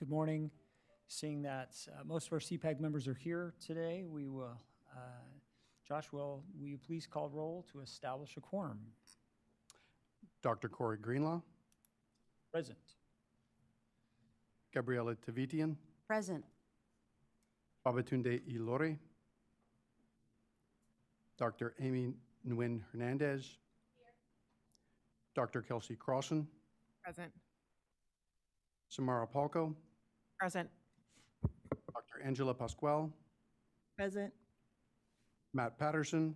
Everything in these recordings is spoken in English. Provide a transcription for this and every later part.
Good morning. Seeing that most of our CPAG members are here today, we will, Josh, will you please call roll to establish a quorum? Dr. Corey Greenlaw, Present. Gabriela Tavitian, Present. Babatunde Ilori, Dr. Amy Nguyen Hernandez, Dr. Kelsey Crossan, Present. Samara Palco, Present. Dr. Angela Pasquale, Present. Matt Patterson,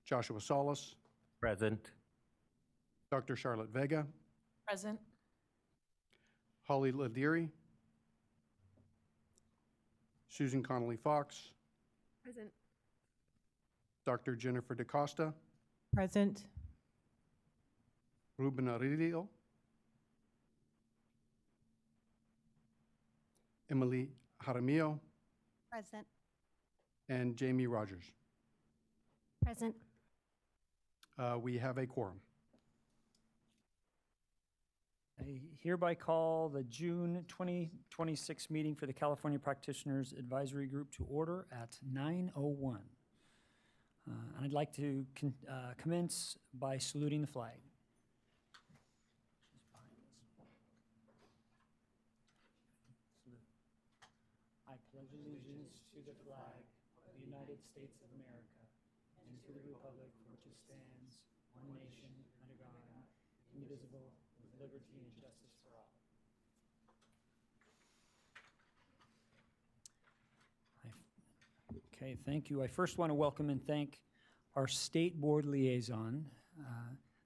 Joshua Salas, Present. Dr. Charlotte Vega, Present. Holly Ladiri, Susan Connolly Fox, Present. Dr. Jennifer DaCosta, Present. Ruben Arillo, Emily Jaramillo, Present. and Jamie Rogers. Present. We have a quorum. I hereby call the June 2026 meeting for the California Practitioners Advisory Group to order at 9:01. And I'd like to commence by saluting the flag. I pledge allegiance to the flag of the United States of America and to the republic for which it stands, one nation, under God, indivisible, with liberty and justice for all. Okay, thank you. I first want to welcome and thank our State Board Liaison,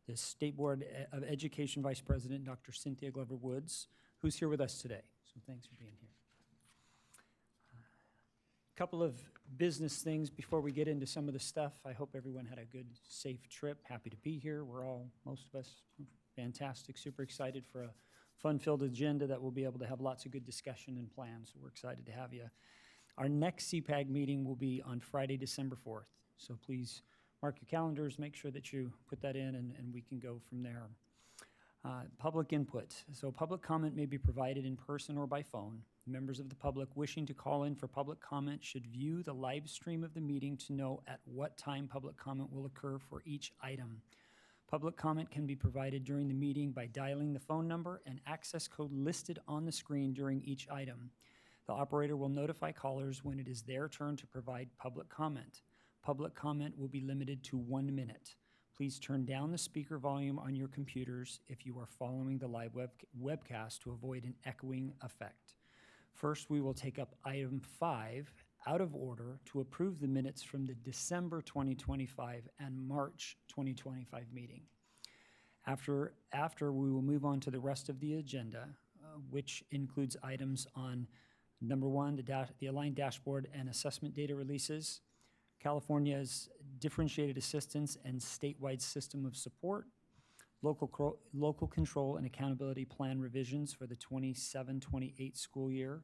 the State Board of Education Vice President, Dr. Cynthia Glover Woods, who's here with us today. So thanks for being here. Couple of business things before we get into some of the stuff. I hope everyone had a good, safe trip. Happy to be here. Most of us, fantastic, super excited for a fun-filled agenda that we'll be able to have lots of good discussion and plans. So we're excited to have you. Our next CPAG meeting will be on Friday, December 4th. So please mark your calendars, make sure that you put that in, and we can go from there. Public input. So public comment may be provided in person or by phone. Members of the public wishing to call in for public comment should view the live stream of the meeting to know at what time public comment will occur for each item. Public comment can be provided during the meeting by dialing the phone number and access code listed on the screen during each item. The operator will notify callers when it is their turn to provide public comment. Public comment will be limited to 1 minute. Please turn down the speaker volume on your computers if you are following the live webcast to avoid an echoing effect. First, we will take up item 5 out of order to approve the minutes from the December 2025 and March 2025 meeting. After we will move on to the rest of the agenda, which includes items on number 1, the aligned dashboard and assessment data releases, California's differentiated assistance and statewide system of support, local control and accountability plan revisions for the 27-28 school year,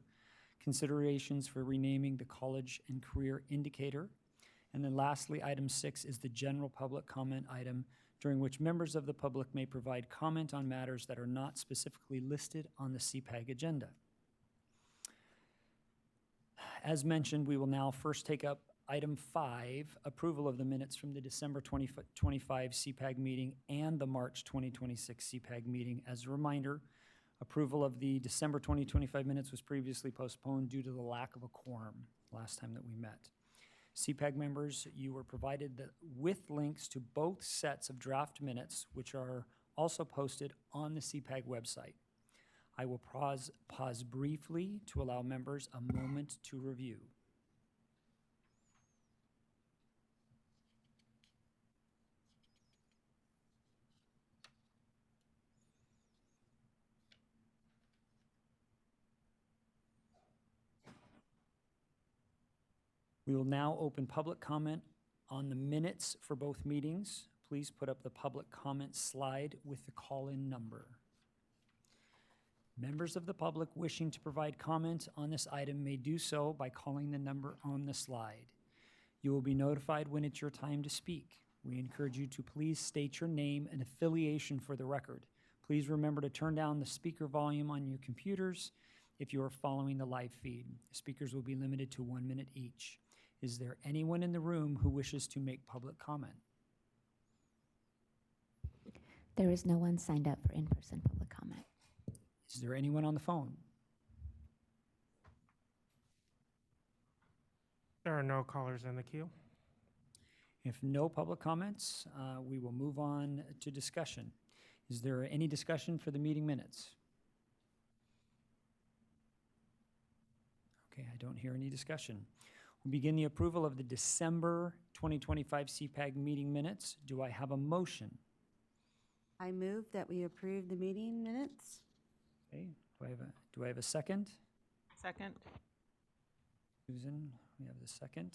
considerations for renaming the college and career indicator, and then lastly, item 6 is the general public comment item during which members of the public may provide comment on matters that are not specifically listed on the CPAG agenda. As mentioned, we will now first take up item 5, approval of the minutes from the December 2025 CPAG meeting and the March 2026 CPAG meeting. As a reminder, approval of the December 2025 minutes was previously postponed due to the lack of a quorum last time that we met. CPAG members, you were provided with links to both sets of draft minutes, which are also posted on the CPAG website. I will pause briefly to allow members a moment to review. We will now open public comment on the minutes for both meetings. Please put up the public comment slide with the call-in number. Members of the public wishing to provide comment on this item may do so by calling the number on the slide. You will be notified when it's your time to speak. We encourage you to please state your name and affiliation for the record. Please remember to turn down the speaker volume on your computers if you are following the live feed. Speakers will be limited to 1 minute each. Is there anyone in the room who wishes to make public comment? There is no one signed up for in-person public comment. Is there anyone on the phone? There are no callers in the queue. If no public comments, we will move on to discussion. Is there any discussion for the meeting minutes? Okay, I don't hear any discussion. We'll begin the approval of the December 2025 CPAG meeting minutes. Do I have a motion? I move that we approve the meeting minutes. Okay, do I have a second? Second. Susan, we have the second.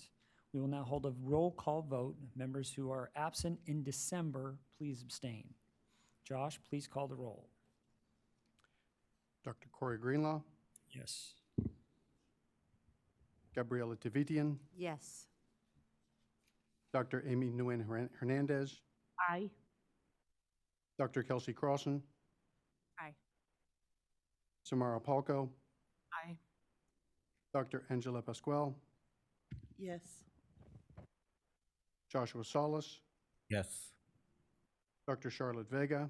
We will now hold a roll call vote. Members who are absent in December, please abstain. Josh, please call the roll. Dr. Corey Greenlaw, Yes. Gabriela Tavitian, Yes. Dr. Amy Nguyen Hernandez, Aye. Dr. Kelsey Crossan, Aye. Samara Palco, Aye. Dr. Angela Pasquale, Yes. Joshua Salas, Yes. Dr. Charlotte Vega,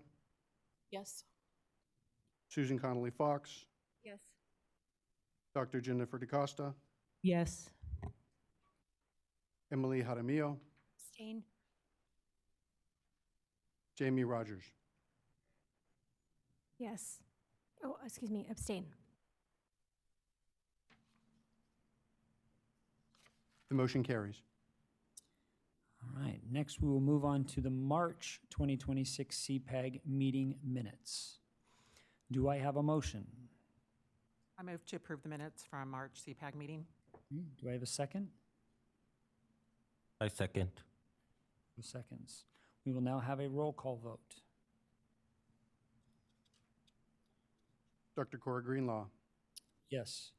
Yes. Susan Connolly Fox, Yes. Dr. Jennifer DaCosta, Yes. Emily Jaramillo, Abstain. Jamie Rogers. Yes. Oh, excuse me, abstain. The motion carries. All right, next we will move on to the March 2026 CPAG meeting minutes. Do I have a motion? I move to approve the minutes from March CPAG meeting. Do I have a second? I second. 2 seconds. We will now have a roll call vote. Dr. Corey Greenlaw, Yes.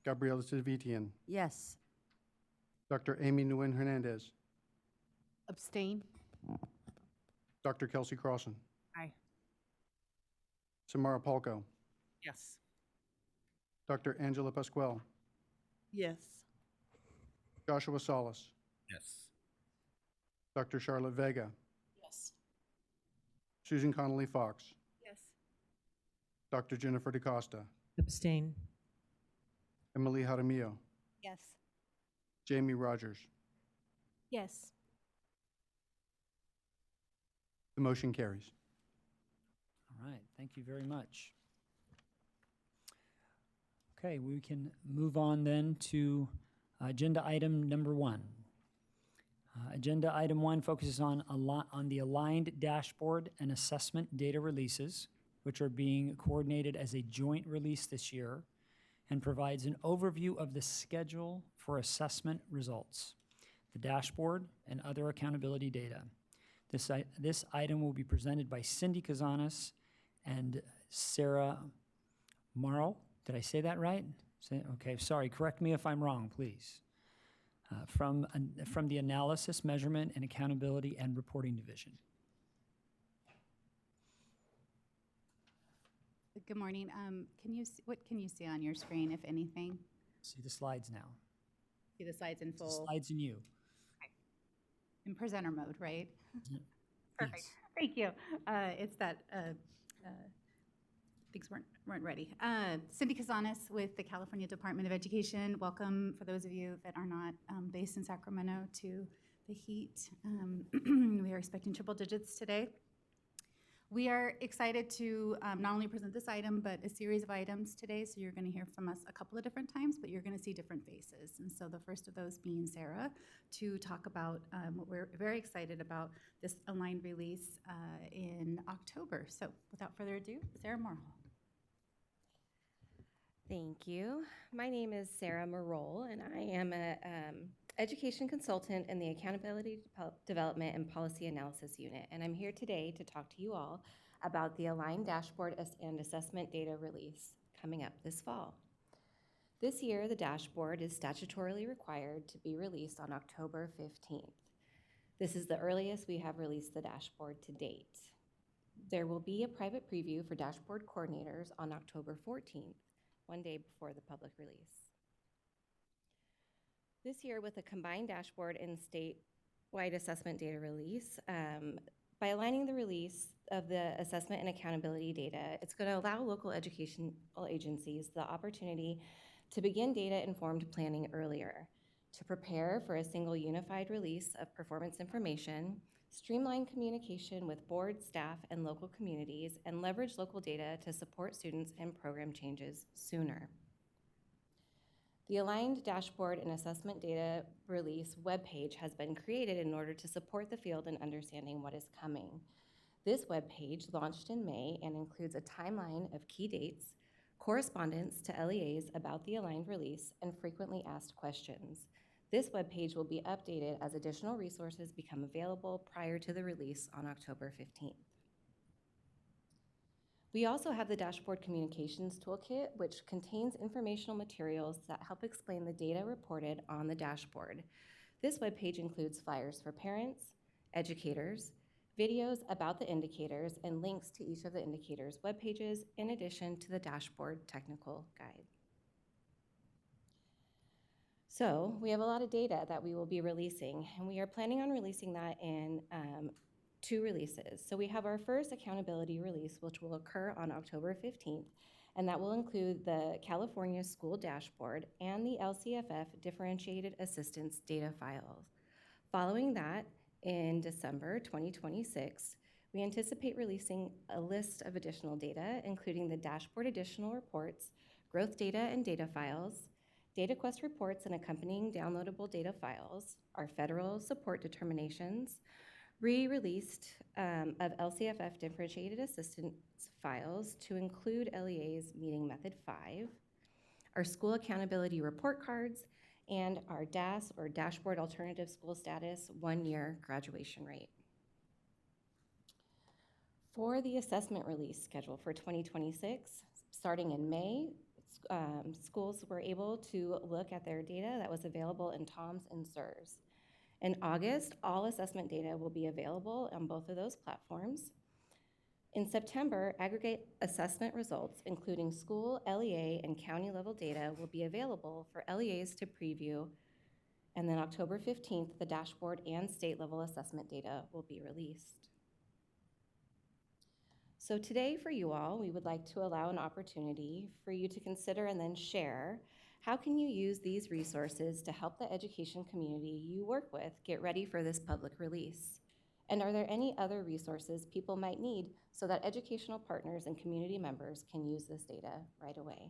Gabriela Tavitian, Yes. Dr. Amy Nguyen Hernandez, Abstain. Dr. Kelsey Crossan, Aye. Samara Palco, Yes. Dr. Angela Pasquale, Yes. Joshua Salas, Yes. Dr. Charlotte Vega, Yes. Susan Connolly Fox, Yes. Dr. Jennifer DaCosta, Abstain. Emily Jaramillo, Yes. Jamie Rogers. Yes. The motion carries. All right, thank you very much. Okay, we can move on then to agenda item number 1. Agenda item 1 focuses on the aligned dashboard and assessment data releases, which are being coordinated as a joint release this year, and provides an overview of the schedule for assessment results, the dashboard, and other accountability data. This item will be presented by Cindy Kazanis and Sarah Marl. Did I say that right? Okay, sorry, correct me if I'm wrong, please. From the Analysis, Measurement, and Accountability and Reporting Division. Good morning. What can you see on your screen, if anything? See the slides now. See the slides in The full, slides and you. in presenter mode, right? Yeah. Perfect. Yes. Thank you. It's that things weren't ready. Cindy Kazanis with the California Department of Education. Welcome for those of you that are not based in Sacramento to the heat. We are expecting triple digits today. We are excited to not only present this item, but a series of items today. So you're going to hear from us a couple of different times, but you're going to see different faces. And so the first of those being Sarah to talk about what we're very excited about, this aligned release in October. So without further ado, Sarah Morrill. Thank you. My name is Sarah Marole, and I am a education consultant in the Accountability Development and Policy Analysis Unit. And I'm here today to talk to you all about the Aligned Dashboard and Assessment Data release coming up this fall. This year, the dashboard is statutorily required to be released on October 15th. This is the earliest we have released the dashboard to date. There will be a private preview for dashboard coordinators on October 14th, one day before the public release. This year, with a combined dashboard and statewide assessment data release, by aligning the release of the assessment and accountability data, it's going to allow local educational agencies the opportunity to begin data-informed planning earlier, to prepare for a single unified release of performance information, streamline communication with board, staff, and local communities, and leverage local data to support students and program changes sooner. The aligned dashboard and assessment data release webpage has been created in order to support the field in understanding what is coming. This webpage launched in May and includes a timeline of key dates, correspondence to LEAs about the aligned release, and frequently asked questions. This webpage will be updated as additional resources become available prior to the release on October 15th. We also have the Dashboard Communications Toolkit, which contains informational materials that help explain the data reported on the dashboard. This webpage includes flyers for parents, educators, videos about the indicators, and links to each of the indicators' web pages, in addition to the dashboard technical guide. So we have a lot of data that we will be releasing, and we are planning on releasing that in 2 releases. So we have our first accountability release, which will occur on October 15th, and that will include the California School Dashboard and the LCFF Differentiated Assistance data files. Following that, in December 2026, we anticipate releasing a list of additional data, including the dashboard additional reports, growth data and data files, data quest reports and accompanying downloadable data files, our federal support determinations, re-released of LCFF differentiated assistance files to include LEA's meeting method 5, our school accountability report cards, and our DAS, or Dashboard Alternative School Status, 1-year graduation rate. For the assessment release schedule for 2026, starting in May, schools were able to look at their data that was available in TOMS and SIRS. In August, all assessment data will be available on both of those platforms. In September, aggregate assessment results, including school, LEA, and county-level data, will be available for LEAs to preview, and then October 15th, the dashboard and state-level assessment data will be released. So today, for you all, we would like to allow an opportunity for you to consider and then share how can you use these resources to help the education community you work with get ready for this public release? And are there any other resources people might need so that educational partners and community members can use this data right away?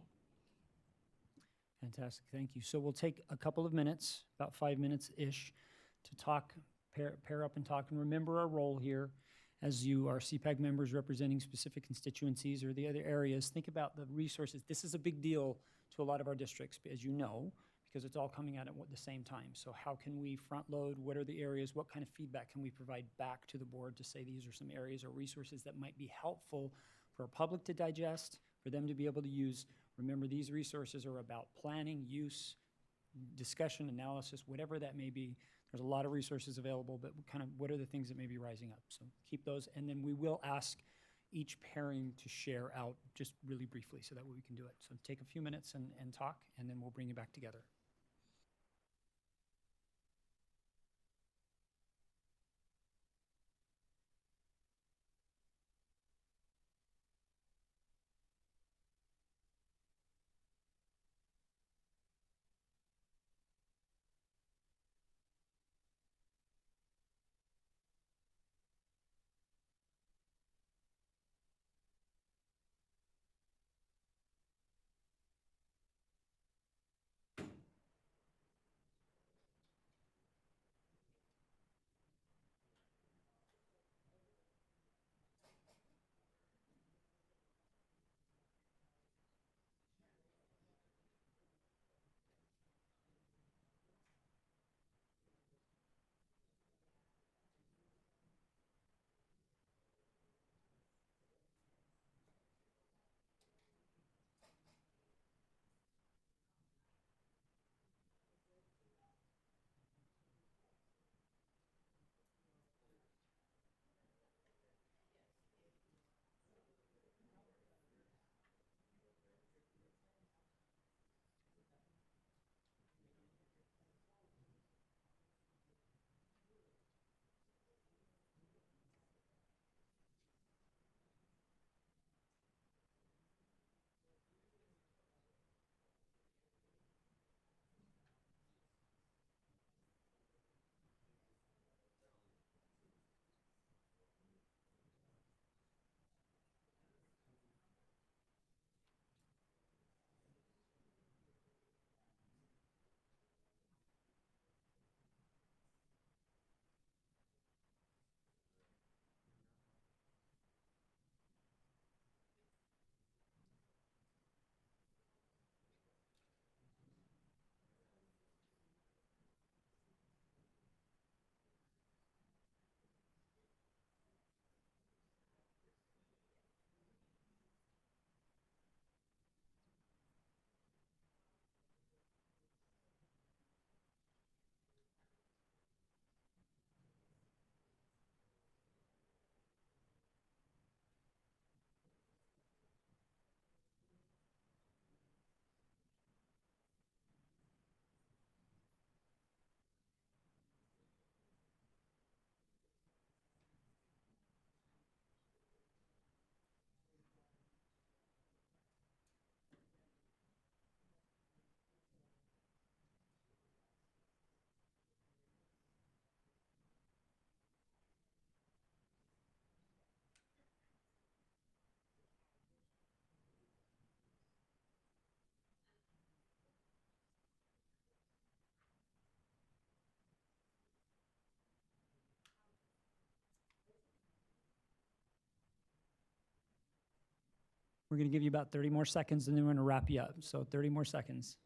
Fantastic, thank you. So we'll take a couple of minutes, about 5 minutes-ish, to talk, pair up and talk, and remember our role here as you are CPAG members representing specific constituencies or the other areas. Think about the resources. This is a big deal to a lot of our districts, as you know, because it's all coming out at the same time. So how can we front load? What are the areas? What kind of feedback can we provide back to the board to say these are some areas or resources that might be helpful for our public to digest, for them to be able to use? Remember, these resources are about planning, use, discussion, analysis, whatever that may be. There's a lot of resources available, but kind of what are the things that may be rising up? So keep those, and then we will ask each pairing to share out just really briefly so that we can do it. So take a few minutes and talk, and then we'll bring you back together. We're going to give you about 30 more seconds, and then we're going to wrap you up. So 30 more seconds.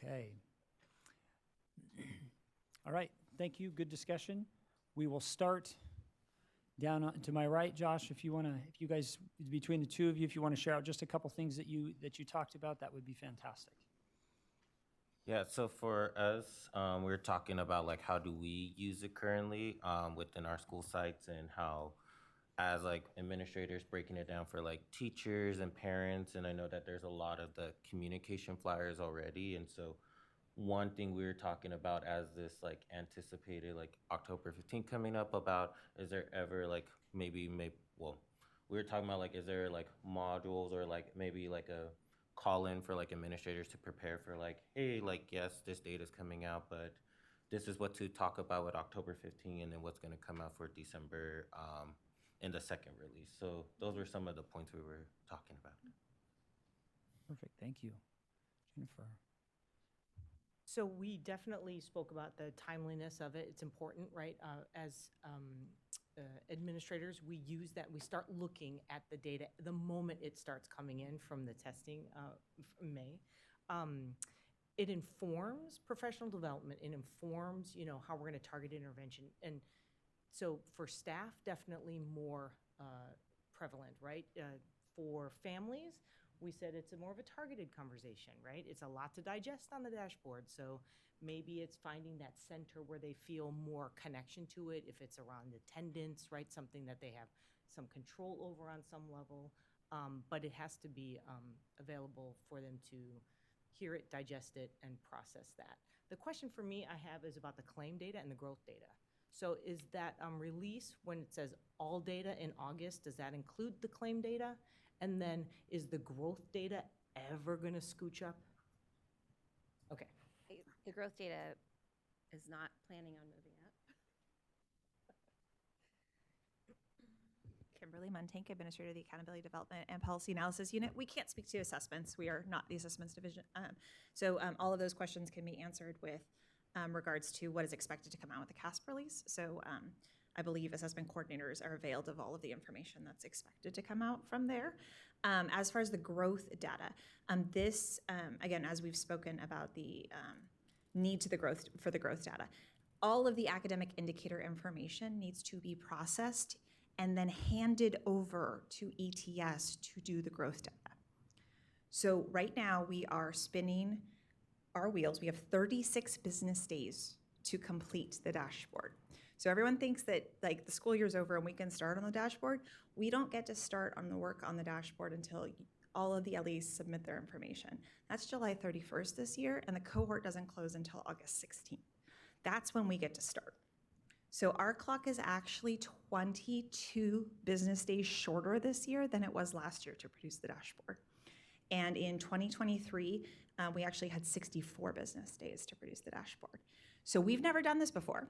Okay. All right, thank you, good discussion. We will start down to my right. Josh, if you guys, between the two of you, if you want to share out just a couple things that you talked about, that would be fantastic. Yeah, so for us, we're talking about like how do we use it currently within our school sites, and how as like administrators breaking it down for like teachers and parents. And I know that there's a lot of the communication flyers already. And so one thing we were talking about as this like anticipated like October 15th coming up, about is there ever like maybe well, we were talking about like is there like modules or like maybe like a call in for like administrators to prepare for like, hey, like yes, this data is coming out, but this is what to talk about with October 15th, and then what's going to come out for December in the second release. So those were some of the points we were talking about. Perfect, thank you. Jennifer. So we definitely spoke about the timeliness of it. It's important, right? As administrators, we use that. We start looking at the data the moment it starts coming in from the testing from May. It informs professional development. It informs, how we're going to target intervention. And so for staff, definitely more prevalent, right? For families, we said it's more of a targeted conversation, right? It's a lot to digest on the dashboard. So maybe it's finding that center where they feel more connection to it, if it's around attendance, right? Something that they have some control over on some level. But it has to be available for them to hear it, digest it, and process that. The question for me I have is about the claim data and the growth data. So is that release, when it says all data in August, does that include the claim data? And then is the growth data ever going to scooch up? Okay. The growth data is not planning on moving up. Kimberly Muntank, Administrator of the Accountability Development and Policy Analysis Unit. We can't speak to assessments. We are not the assessments division. So all of those questions can be answered with regards to what is expected to come out with the CASP release. So I believe assessment coordinators are availed of all of the information that's expected to come out from there. As far as the growth data, this, again, as we've spoken about the need to the growth data, all of the academic indicator information needs to be processed and then handed over to ETS to do the growth data. So right now we are spinning our wheels. We have 36 business days to complete the dashboard. So everyone thinks that like the school year's over and we can start on the dashboard. We don't get to start on the work on the dashboard until all of the LEs submit their information. That's July 31st this year, and the cohort doesn't close until August 16th. That's when we get to start. So our clock is actually 22 business days shorter this year than it was last year to produce the dashboard. And in 2023, we actually had 64 business days to produce the dashboard. So we've never done this before.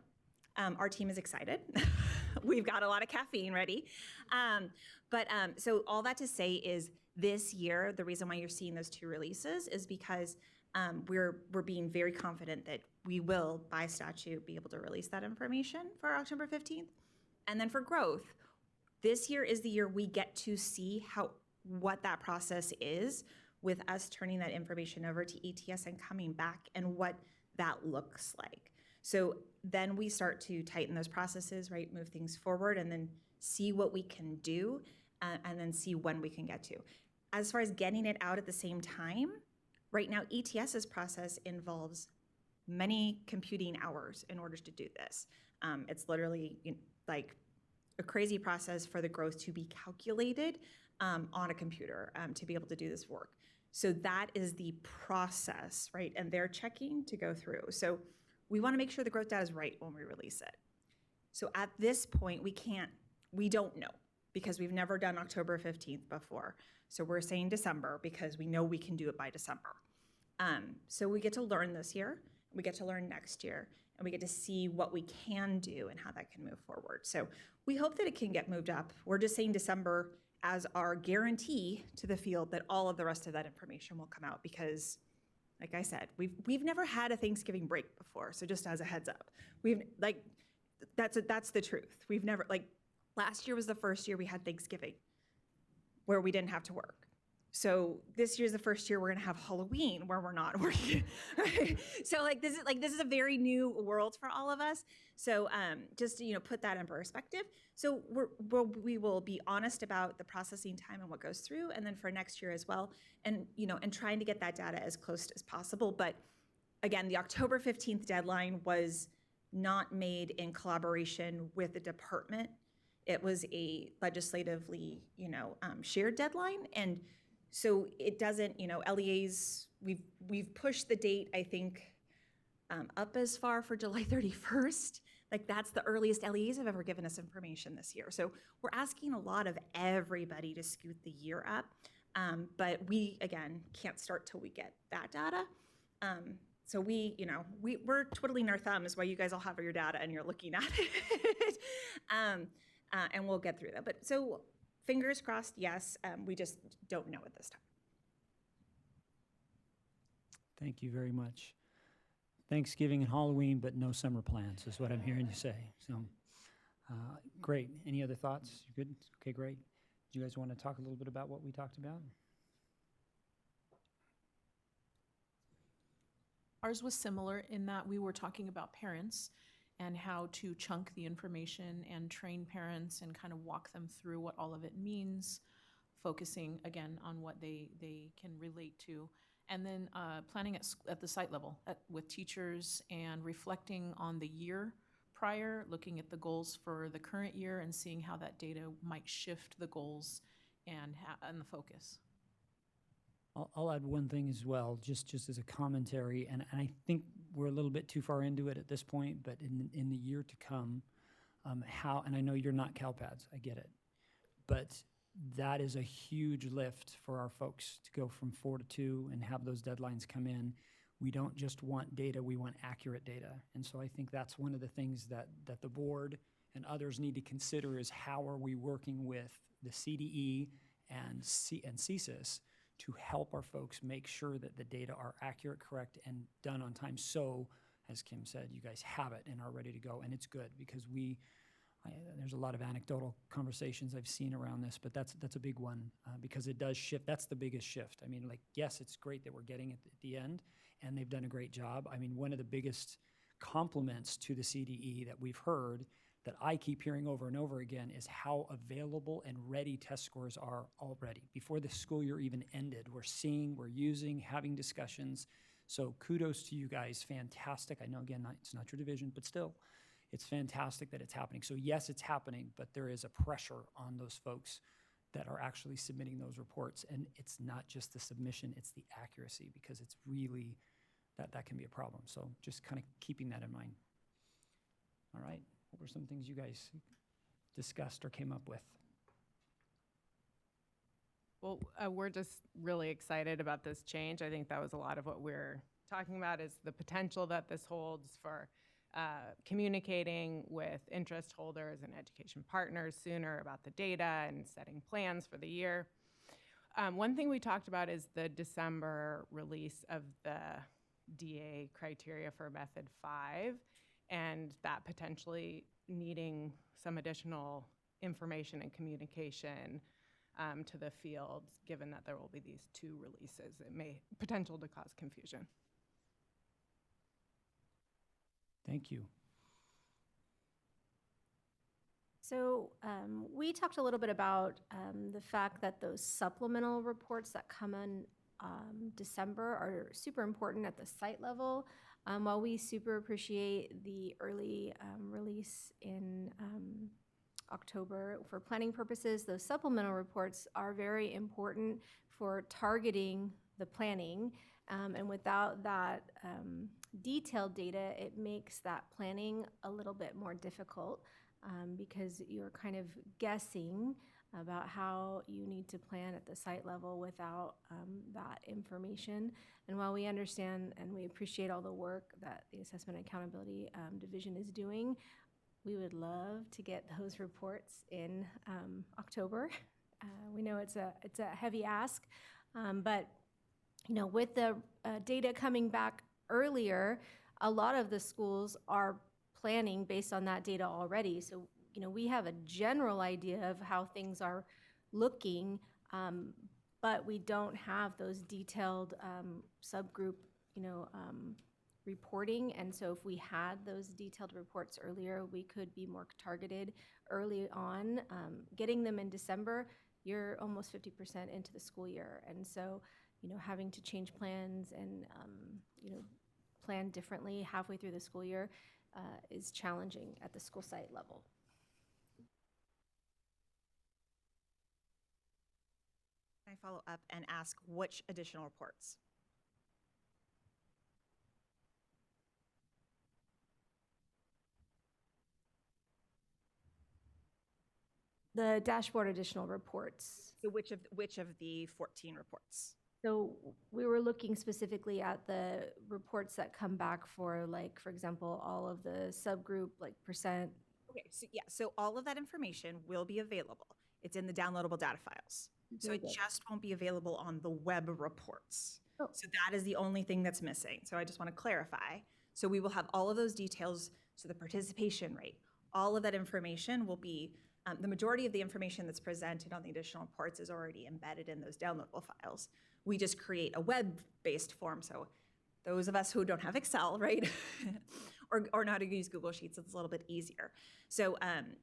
Our team is excited. We've got a lot of caffeine ready. So all that to say is this year, the reason why you're seeing those two releases is because we're being very confident that we will, by statute, be able to release that information for October 15th. And then for growth, this year is the year we get to see what that process is with us turning that information over to ETS and coming back and what that looks like. So then we start to tighten those processes, right, move things forward, and then see what we can do, and then see when we can get to. As far as getting it out at the same time, right now ETS's process involves many computing hours in order to do this. It's literally like a crazy process for the growth to be calculated on a computer to be able to do this work. So that is the process, right? And they're checking to go through. So we want to make sure the growth data is right when we release it. So at this point, we don't know. because we've never done October 15th before. So we're saying December because we know we can do it by December. So we get to learn this year, we get to learn next year, and we get to see what we can do and how that can move forward. So we hope that it can get moved up. We're just saying December as our guarantee to the field that all of the rest of that information will come out because, like I said, we've never had a Thanksgiving break before. So just as a heads up, that's the truth. We've never, like, last year was the first year we had Thanksgiving where we didn't have to work. So this year's the first year we're gonna have Halloween where we're not working. Right? So this is a very new world for all of us. So just to put that in perspective. So we will be honest about the processing time and what goes through, and then for next year as well, and and trying to get that data as close as possible. But again, the October 15th deadline was not made in collaboration with the department. It was a legislatively shared deadline, and so it doesn't, LEAs, we've pushed the date, I think, up as far for July 31st. Like that's the earliest LEAs have ever given us information this year. So we're asking a lot of everybody to scoot the year up. But we, again, can't start till we get that data. So we're twiddling our thumbs while you guys all have your data and you're looking at it. And we'll get through that. But so fingers crossed, yes. We just don't know at this time. Thank you very much. Thanksgiving and Halloween, but no summer plans is what I'm hearing you say. So, great. Any other thoughts? You good? Okay, great. Do you guys want to talk a little bit about what we talked about? Ours was similar in that we were talking about parents and how to chunk the information and train parents and kind of walk them through what all of it means, focusing again on what they can relate to. And then planning at the site level with teachers and reflecting on the year prior, looking at the goals for the current year and seeing how that data might shift the goals and the focus. I'll add one thing as well, just as a commentary, and I think we're a little bit too far into it at this point, but in the year to come, and I know you're not CalPads, I get it, but that is a huge lift for our folks to go from 4 to 2 and have those deadlines come in. We don't just want data, we want accurate data. And so I think that's one of the things that the board and others need to consider is how are we working with the CDE and CSIS to help our folks make sure that the data are accurate, correct, and done on time. So, as Kim said, you guys have it and are ready to go, and it's good because there's a lot of anecdotal conversations I've seen around this, but that's a big one because it does shift. That's the biggest shift. I mean, like, yes, it's great that we're getting it at the end, and they've done a great job. I mean, one of the biggest compliments to the CDE that we've heard that I keep hearing over and over again is how available and ready test scores are already. Before the school year even ended, we're using, having discussions. So kudos to you guys, fantastic. I know, again, it's not your division, but still, it's fantastic that it's happening. So yes, it's happening, but there is a pressure on those folks that are actually submitting those reports. And it's not just the submission, it's the accuracy because it's really, that can be a problem. So just kind of keeping that in mind. All right. What were some things you guys discussed or came up with? Well, we're just really excited about this change. I think that was a lot of what we're talking about is the potential that this holds for communicating with interest holders and education partners sooner about the data and setting plans for the year. One thing we talked about is the December release of the DA criteria for Method 5. And that potentially needing some additional information and communication to the field, given that there will be these 2 releases. It may potential to cause confusion. Thank you. So we talked a little bit about the fact that those supplemental reports that come in December are super important at the site level. While we super appreciate the early release in October for planning purposes, those supplemental reports are very important for targeting the planning And without that detailed data, it makes that planning a little bit more difficult because you're kind of guessing about how you need to plan at the site level without that information. And while we understand and we appreciate all the work that the Assessment and Accountability Division is doing, we would love to get those reports in October. We know it's a heavy ask, but with the data coming back earlier, a lot of the schools are planning based on that data already. So we have a general idea of how things are looking, but we don't have those detailed subgroup, reporting. And so if we had those detailed reports earlier, we could be more targeted early on. Getting them in December, you're almost 50% into the school year. And so, having to change plans and, plan differently halfway through the school year is challenging at the school site level. Can I follow up and ask which additional reports? The dashboard additional reports. So which of the 14 reports? So we were looking specifically at the reports that come back for, like, for example, all of the subgroup, like percent. Okay, so yeah, so all of that information will be available. It's in the downloadable data files. So it just won't be available on the web reports. Oh. So that is the only thing that's missing. So I just want to clarify. So we will have all of those details, so the participation rate, all of that information will be, the majority of the information that's presented on the additional reports is already embedded in those downloadable files. We just create a web-based form. So those of us who don't have Excel, right, or know how to use Google Sheets, it's a little bit easier. So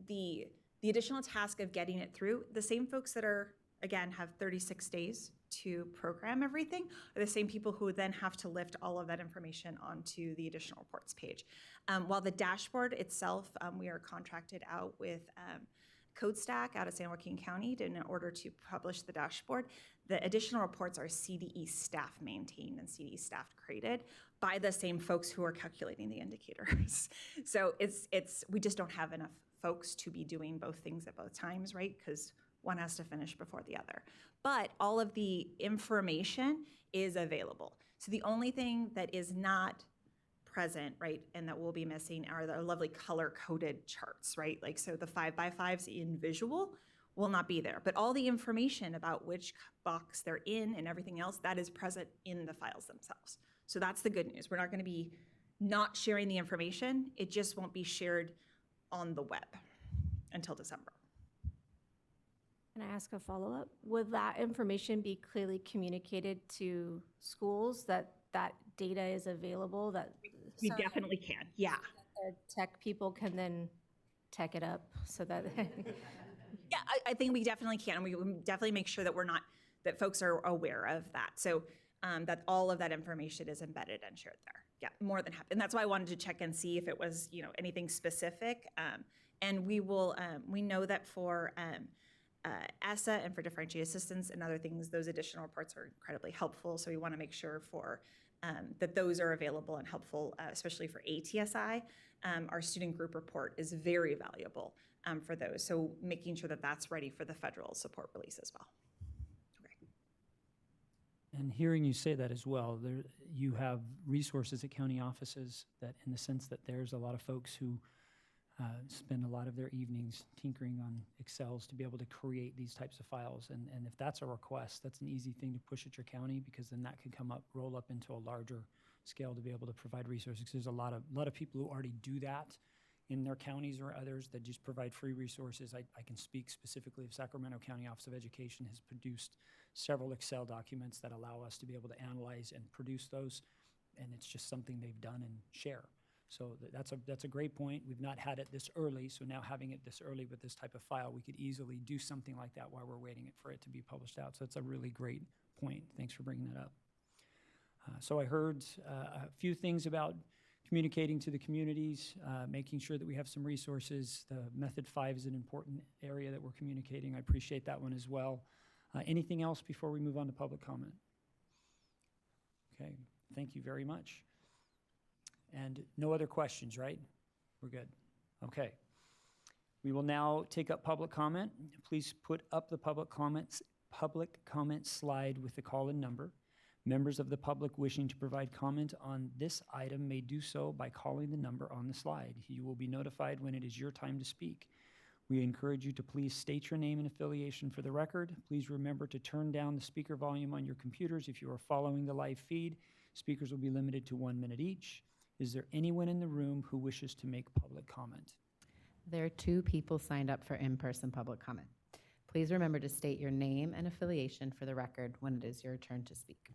the additional task of getting it through, the same folks that are, again, have 36 days to program everything are the same people who then have to lift all of that information onto the additional reports page. While the dashboard itself, we are contracted out with CodeStack out of San Joaquin County in order to publish the dashboard. The additional reports are CDE staff maintained and CDE staff created by the same folks who are calculating the indicators. So we just don't have enough folks to be doing both things at both times, right? Because one has to finish before the other. But all of the information is available. So the only thing that is not present, right, and that we'll be missing are the lovely color-coded charts, right? Like, so the 5x5s in visual will not be there. But all the information about which box they're in and everything else, that is present in the files themselves. So that's the good news. We're not going to be not sharing the information. It just won't be shared on the web until December. Can I ask a follow-up? Will that information be clearly communicated to schools that that data is available? That we definitely can, yeah. The tech people can then tech it up so that. Yeah, I think we definitely can. We definitely make sure that that folks are aware of that. So that all of that information is embedded and shared there. Yeah, more than happy. And that's why I wanted to check and see if it was, anything specific. And we will, we know that for ESSA and for differentiated assistance and other things, those additional reports are incredibly helpful. So we want to make sure that those are available and helpful, especially for ATSI. Our student group report is very valuable for those. So making sure that that's ready for the federal support release as well. Okay. And hearing you say that as well, you have resources at county offices that, in the sense that there's a lot of folks who spend a lot of their evenings tinkering on Excels to be able to create these types of files. And if that's a request, that's an easy thing to push at your county, because then that could roll up into a larger scale to be able to provide resources. There's a lot of people who already do that in their counties or others that just provide free resources. I can speak specifically of Sacramento County Office of Education has produced several Excel documents that allow us to be able to analyze and produce those. And it's just something they've done and share. So that's a great point. We've not had it this early, so now having it this early with this type of file, we could easily do something like that while we're waiting for it to be published out. So that's a really great point. Thanks for bringing that up. So I heard a few things about communicating to the communities, making sure that we have some resources. The Method 5 is an important area that we're communicating. I appreciate that one as well. Anything else before we move on to public comment? Okay, thank you very much. And no other questions, right? We're good. Okay. We will now take up public comment. Please put up the public comment slide with the call-in number. Members of the public wishing to provide comment on this item may do so by calling the number on the slide. You will be notified when it is your time to speak. We encourage you to please state your name and affiliation for the record. Please remember to turn down the speaker volume on your computers if you are following the live feed. Speakers will be limited to 1 minute each. Is there anyone in the room who wishes to make public comment? There are 2 people signed up for in-person public comment. Please remember to state your name and affiliation for the record when it is your turn to speak.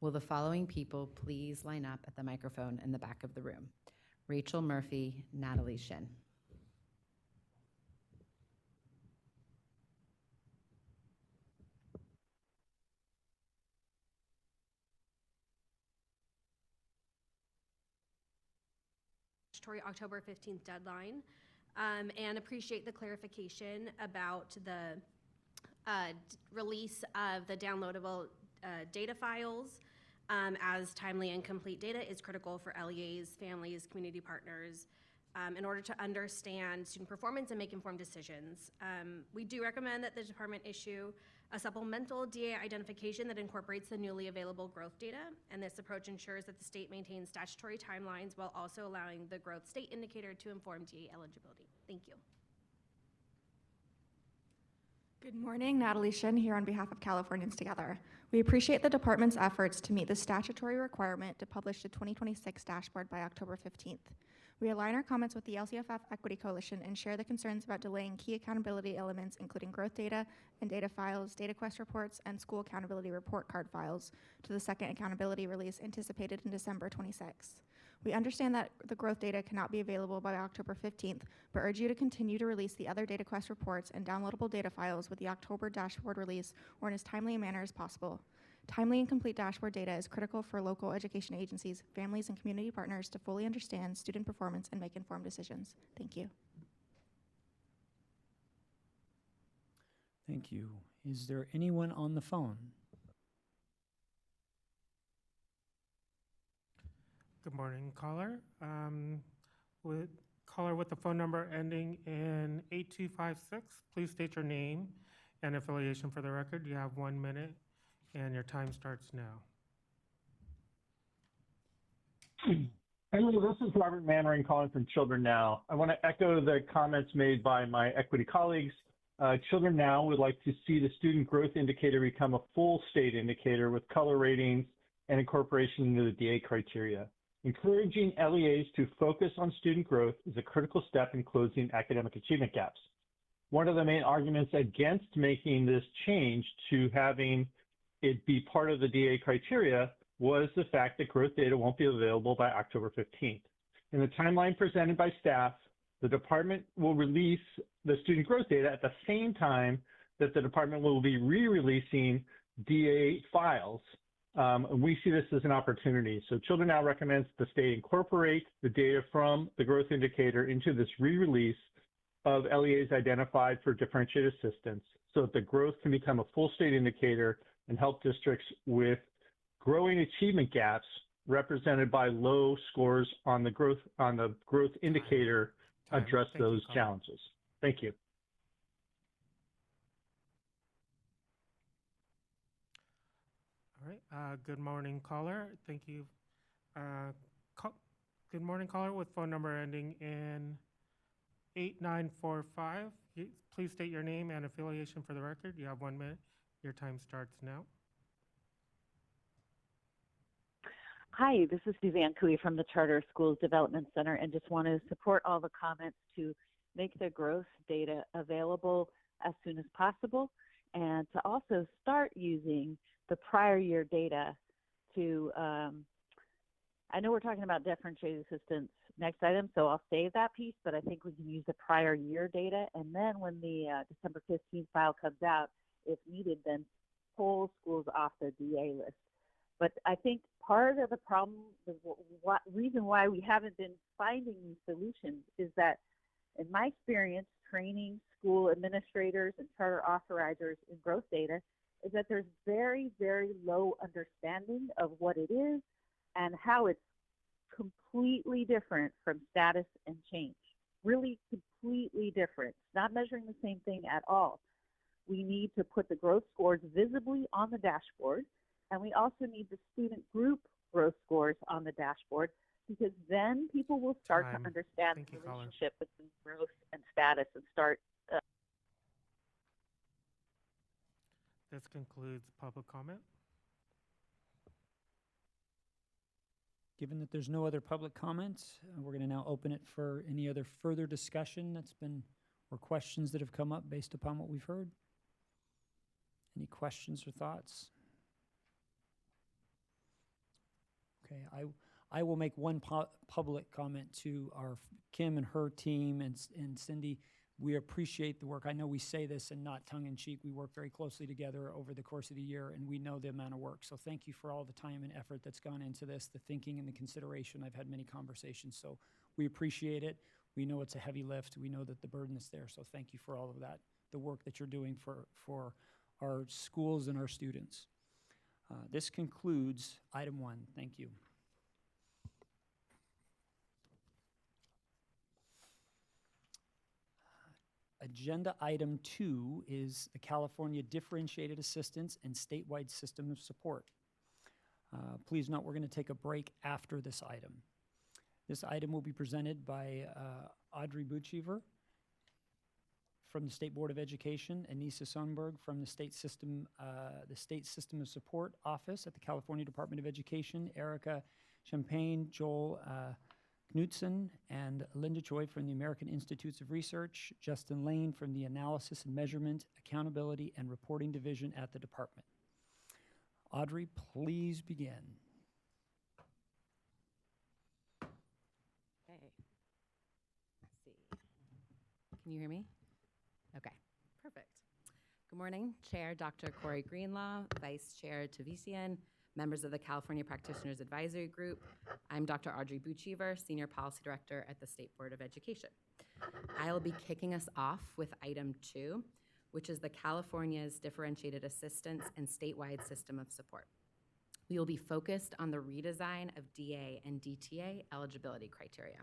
Will the following people please line up at the microphone in the back of the room? Rachel Murphy, Natalie Shin. October 15th deadline, and appreciate the clarification about the release of the downloadable data files, as timely and complete data is critical for LEAs, families, community partners, in order to understand student performance and make informed decisions. We do recommend that the department issue a supplemental DA identification that incorporates the newly available growth data, and this approach ensures that the state maintains statutory timelines while also allowing the growth state indicator to inform DA eligibility. Thank you. Good morning, Natalie Shin here on behalf of Californians Together. We appreciate the department's efforts to meet the statutory requirement to publish the 2026 dashboard by October 15th. We align our comments with the LCFF Equity Coalition and share the concerns about delaying key accountability elements, including growth data and data files, data quest reports, and school accountability report card files to the second accountability release anticipated in December 26. We understand that the growth data cannot be available by October 15th, but urge you to continue to release the other data quest reports and downloadable data files with the October dashboard release or in as timely a manner as possible. Timely and complete dashboard data is critical for local education agencies, families, and community partners to fully understand student performance and make informed decisions. Thank you. Thank you. Is there anyone on the phone? Good morning, caller. Caller with the phone number ending in 8256, please state your name and affiliation for the record. You have 1 minute, and your time starts now. Hello, this is Robert Mannering calling from Children Now. I want to echo the comments made by my equity colleagues. Children Now would like to see the student growth indicator become a full state indicator with color ratings and incorporation into the DA criteria. Encouraging LEAs to focus on student growth is a critical step in closing academic achievement gaps. One of the main arguments against making this change to having it be part of the DA criteria was the fact that growth data won't be available by October 15th. In the timeline presented by staff, the department will release the student growth data at the same time that the department will be re-releasing DA files. We see this as an opportunity. So Children Now recommends the state incorporate the data from the growth indicator into this re-release of LEAs identified for differentiated assistance so that the growth can become a full state indicator and help districts with growing achievement gaps represented by low scores on the growth indicator address those challenges. Thank you. All right. Good morning, caller. Thank you. Good morning, caller with phone number ending in 8945. Please state your name and affiliation for the record. You have 1 minute. Your time starts now. Hi, this is Suzanne Cooey from the Charter Schools Development Center, and just want to support all the comments to make the growth data available as soon as possible, and to also start using the prior year data to, I know we're talking about differentiated assistance next item, so I'll save that piece, but I think we can use the prior year data, and then when the December 15th file comes out, if needed, then pull schools off the DA list. But I think part of the problem, the reason why we haven't been finding these solutions is that, in my experience, training school administrators and charter authorizers in growth data is that there's very, very low understanding of what it is and how it's completely different from status and change. Really completely different. It's not measuring the same thing at all. We need to put the growth scores visibly on the dashboard, and we also need the student group growth scores on the dashboard, because then people will start Time. to understand Thank the you, caller. relationship between growth and status and start. This concludes public comment. Given that there's no other public comments, we're going to now open it for any other further discussion that's been, or questions that have come up based upon what we've heard. Any questions or thoughts? Okay, I will make one public comment to our Kim and her team and Cindy. We appreciate the work. I know we say this and not tongue-in-cheek. We work very closely together over the course of the year, and we know the amount of work. So thank you for all the time and effort that's gone into this, the thinking and the consideration. I've had many conversations, so we appreciate it. We know it's a heavy lift. We know that the burden is there, so thank you for all of that, the work that you're doing for our schools and our students. This concludes item 1. Thank you. Agenda item 2 is the California Differentiated Assistance and Statewide System of Support. Please note we're going to take a break after this item. This item will be presented by Audrey Buchever from the State Board of Education, and Nisa Sonnenberg from the State System of Support Office at the California Department of Education, Erica Champagne, Joel Knudsen, and Linda Choi from the American Institutes of Research, Justin Lane from the Analysis and Measurement, Accountability, and Reporting Division at the department. Audrey, please begin. Okay. Let's see. Can you hear me? Okay, perfect. Good morning, Chair Dr. Corey Greenlaw, Vice Chair Tavisian, members of the California Practitioners Advisory Group. I'm Dr. Audrey Buchever, Senior Policy Director at the State Board of Education. I'll be kicking us off with item 2, which is the California's Differentiated Assistance and Statewide System of Support. We will be focused on the redesign of DA and DTA eligibility criteria.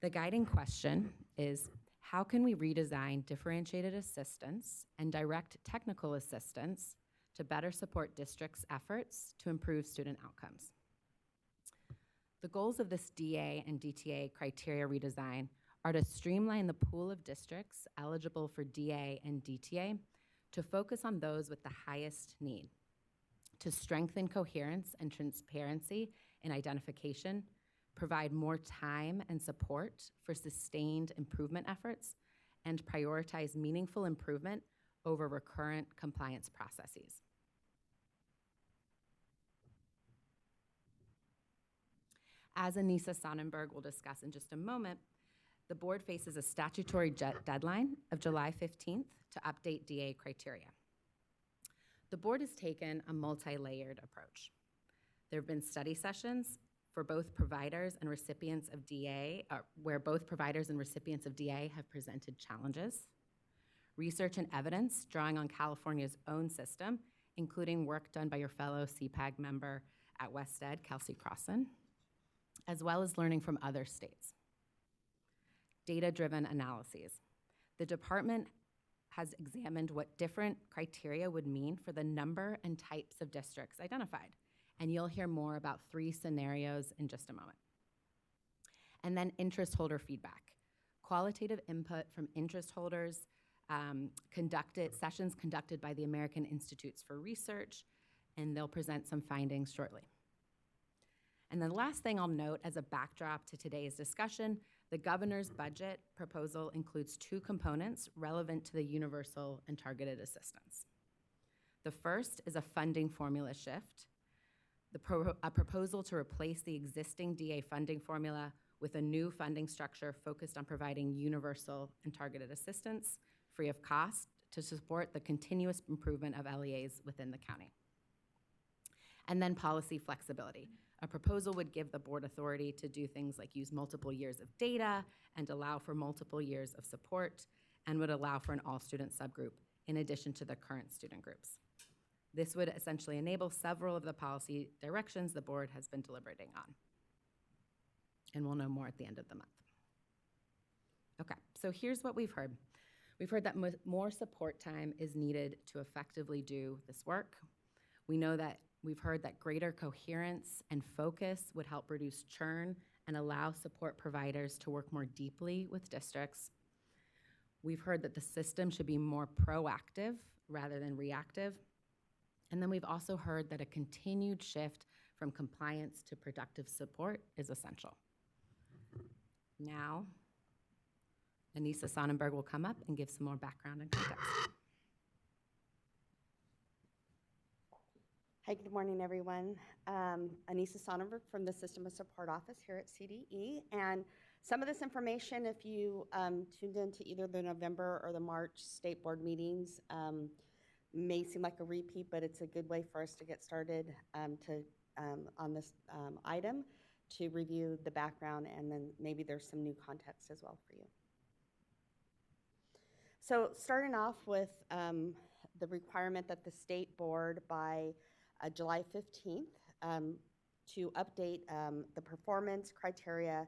The guiding question is, how can we redesign differentiated assistance and direct technical assistance to better support districts' efforts to improve student outcomes? The goals of this DA and DTA criteria redesign are to streamline the pool of districts eligible for DA and DTA to focus on those with the highest need, to strengthen coherence and transparency in identification, provide more time and support for sustained improvement efforts, and prioritize meaningful improvement over recurrent compliance processes. As Anissa Sonnenberg will discuss in just a moment, the board faces a statutory deadline of July 15th to update DA criteria. The board has taken a multi-layered approach. There have been study sessions for both providers and recipients of DA, where both providers and recipients of DA have presented challenges. Research and evidence drawing on California's own system, including work done by your fellow CPAG member at WestEd, Kelsey Crossan, as well as learning from other states. Data-driven analyses. The department has examined what different criteria would mean for the number and types of districts identified. And you'll hear more about 3 scenarios in just a moment. And then interest holder feedback. Qualitative input from interest holders, sessions conducted by the American Institutes for Research, and they'll present some findings shortly. And the last thing I'll note as a backdrop to today's discussion, the governor's budget proposal includes 2 components relevant to the universal and targeted assistance. The first is a funding formula shift, a proposal to replace the existing DA funding formula with a new funding structure focused on providing universal and targeted assistance free of cost to support the continuous improvement of LEAs within the county. And then policy flexibility, A proposal would give the board authority to do things like use multiple years of data and allow for multiple years of support, and would allow for an all-student subgroup in addition to the current student groups. This would essentially enable several of the policy directions the board has been deliberating on. And we'll know more at the end of the month. Okay, so here's what we've heard. We've heard that more support time is needed to effectively do this work. We've heard that greater coherence and focus would help reduce churn and allow support providers to work more deeply with districts. We've heard that the system should be more proactive rather than reactive. And then we've also heard that a continued shift from compliance to productive support is essential. Now, Anissa Sonnenberg will come up and give some more background and context. Hi, good morning, everyone. Anissa Sonnenberg from the System of Support Office here at CDE. And some of this information, if you tuned into either the November or the March state board meetings, may seem like a repeat, but it's a good way for us to get started on this item to review the background, and then maybe there's some new context as well for you. So starting off with the requirement that the state board by July 15th to update the performance criteria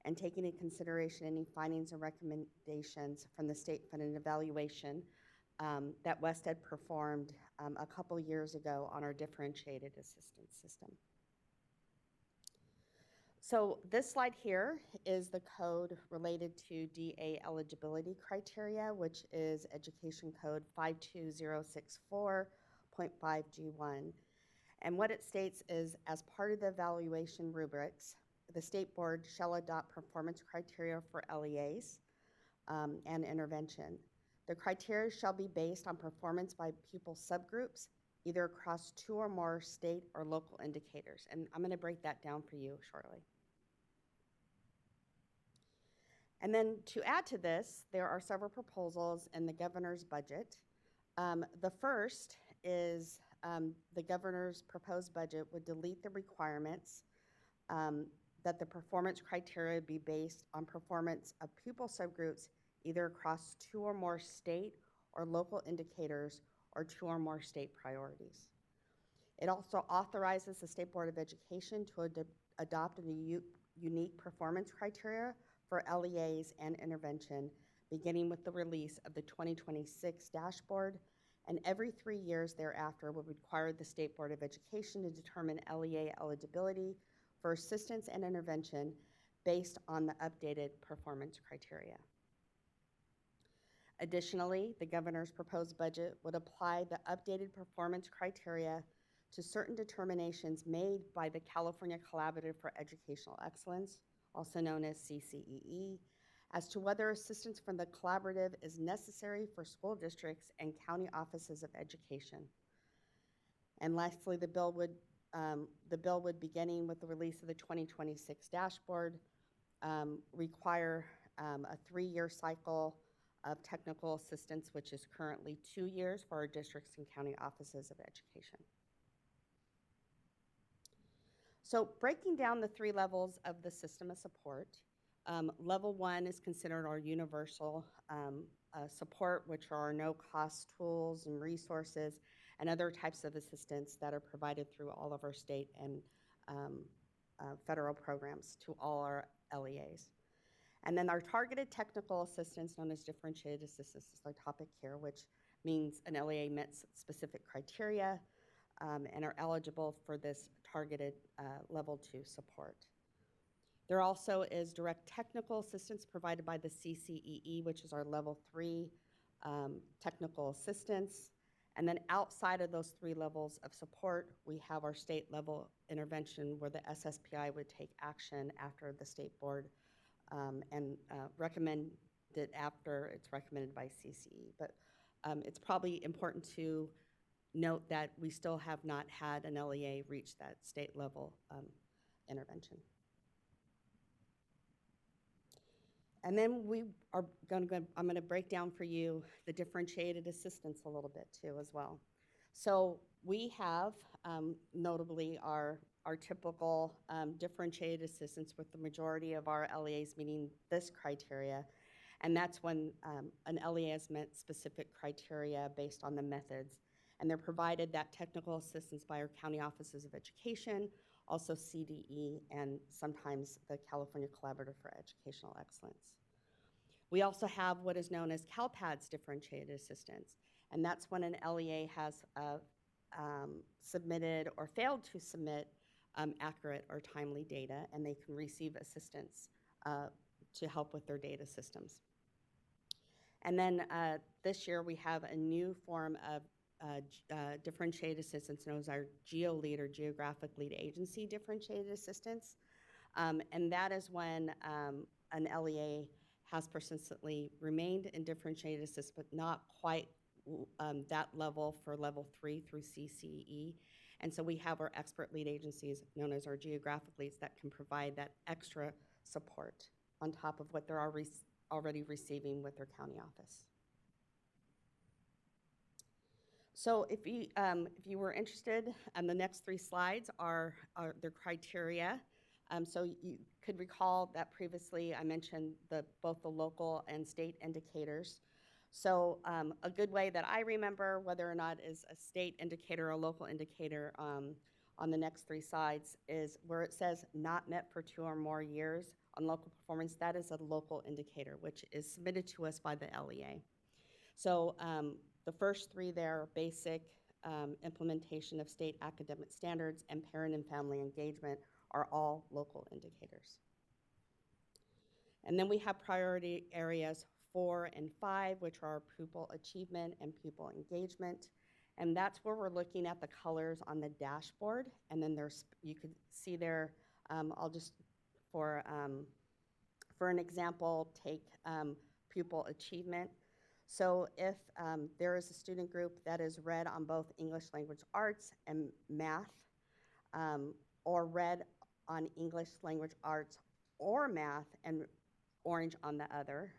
and taking into consideration any findings and recommendations from the state funded evaluation that WestEd performed a couple years ago on our differentiated assistance system. So this slide here is the code related to DA eligibility criteria, which is Education Code 52064.5G1. And what it states is, as part of the evaluation rubrics, the state board shall adopt performance criteria for LEAs and intervention. The criteria shall be based on performance by pupil subgroups, either across 2 or more state or local indicators. And I'm going to break that down for you shortly. And then to add to this, there are several proposals in the governor's budget. The first is the governor's proposed budget would delete the requirements that the performance criteria be based on performance of pupil subgroups either across 2 or more state or local indicators or 2 or more state priorities. It also authorizes the State Board of Education to adopt a unique performance criteria for LEAs and intervention, beginning with the release of the 2026 dashboard, and every 3 years thereafter will require the State Board of Education to determine LEA eligibility for assistance and intervention based on the updated performance criteria. Additionally, the governor's proposed budget would apply the updated performance criteria to certain determinations made by the California Collaborative for Educational Excellence, also known as CCEE, as to whether assistance from the collaborative is necessary for school districts and county offices of education. And lastly, the bill would, beginning with the release of the 2026 dashboard, require a 3-year cycle of technical assistance, which is currently 2 years for our districts and county offices of education. So breaking down the 3 levels of the system of support, level 1 is considered our universal support, which are our no-cost tools and resources and other types of assistance that are provided through all of our state and federal programs to all our LEAs. And then our targeted technical assistance, known as differentiated assistance, is our topic here, which means an LEA met specific criteria and are eligible for this targeted level 2 support. There also is direct technical assistance provided by the CCEE, which is our level 3 technical assistance. And then outside of those 3 levels of support, we have our state level intervention where the SSPI would take action after the state board and recommend it after it's recommended by CCE. But it's probably important to note that we still have not had an LEA reach that state level intervention. And then I'm going to break down for you the differentiated assistance a little bit too as well. So we have notably our our typical differentiated assistance, with the majority of our LEAs meeting this criteria. And that's when an LEA has met specific criteria based on the methods. And they're provided that technical assistance by our county offices of education, also CDE, and sometimes the California Collaborative for Educational Excellence. We also have what is known as CalPADS differentiated assistance, and that's when an LEA has submitted or failed to submit accurate or timely data, and they can receive assistance to help with their data systems. And then this year we have a new form of differentiated assistance known as our GeoLead, or Geographic Lead Agency differentiated assistance. And that is when an LEA has persistently remained in differentiated assistance, but not quite that level for level 3 through CCE. And so we have our expert lead agencies, known as our geographic leads, that can provide that extra support on top of what they're already receiving with their county office. So if you were interested, the next 3 slides are their criteria. So you could recall that previously I mentioned both the local and state indicators. So a good way that I remember whether or not is a state indicator or a local indicator on the next 3 slides is where it says not met for 2 or more years on local performance. That is a local indicator, which is submitted to us by the LEA. So the first 3 there, basic implementation of state academic standards and parent and family engagement, are all local indicators. And then we have priority areas 4 and 5, which are pupil achievement and pupil engagement. And that's where we're looking at the colors on the dashboard. And then you can see there, I'll just, for an example, take pupil achievement. So if there is a student group that is red on both English language arts and math, or red on English language arts or math and orange on the other,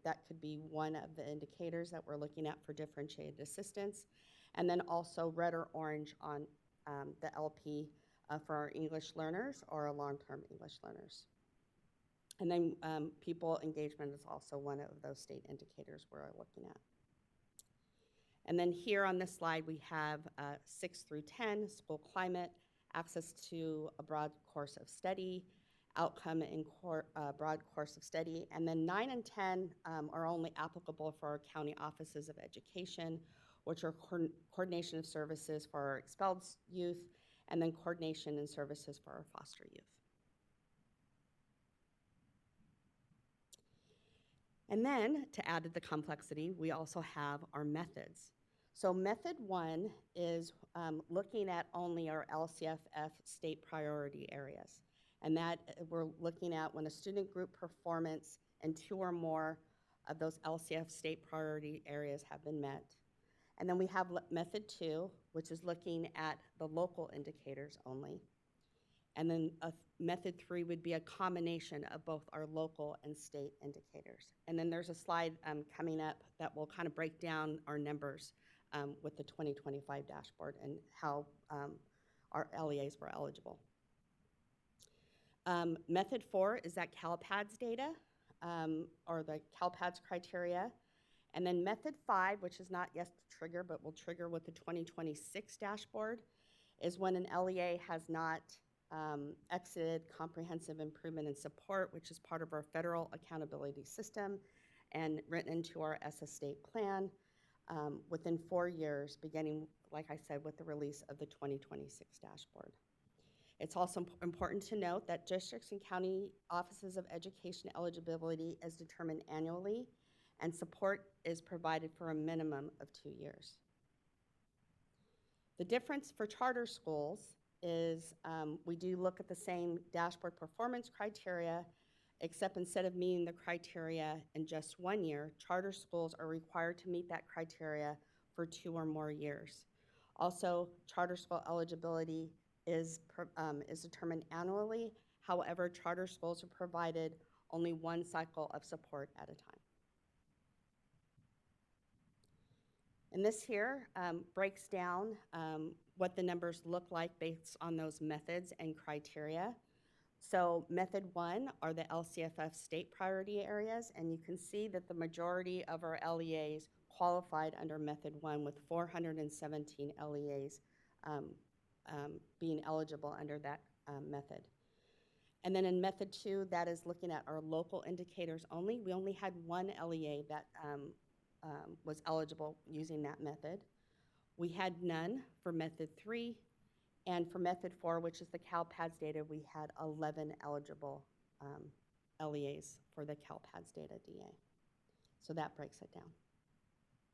that could be one of the indicators that we're looking at for differentiated assistance. And then also red or orange on the LP for our English learners or our long-term English learners. And then pupil engagement is also one of those state indicators we're looking at. And then here on this slide, we have 6 through 10, school climate, access to a broad course of study, outcome in broad course of study. And then 9 and 10 are only applicable for our county offices of education, which are coordination of services for our expelled youth, and then coordination and services for our foster youth. And then, to add to the complexity, we also have our methods. So method 1 is looking at only our LCFF state priority areas. And that we're looking at when a student group performance and 2 or more of those LCF state priority areas have been met. And then we have method 2, which is looking at the local indicators only. And then method 3 would be a combination of both our local and state indicators. And then there's a slide coming up that will kind of break down our numbers with the 2025 dashboard and how our LEAs were eligible. Method 4 is that CalPADS data, or the CalPADS criteria. And then method 5, which is not yet to trigger, but will trigger with the 2026 dashboard, is when an LEA has not exited comprehensive improvement and support, which is part of our federal accountability system and written into our SS state plan within 4 years, beginning, like I said, with the release of the 2026 dashboard. It's also important to note that districts and county offices of education eligibility is determined annually, and support is provided for a minimum of 2 years. The difference for charter schools is we do look at the same dashboard performance criteria, except instead of meeting the criteria in just 1 year, charter schools are required to meet that criteria for 2 or more years. Also, charter school eligibility is determined annually. However, charter schools are provided only 1 cycle of support at a time. And this here breaks down what the numbers look like based on those methods and criteria. So method 1 are the LCFF state priority areas, and you can see that the majority of our LEAs qualified under method 1 with 417 LEAs being eligible under that method. And then in method 2, that is looking at our local indicators only. We only had one LEA that was eligible using that method. We had none for method 3, and for method 4, which is the CalPADS data, we had 11 eligible LEAs for the CalPADS data DA. So that breaks it down,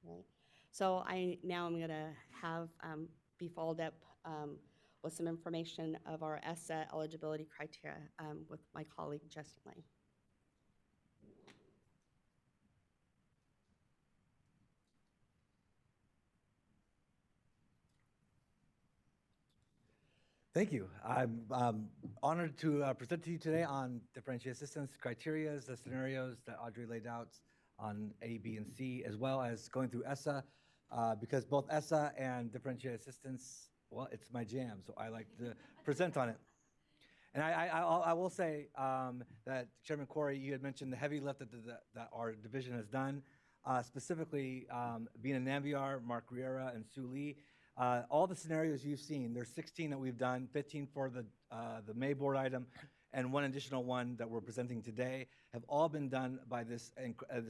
right? So now I'm gonna have be followed up with some information of our ESSA eligibility criteria with my colleague Justin Lane. Thank you. I'm honored to present to you today on differentiated assistance criteria, the scenarios that Audrey laid out on A, B, and C, as well as going through ESSA, because both ESSA and differentiated assistance, well, it's my jam, so I like to present on it. And I will say that Chairman Corey, you had mentioned the heavy lift that our division has done, specifically being in Nambiar, Mark Riera, and Sue Lee. All the scenarios you've seen, there's 16 that we've done, 15 for the May board item, and one additional one that we're presenting today, have all been done by this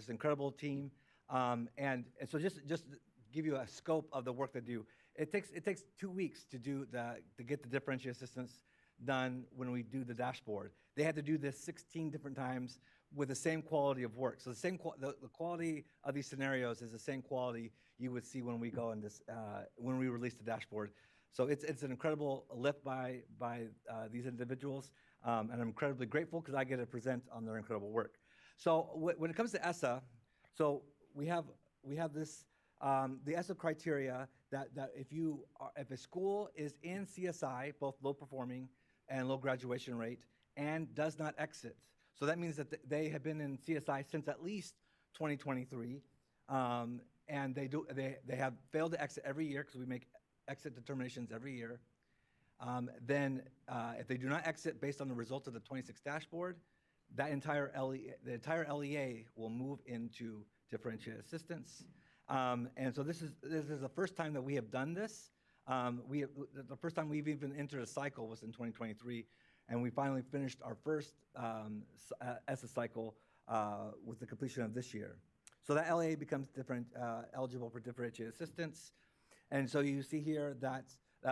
incredible team. And so just to give you a scope of the work they do, it takes 2 weeks to get the differentiated assistance done when we do the dashboard. They had to do this 16 different times with the same quality of work. So the quality of these scenarios is the same quality you would see when we go in this, when we release the dashboard. So it's an incredible lift by these individuals, and I'm incredibly grateful because I get to present on their incredible work. So when it comes to ESSA, so we have this, the ESSA criteria that if a school is in CSI, both low performing and low graduation rate, and does not exit, so that means that they have been in CSI since at least 2023, and they have failed to exit every year because we make exit determinations every year. Then if they do not exit based on the results of the 26 dashboard, the entire LEA will move into differentiated assistance. And so this is the first time that we have done this. The first time we've even entered a cycle was in 2023, and we finally finished our first ESSA cycle with the completion of this year. So that LEA becomes eligible for differentiated assistance. And so you see here that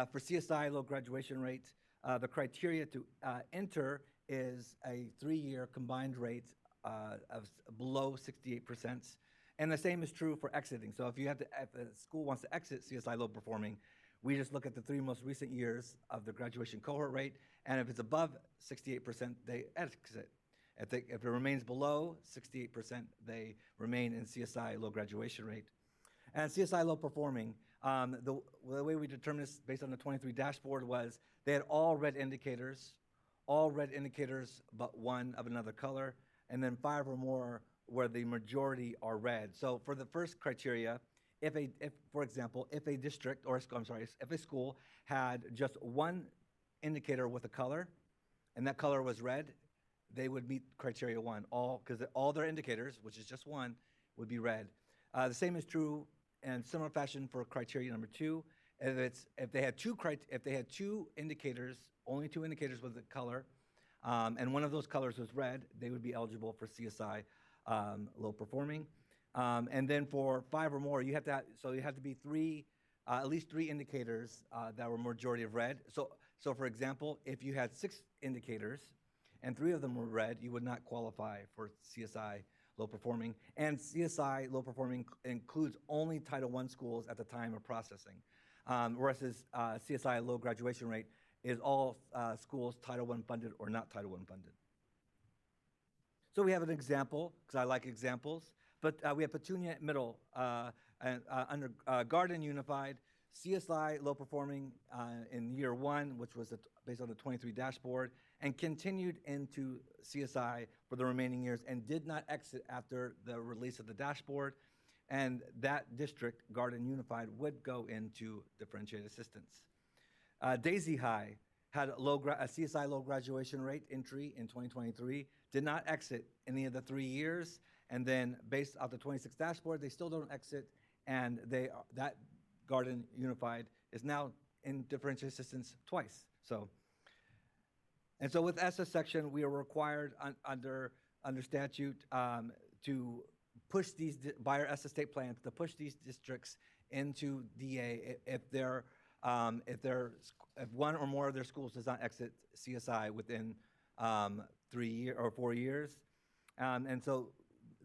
for CSI low graduation rate, the criteria to enter is a 3-year combined rate of below 68%. And the same is true for exiting. So if a school wants to exit CSI low performing, we just look at the 3 most recent years of the graduation cohort rate, and if it's above 68%, they exit. If it remains below 68%, they remain in CSI low graduation rate. And CSI low performing, the way we determined this based on the 23 dashboard was they had all red indicators but one of another color, and then 5 or more where the majority are red. So for the first criteria, if for example, if a school had just one indicator with a color, and that color was red, they would meet criteria 1, because all their indicators, which is just one, would be red. The same is true in similar fashion for criteria number 2. If they had two indicators, only 2 indicators with a color, and one of those colors was red, they would be eligible for CSI low performing. And then for 5 or more, you have to be at least 3 indicators that were majority of red. So for example, if you had 6 indicators and 3 of them were red, you would not qualify for CSI low performing. And CSI low performing includes only Title I schools at the time of processing, whereas CSI low graduation rate is all schools Title I funded or not Title I funded. So we have an example, because I like examples, but we have Petunia Middle and under Garden Unified, CSI low performing in year 1, which was based on the 23 dashboard, and continued into CSI for the remaining years and did not exit after the release of the dashboard. And that district, Garden Unified, would go into differentiated assistance. Daisy High had a CSI low graduation rate entry in 2023, did not exit any of the 3 years, and then based off the 26 dashboard, they still don't exit, and that Garden Unified is now in differentiated assistance twice. And so with ESSA section, we are required under statute to push these, by our ESSA state plans, to push these districts into DA if one or more of their schools does not exit CSI within 3 years or 4 years. And so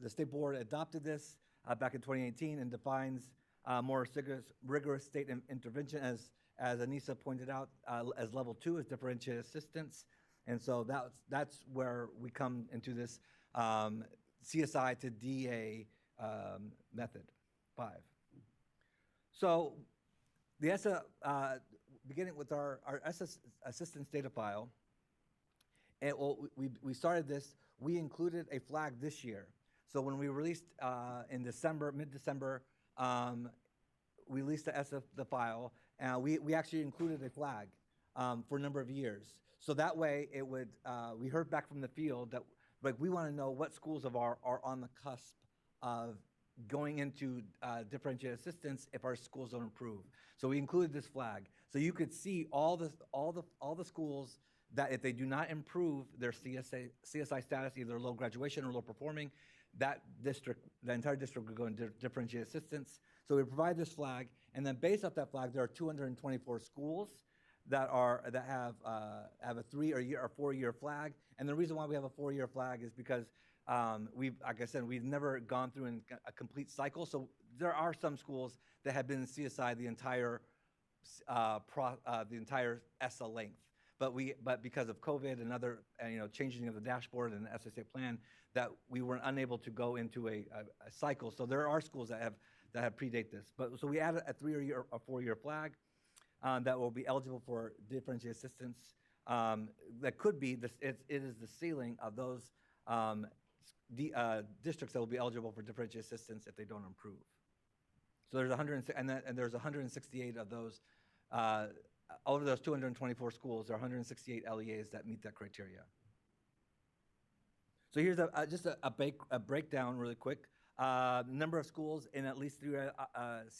the state board adopted this back in 2018 and defines more rigorous state intervention, as Anissa pointed out, as level 2 is differentiated assistance. And so that's where we come into this CSI to DA method 5. So the ESSA, beginning with our ESSA assistance data file, we started this, we included a flag this year. So when we released in December, mid-December, we released the file, and we actually included a flag for a number of years. So that way it would, we heard back from the field that we want to know what schools are on the cusp of going into differentiated assistance if our schools don't improve. So we included this flag. So you could see all the schools that if they do not improve their CSI status, either low graduation or low performing, that district, the entire district would go into differentiated assistance. So we provide this flag, and then based off that flag, there are 224 schools that have a 3 or 4 year flag. And the reason why we have a 4 year flag is because like I said, we've never gone through a complete cycle. So there are some schools that have been in CSI the entire ESSA length. But because of COVID and other changing of the dashboard and the SSA plan, that we were unable to go into a cycle. So there are schools that have predate this. So we added a 3 or 4 year flag that will be eligible for differentiated assistance. That could be it is the ceiling of those districts that will be eligible for differentiated assistance if they don't improve. So there's 168 of those. Over those 224 schools, there are 168 LEAs that meet that criteria. So here's just a breakdown really quick. Number of schools in at least 3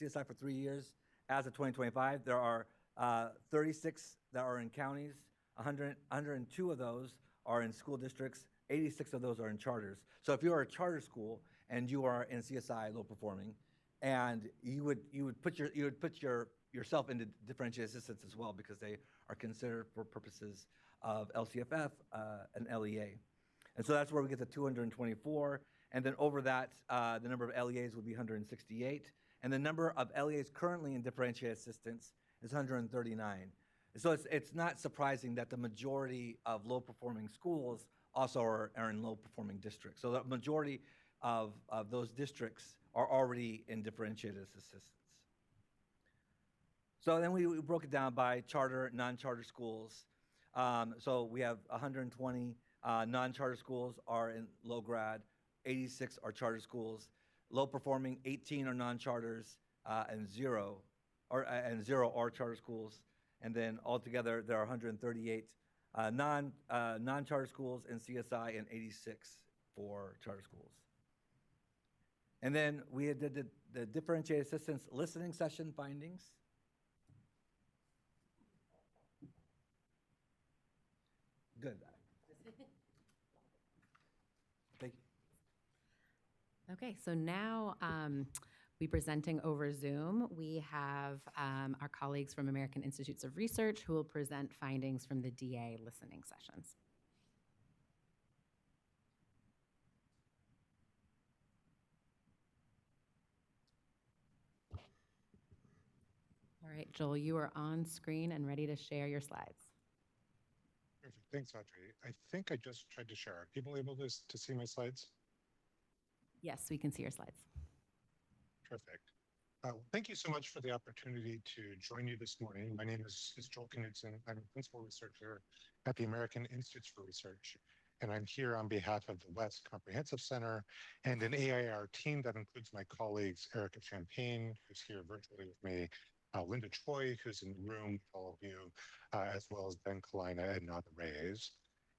CSI for 3 years as of 2025. There are 36 that are in counties. 102 of those are in school districts. 86 of those are in charters. So if you are a charter school and you are in CSI low performing, and you would put yourself into differentiated assistance as well, because they are considered for purposes of LCFF and LEA. And so that's where we get the 224. And then over that, the number of LEAs would be 168. And the number of LEAs currently in differentiated assistance is 139. So it's not surprising that the majority of low-performing schools also are in low-performing districts. So the majority of those districts are already in differentiated assistance. So then we broke it down by charter, non-charter schools. So we have 120 non-charter schools are in low grad, 86 are charter schools. Low performing, 18 are non-charters, and zero are charter schools. And then altogether, there are 138 non-charter schools in CSI and 86 for charter schools. And then we did the differentiated assistance listening session findings. Good. Thank you. Okay, so now we presenting over Zoom. We have our colleagues from American Institutes of Research who will present findings from the DA listening sessions. All right, Joel, you are on screen and ready to share your slides. Perfect. Thanks, Audrey. I think I just tried to share. Are people able to see my slides? Yes, we can see your slides. Terrific. Thank you so much for the opportunity to join you this morning. My name is Joel Knudsen. I'm a principal researcher at the American Institutes for Research, and I'm here on behalf of the West Comprehensive Center and an AIR team that includes my colleagues, Erica Champagne, who's here virtually with me, Linda Choi, who's in the room with all of you, as well as Ben Kalina and Nada Reyes.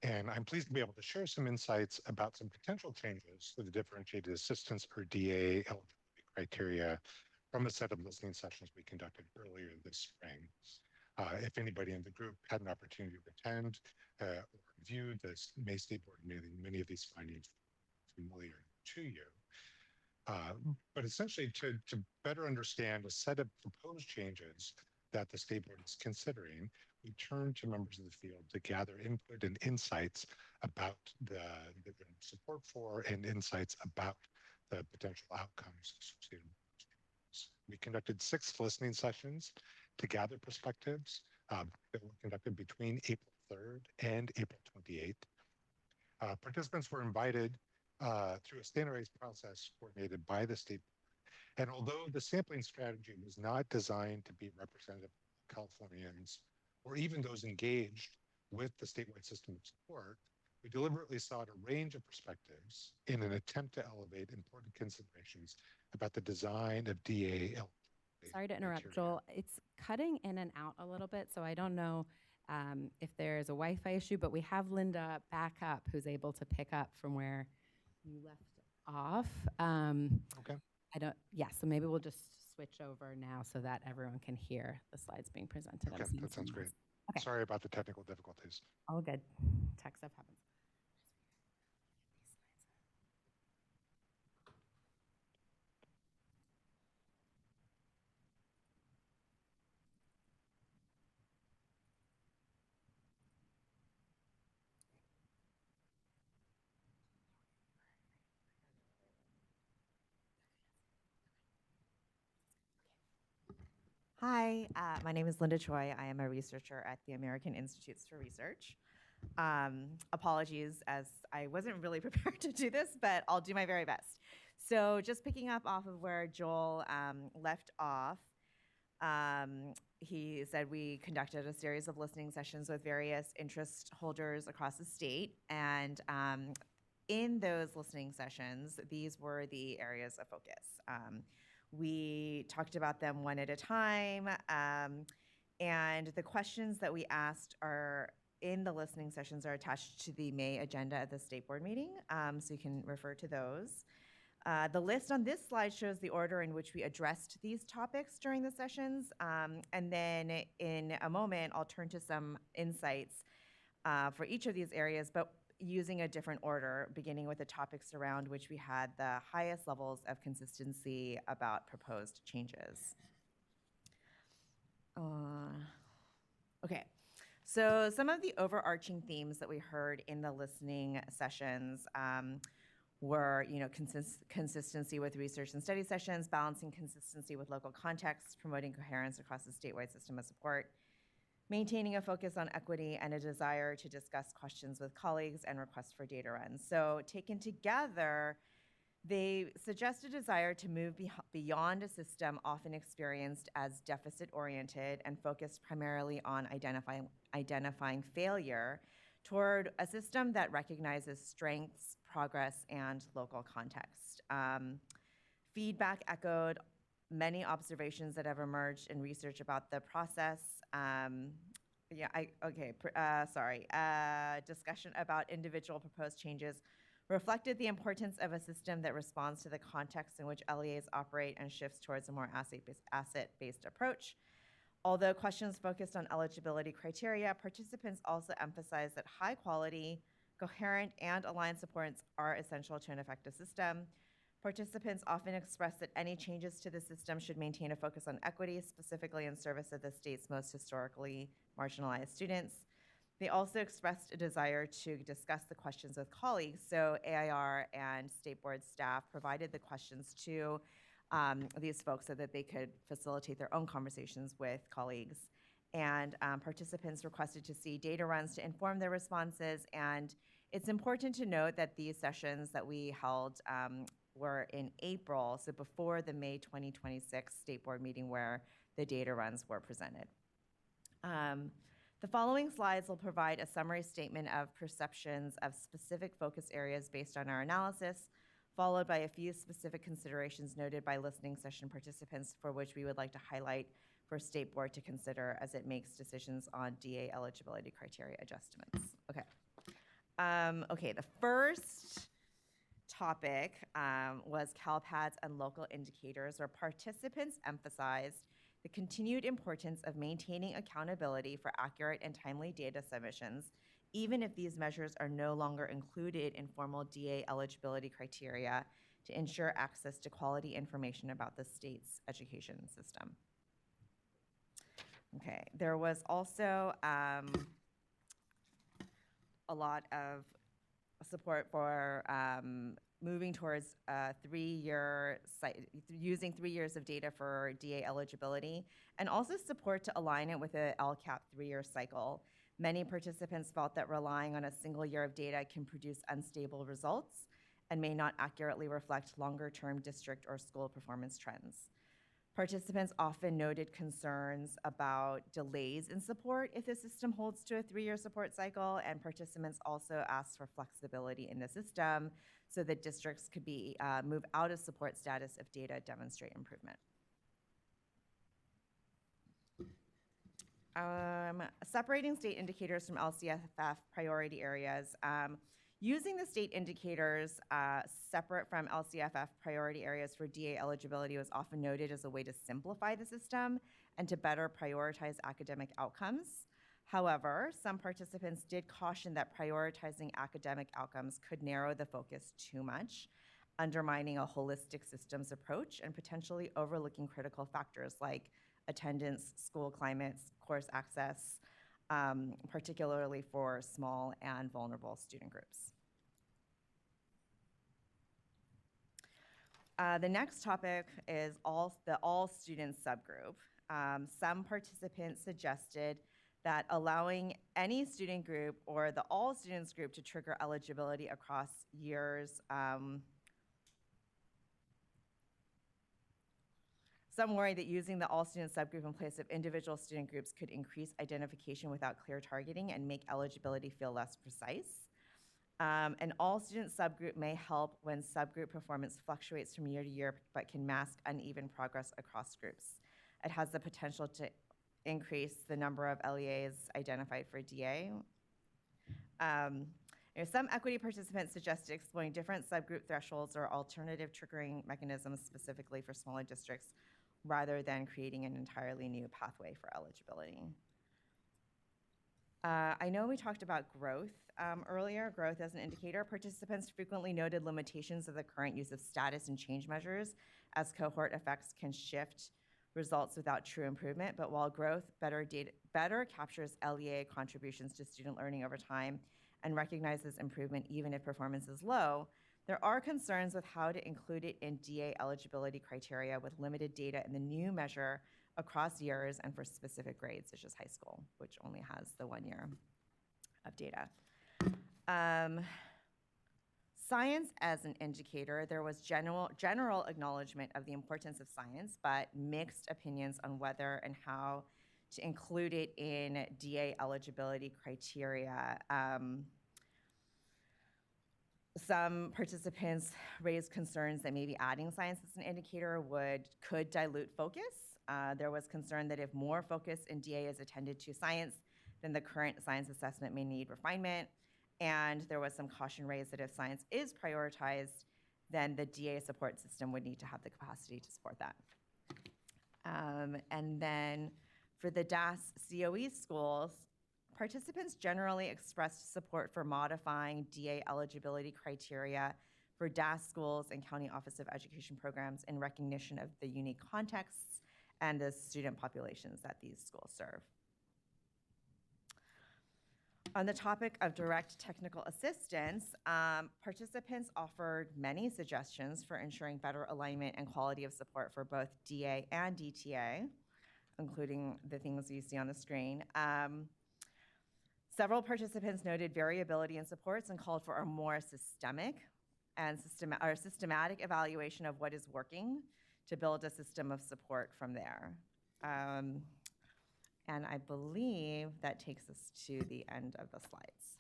And I'm pleased to be able to share some insights about some potential changes to the differentiated assistance or DA eligibility criteria from a set of listening sessions we conducted earlier this spring. If anybody in the group had an opportunity to attend or review this May State Board meeting, many of these findings are familiar to you. But essentially, to better understand a set of proposed changes that the State Board is considering, we turn to members of the field to gather input and insights about the support for and insights about the potential outcomes associated with those changes. We conducted 6 listening sessions to gather perspectives that were conducted between April 3rd and April 28th. Participants were invited through a standardized process coordinated by the state. And although the sampling strategy was not designed to be representative of Californians or even those engaged with the statewide system of support, we deliberately sought a range of perspectives in an attempt to elevate important considerations about the design of DA. Sorry to interrupt, Joel. It's cutting in and out a little bit, so I don't know if there's a Wi-Fi issue, but we have Linda back up who's able to pick up from where you left off. Okay. So maybe we'll just switch over now so that everyone can hear the slides being presented. Okay, that sounds great. Okay. Sorry about the technical difficulties. All good. Tech stuff happens. Hi, my name is Linda Choi. I am a researcher at the American Institutes for Research. Apologies, as I wasn't really prepared to do this, but I'll do my very best. So just picking up off of where Joel left off, he said we conducted a series of listening sessions with various interest holders across the state. And in those listening sessions, these were the areas of focus. We talked about them one at a time, and the questions that we asked are in the listening sessions are attached to the May agenda at the State Board meeting, so you can refer to those. The list on this slide shows the order in which we addressed these topics during the sessions, and then in a moment, I'll turn to some insights for each of these areas, but using a different order, beginning with the topics around which we had the highest levels of consistency about proposed changes. Okay, so some of the overarching themes that we heard in the listening sessions were, consistency with research and study sessions, balancing consistency with local context, promoting coherence across the statewide system of support, maintaining a focus on equity, and a desire to discuss questions with colleagues and requests for data runs. So taken together, they suggest a desire to move beyond a system often experienced as deficit-oriented and focused primarily on identifying failure toward a system that recognizes strengths, progress, and local context. Feedback echoed many observations that have emerged in research about the process. Discussion about individual proposed changes reflected the importance of a system that responds to the context in which LEAs operate and shifts towards a more asset-based approach. Although questions focused on eligibility criteria, participants also emphasized that high-quality, coherent, and aligned supports are essential to an effective system. Participants often expressed that any changes to the system should maintain a focus on equity, specifically in service of the state's most historically marginalized students. They also expressed a desire to discuss the questions with colleagues, so AIR and State Board staff provided the questions to these folks so that they could facilitate their own conversations with colleagues. And participants requested to see data runs to inform their responses, and it's important to note that these sessions that we held were in April, so before the May 2026 State Board meeting where the data runs were presented. The following slides will provide a summary statement of perceptions of specific focus areas based on our analysis, followed by a few specific considerations noted by listening session participants for which we would like to highlight for State Board to consider as it makes decisions on DA eligibility criteria adjustments. Okay. Okay, the first topic was CalPADS and local indicators, where participants emphasized the continued importance of maintaining accountability for accurate and timely data submissions, even if these measures are no longer included in formal DA eligibility criteria, to ensure access to quality information about the state's education system. Okay, there was also a lot of support for moving towards using 3 years of data for DA eligibility, and also support to align it with a LCAP 3-year cycle. Many participants felt that relying on a single year of data can produce unstable results and may not accurately reflect longer-term district or school performance trends. Participants often noted concerns about delays in support if the system holds to a 3-year support cycle, and participants also asked for flexibility in the system so that districts could be move out of support status if data demonstrate improvement. Separating state indicators from LCFF priority areas. Using the state indicators separate from LCFF priority areas for DA eligibility was often noted as a way to simplify the system and to better prioritize academic outcomes. However, some participants did caution that prioritizing academic outcomes could narrow the focus too much, undermining a holistic systems approach and potentially overlooking critical factors like attendance, school climates, course access, particularly for small and vulnerable student groups. The next topic is the all students subgroup. Some participants suggested that allowing any student group or the all students group to trigger eligibility across years. Some worry that using the all student subgroup in place of individual student groups could increase identification without clear targeting and make eligibility feel less precise. An all student subgroup may help when subgroup performance fluctuates from year to year, but can mask uneven progress across groups. It has the potential to increase the number of LEAs identified for DA. Some equity participants suggested exploring different subgroup thresholds or alternative triggering mechanisms specifically for smaller districts, rather than creating an entirely new pathway for eligibility. I know we talked about growth earlier, growth as an indicator. Participants frequently noted limitations of the current use of status and change measures, as cohort effects can shift results without true improvement. But while growth better captures LEA contributions to student learning over time and recognizes improvement even if performance is low, there are concerns with how to include it in DA eligibility criteria with limited data in the new measure across years and for specific grades, such as high school, which only has the 1 year of data. Science as an indicator, there was general acknowledgement of the importance of science, but mixed opinions on whether and how to include it in DA eligibility criteria. Some participants raised concerns that maybe adding science as an indicator could dilute focus. There was concern that if more focus in DA is attended to science, then the current science assessment may need refinement. And there was some caution raised that if science is prioritized, then the DA support system would need to have the capacity to support that. And then for the DAS COE schools, participants generally expressed support for modifying DA eligibility criteria for DAS schools and County Office of Education programs in recognition of the unique contexts and the student populations that these schools serve. On the topic of direct technical assistance, participants offered many suggestions for ensuring better alignment and quality of support for both DA and DTA, including the things you see on the screen. Several participants noted variability in supports and called for a more systematic evaluation of what is working to build a system of support from there. And I believe that takes us to the end of the slides.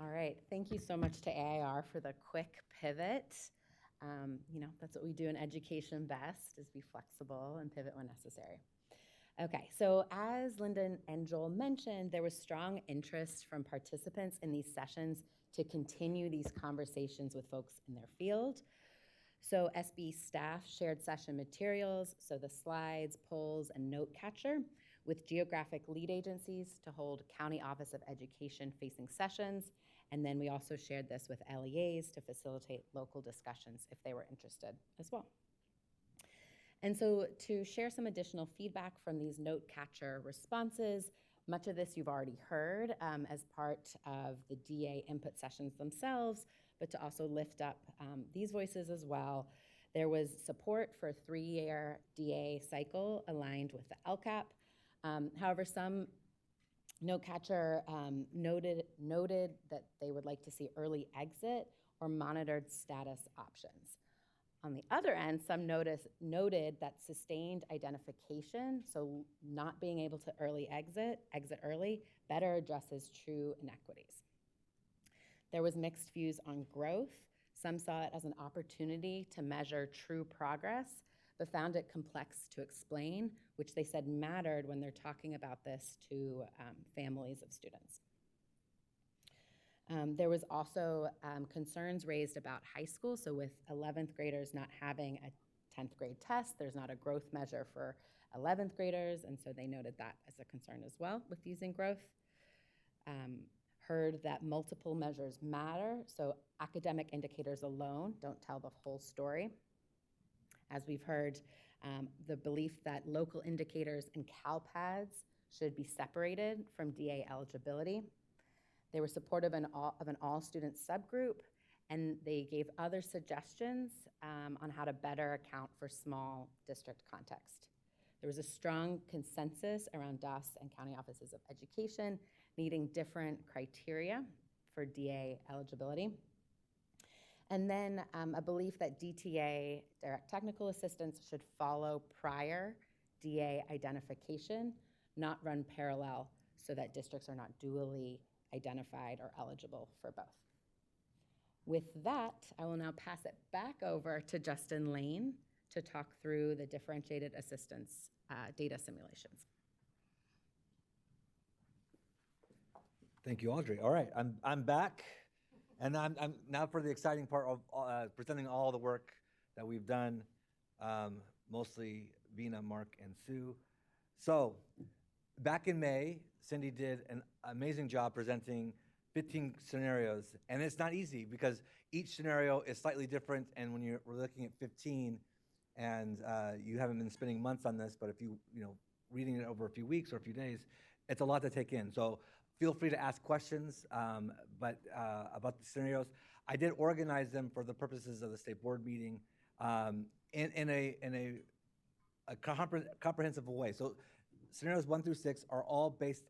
All right, thank you so much to AIR for the quick pivot. That's what we do in education best, is be flexible and pivot when necessary. Okay, so as Linda and Joel mentioned, there was strong interest from participants in these sessions to continue these conversations with folks in their field. So SB staff shared session materials, so the slides, polls, and note catcher, with geographic lead agencies to hold County Office of Education facing sessions. And then we also shared this with LEAs to facilitate local discussions if they were interested as well. And so to share some additional feedback from these note catcher responses, much of this you've already heard as part of the DA input sessions themselves, but to also lift up these voices as well. There was support for a 3-year DA cycle aligned with the LCAP. However, some note catcher noted that they would like to see early exit or monitored status options. On the other end, some noted that sustained identification, so not being able to exit early, better addresses true inequities. There was mixed views on growth. Some saw it as an opportunity to measure true progress, but found it complex to explain, which they said mattered when they're talking about this to families of students. There was also concerns raised about high school. So with 11th graders not having a 10th grade test, there's not a growth measure for 11th graders. And so they noted that as a concern as well with using growth. Heard that multiple measures matter. So academic indicators alone don't tell the whole story. As we've heard, the belief that local indicators and CalPADs should be separated from DA eligibility. They were supportive of an all-student subgroup, and they gave other suggestions on how to better account for small district context. There was a strong consensus around DOS and county offices of education needing different criteria for DA eligibility. And then a belief that DTA, direct technical assistance, should follow prior DA identification, not run parallel, so that districts are not dually identified or eligible for both. With that, I will now pass it back over to Justin Lane to talk through the differentiated assistance data simulations. Thank you, Audrey. All right, I'm back, and I'm now for the exciting part of presenting all the work that we've done, mostly Vina, Mark, and Sue. So, back in May, Cindy did an amazing job presenting 15 scenarios, and it's not easy because each scenario is slightly different, and when we're looking at 15, and you haven't been spending months on this, but if reading it over a few weeks or a few days, it's a lot to take in. So feel free to ask questions about the scenarios. I did organize them for the purposes of the state board meeting in a comprehensive way. So scenarios 1 through 6 are all based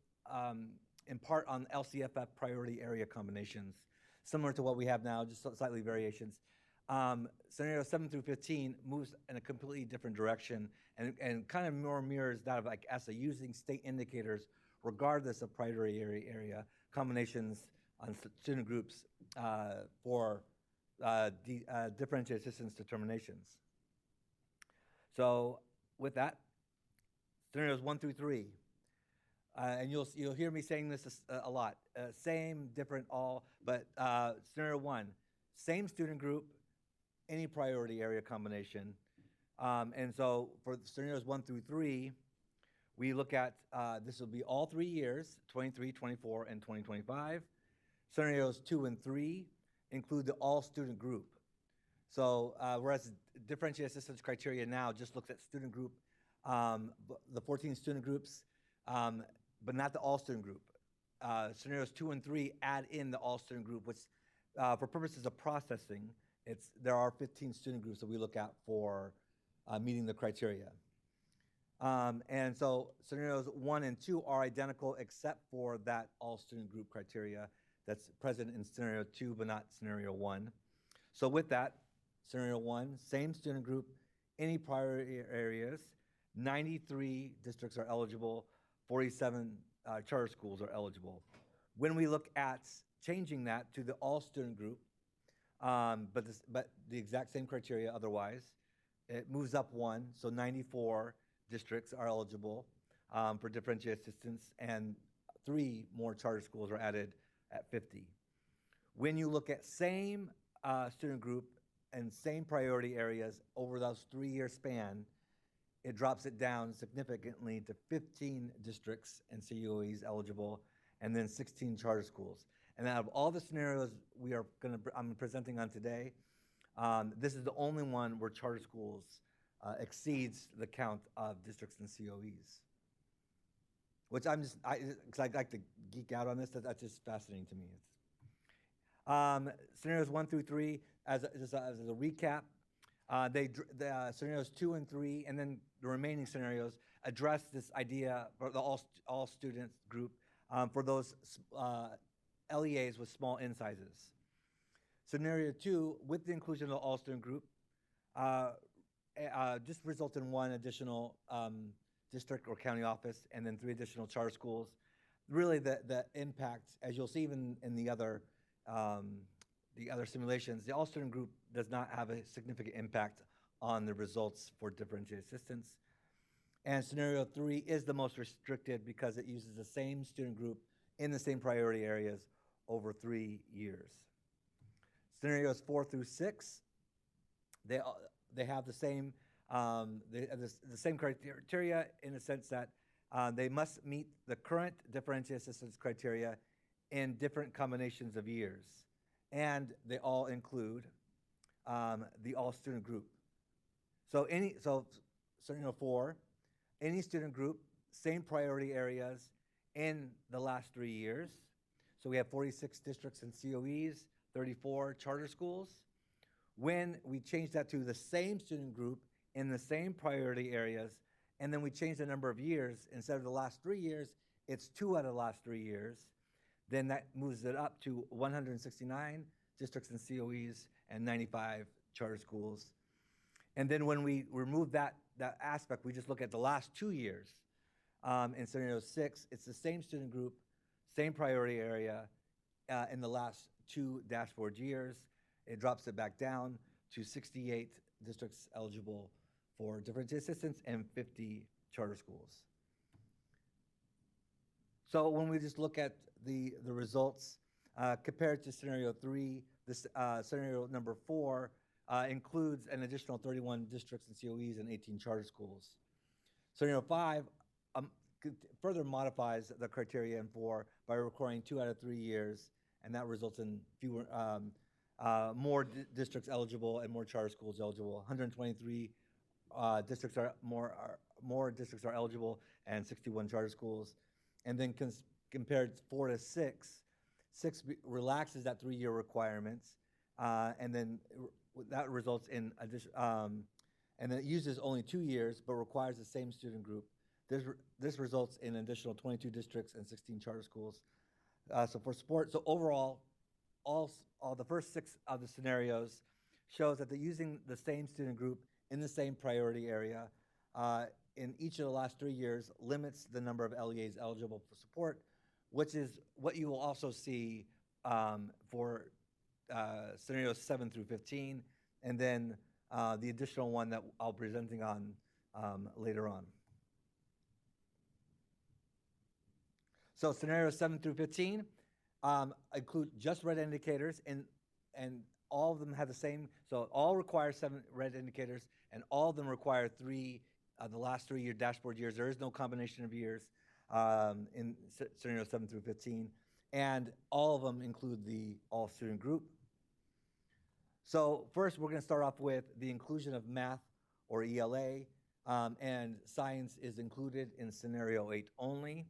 in part on LCFF priority area combinations, similar to what we have now, just slightly variations. Scenario 7 through 15 moves in a completely different direction and kind of more mirrors that of like ESSA, using state indicators regardless of priority area combinations on student groups for differentiated assistance determinations. So with that, scenarios 1 through 3. And you'll hear me saying this a lot. Same, different, all, but scenario 1, same student group, any priority area combination. And so for scenarios 1 through 3, we look at, this will be all 3 years, 23, 24, and 2025. Scenarios 2 and 3 include the all student group. So whereas differentiated assistance criteria now just looks at student group, the 14 student groups, but not the all student group. Scenarios 2 and 3 add in the all student group, which for purposes of processing, there are 15 student groups that we look at for meeting the criteria. And so scenarios 1 and 2 are identical except for that all student group criteria that's present in scenario 2, but not scenario 1. So with that, scenario 1, same student group, any priority areas, 93 districts are eligible, 47 charter schools are eligible. When we look at changing that to the all student group, but the exact same criteria otherwise. It moves up one, so 94 districts are eligible for differentiated assistance, and 3 more charter schools are added at 50. When you look at same student group and same priority areas over those 3-year span, it drops it down significantly to 15 districts and COEs eligible, and then 16 charter schools. And out of all the scenarios I'm presenting on today, this is the only one where charter schools exceeds the count of districts and COEs. Which because I like to geek out on this, that's just fascinating to me. Scenarios 1 through 3, as a recap, the scenarios 2 and 3, and then the remaining scenarios address this idea for the all students group for those LEAs with small N sizes. Scenario 2, with the inclusion of the all student group, just results in 1 additional district or county office, and then 3 additional charter schools. Really, the impact, as you'll see even in the other simulations, the all student group does not have a significant impact on the results for differentiated assistance. And scenario 3 is the most restricted because it uses the same student group in the same priority areas over 3 years. Scenarios 4 through 6, they have the same the same criteria in the sense that they must meet the current differentiated assistance criteria in different combinations of years, and they all include the all student group. So scenario 4, any student group, same priority areas in the last 3 years. So we have 46 districts and COEs, 34 charter schools. When we change that to the same student group in the same priority areas, and then we change the number of years, instead of the last 3 years, it's 2 out of the last 3 years, then that moves it up to 169 districts and COEs and 95 charter schools. And then when we remove that aspect, we just look at the last 2 years. In scenario 6, it's the same student group, same priority area in the last 2 dashboard years. It drops it back down to 68 districts eligible for differentiated assistance and 50 charter schools. So when we just look at the results compared to scenario 3, this scenario number 4 includes an additional 31 districts and COEs and 18 charter schools. Scenario 5 further modifies the criteria in 4 by requiring 2 out of 3 years, and that results in more districts eligible and more charter schools eligible. 123 districts more districts are eligible, and 61 charter schools. And then compared 4 to 6, 6 relaxes that 3-year requirements, and then that results in and then it uses only 2 years, but requires the same student group. This results in an additional 22 districts and 16 charter schools. So for support, so overall, all the first 6 of the scenarios shows that they're using the same student group in the same priority area in each of the last 3 years limits the number of LEAs eligible for support, which is what you will also see for scenarios 7 through 15, and then the additional one that I'll be presenting on later on. So scenarios 7 through 15 include just red indicators, and all of them have the same, so all require 7 red indicators, and all of them require 3 the last 3-year dashboard years. There is no combination of years in scenario 7 through 15, and all of them include the all student group. So first, we're going to start off with the inclusion of math or ELA, and science is included in scenario 8 only,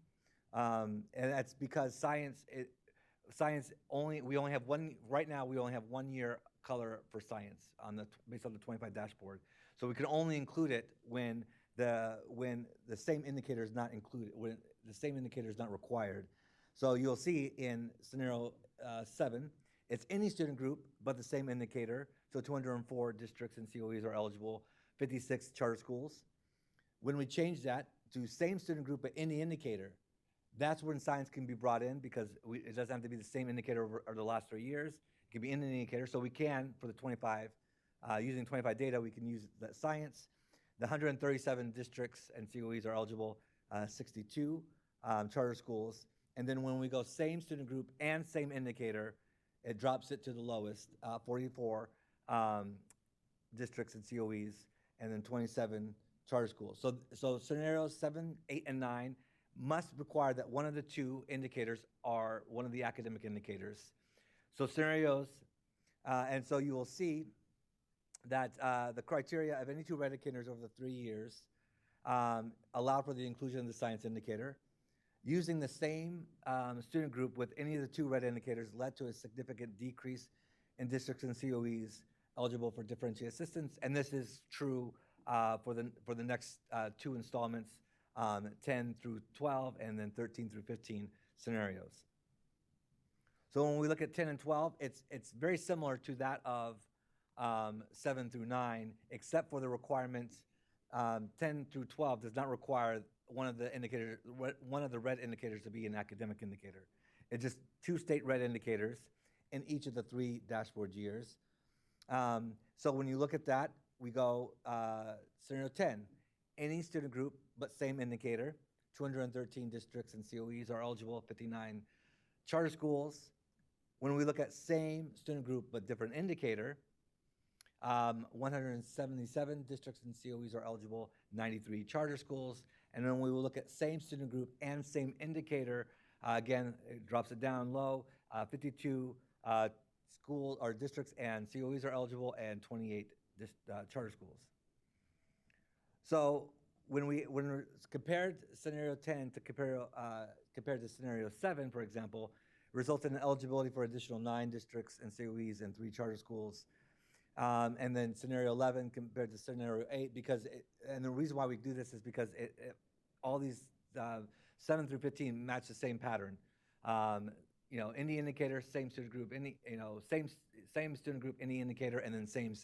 and that's because science only, we only have one, right now we only have 1 year color for science based on the 25 dashboard. So we can only include it when the same indicator is not included, when the same indicator is not required. So you'll see in scenario 7, it's any student group but the same indicator. So 204 districts and COEs are eligible, 56 charter schools. When we change that to same student group but any indicator, That's when science can be brought in because it doesn't have to be the same indicator over the last 3 years. It can be in an indicator, so we can, for the 25, using 25 data, we can use that science. The 137 districts and COEs are eligible, 62 charter schools. And then when we go same student group and same indicator, it drops it to the lowest, 44 districts and COEs, and then 27 charter schools. So scenarios 7, 8, and 9 must require that one of the two indicators are one of the academic indicators. So scenarios, and so you will see that the criteria of any two red indicators over the 3 years allow for the inclusion of the science indicator. Using the same student group with any of the two red indicators led to a significant decrease in districts and COEs eligible for differentiated assistance, and this is true for the next two installments, 10 through 12, and then 13 through 15 scenarios. So when we look at 10 and 12, it's very similar to that of 7 through 9, except for the requirements. 10 through 12 does not require one of the red indicators to be an academic indicator. It's just two state red indicators in each of the 3 dashboard years. So when you look at that, we go scenario 10, any student group but same indicator, 213 districts and COEs are eligible, 59 charter schools. When we look at same student group but different indicator, 177 districts and COEs are eligible, 93 charter schools. And then we will look at same student group and same indicator, again, it drops it down low, 52 school or districts and COEs are eligible, and 28 charter schools. So when we compared scenario 10 to compared to scenario 7, for example, resulted in eligibility for additional 9 districts and COEs and 3 charter schools. And then scenario 11 compared to scenario 8, and the reason why we do this is because all these 7 through 15 match the same pattern. Any indicator, same student group, same student group, any indicator, and then same.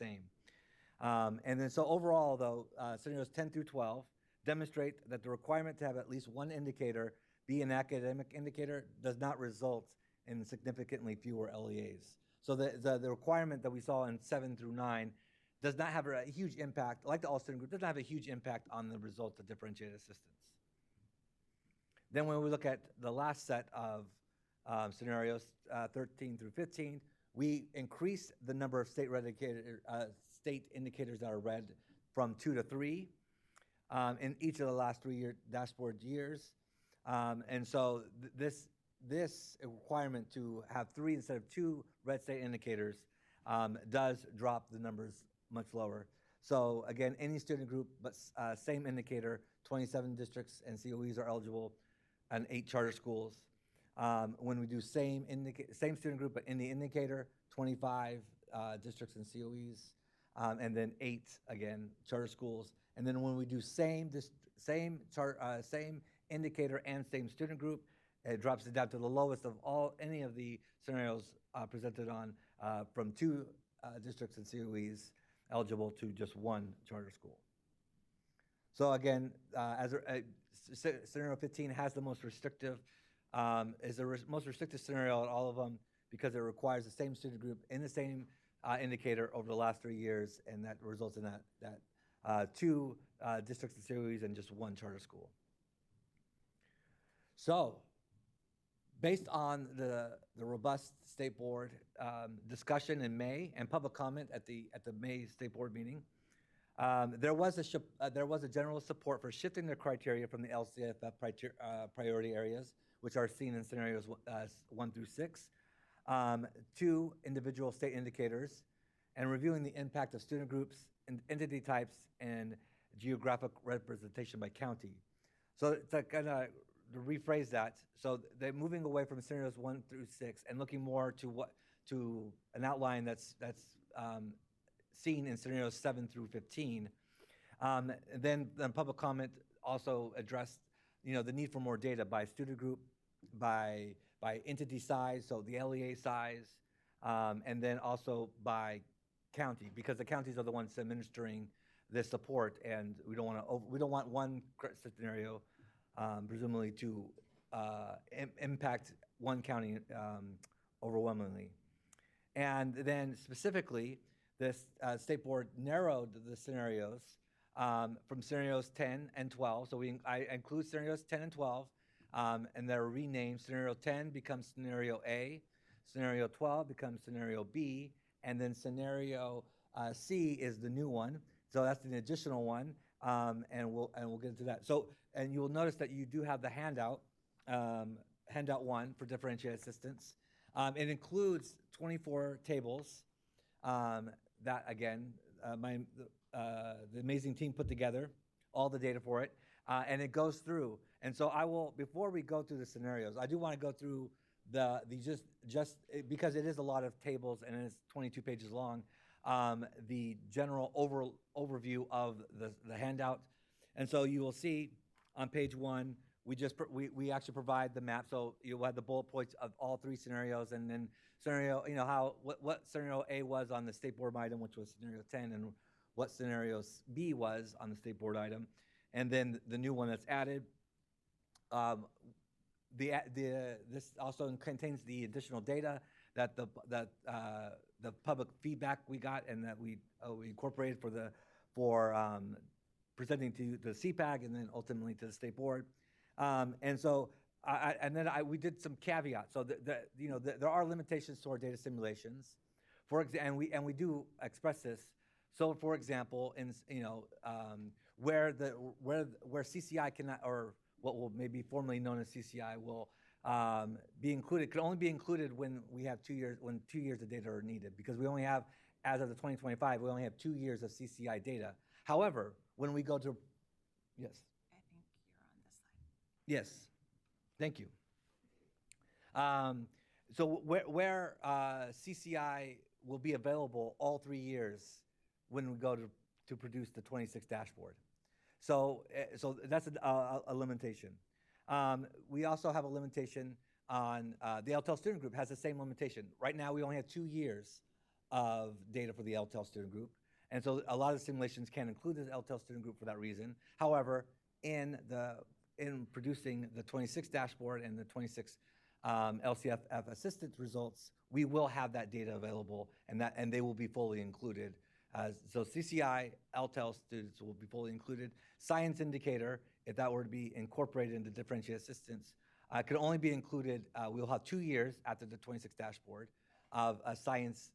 And then so overall, though, scenarios 10 through 12 demonstrate that the requirement to have at least one indicator be an academic indicator does not result in significantly fewer LEAs. So the requirement that we saw in 7 through 9 does not have a huge impact, like the all-student group, does not have a huge impact on the results of differentiated assistance. Then when we look at the last set of scenarios, 13 through 15, we increase the number of state indicators that are red from 2 to 3 in each of the last 3-year dashboard years. And so this requirement to have 3 instead of 2 red state indicators does drop the numbers much lower. So again, any student group but same indicator, 27 districts and COEs are eligible, and 8 charter schools. When we do same student group but in the indicator, 25 districts and COEs, and then 8 again charter schools. And then when we do same indicator and same student group, it drops it down to the lowest of any of the scenarios presented on, from 2 districts and COEs eligible to just 1 charter school. So again, scenario 15 has the most restrictive, is the most restrictive scenario out of all of them because it requires the same student group in the same indicator over the last 3 years, and that results in that 2 districts and COEs and just 1 charter school. So, based on the robust State Board discussion in May and public comment at the May State Board meeting, there was a general support for shifting the criteria from the LCFF priority areas, which are seen in scenarios 1 through 6, to individual state indicators, and reviewing the impact of student groups, and entity types, and geographic representation by county. So to kind of rephrase that, so they're moving away from scenarios 1 through 6 and looking more to an outline that's seen in scenarios 7 through 15. Then the public comment also addressed, the need for more data by student group, by entity size, so the LEA size, and then also by county, because the counties are the ones administering this support, and we don't want one scenario presumably to impact one county overwhelmingly. And then specifically, this state board narrowed the scenarios from scenarios 10 and 12. So I include scenarios 10 and 12, and they're renamed. Scenario 10 becomes scenario A, scenario 12 becomes scenario B, and then scenario C is the new one. So that's an additional one, and we'll get into that. So, and you will notice that you do have the handout, handout 1 for differentiated assistance. It includes 24 tables that, again, the amazing team put together all the data for it, and it goes through. And so I will, before we go through the scenarios, I do want to go through the just because it is a lot of tables and it's 22 pages long, the general overview of the handout. And so you will see on page 1, we actually provide the map. So you'll have the bullet points of all 3 scenarios, and then scenario, what scenario A was on the state board item, which was scenario 10, and what scenario B was on the state board item, and then the new one that's added. This also contains the additional data that the public feedback we got and that we incorporated for presenting to the CPAG and then ultimately to the state board. And so, we did some caveats. So there are limitations to our data simulations. And we do express this. So, for example, where CCI cannot, or what will maybe formerly known as CCI will be included, could only be included when we have 2 years, when 2 years of data are needed, because we only have, as of the 2025, we only have 2 years of CCI data. However, when we go to, yes. I think you're on this slide. Yes, thank you. So where CCI will be available all 3 years when we go to produce the 26 dashboard. So that's a limitation. We also have a limitation on the LTEL student group has the same limitation. Right now, we only have 2 years of data for the LTEL student group. And so a lot of the simulations can't include the LTEL student group for that reason. However, in producing the 26 dashboard and the 26 LCFF assistance results, we will have that data available, and they will be fully included. So CCI, LTEL students will be fully included. Science indicator, if that were to be incorporated into differentiated assistance, could only be included, we'll have 2 years after the 26 dashboard of science,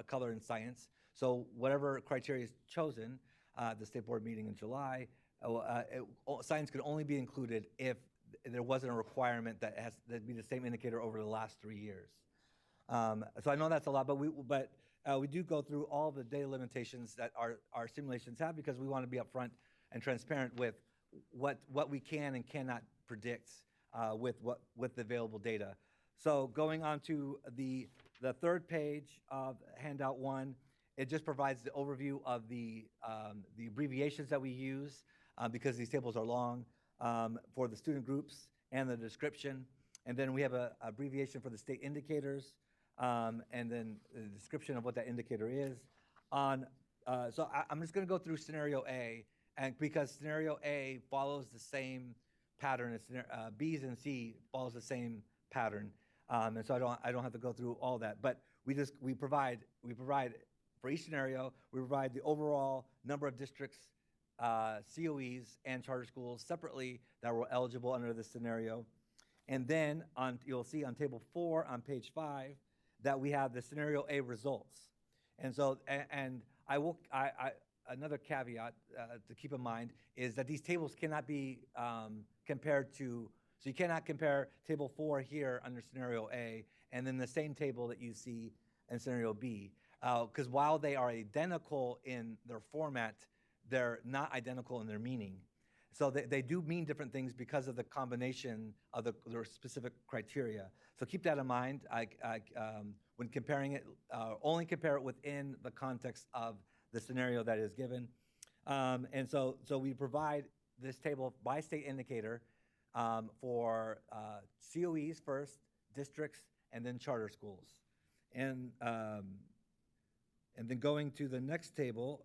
color in science. So whatever criteria is chosen, the state board meeting in July, science could only be included if there wasn't a requirement that'd be the same indicator over the last 3 years. So I know that's a lot, but we do go through all the data limitations that our simulations have, because we want to be upfront and transparent with what we can and cannot predict with the available data. So going on to the third page of handout 1, it just provides the overview of the abbreviations that we use because these tables are long for the student groups and the description. And then we have an abbreviation for the state indicators, and then the description of what that indicator is. So I'm just going to go through scenario A, and because scenario A follows the same pattern as B's and C follows the same pattern, and so I don't have to go through all that. But we provide for each scenario, we provide the overall number of districts, COEs, and charter schools separately that were eligible under this scenario. And then you'll see on table 4 on page 5 that we have the scenario A results. And so, another caveat to keep in mind is that these tables cannot be compared to, so you cannot compare table 4 here under scenario A and then the same table that you see in scenario B. Because while they are identical in their format, they're not identical in their meaning. So they do mean different things because of the combination of their specific criteria. So keep that in mind when comparing it. Only compare it within the context of the scenario that is given. And so we provide this table by state indicator for COEs first, districts, and then charter schools. And then going to the next table,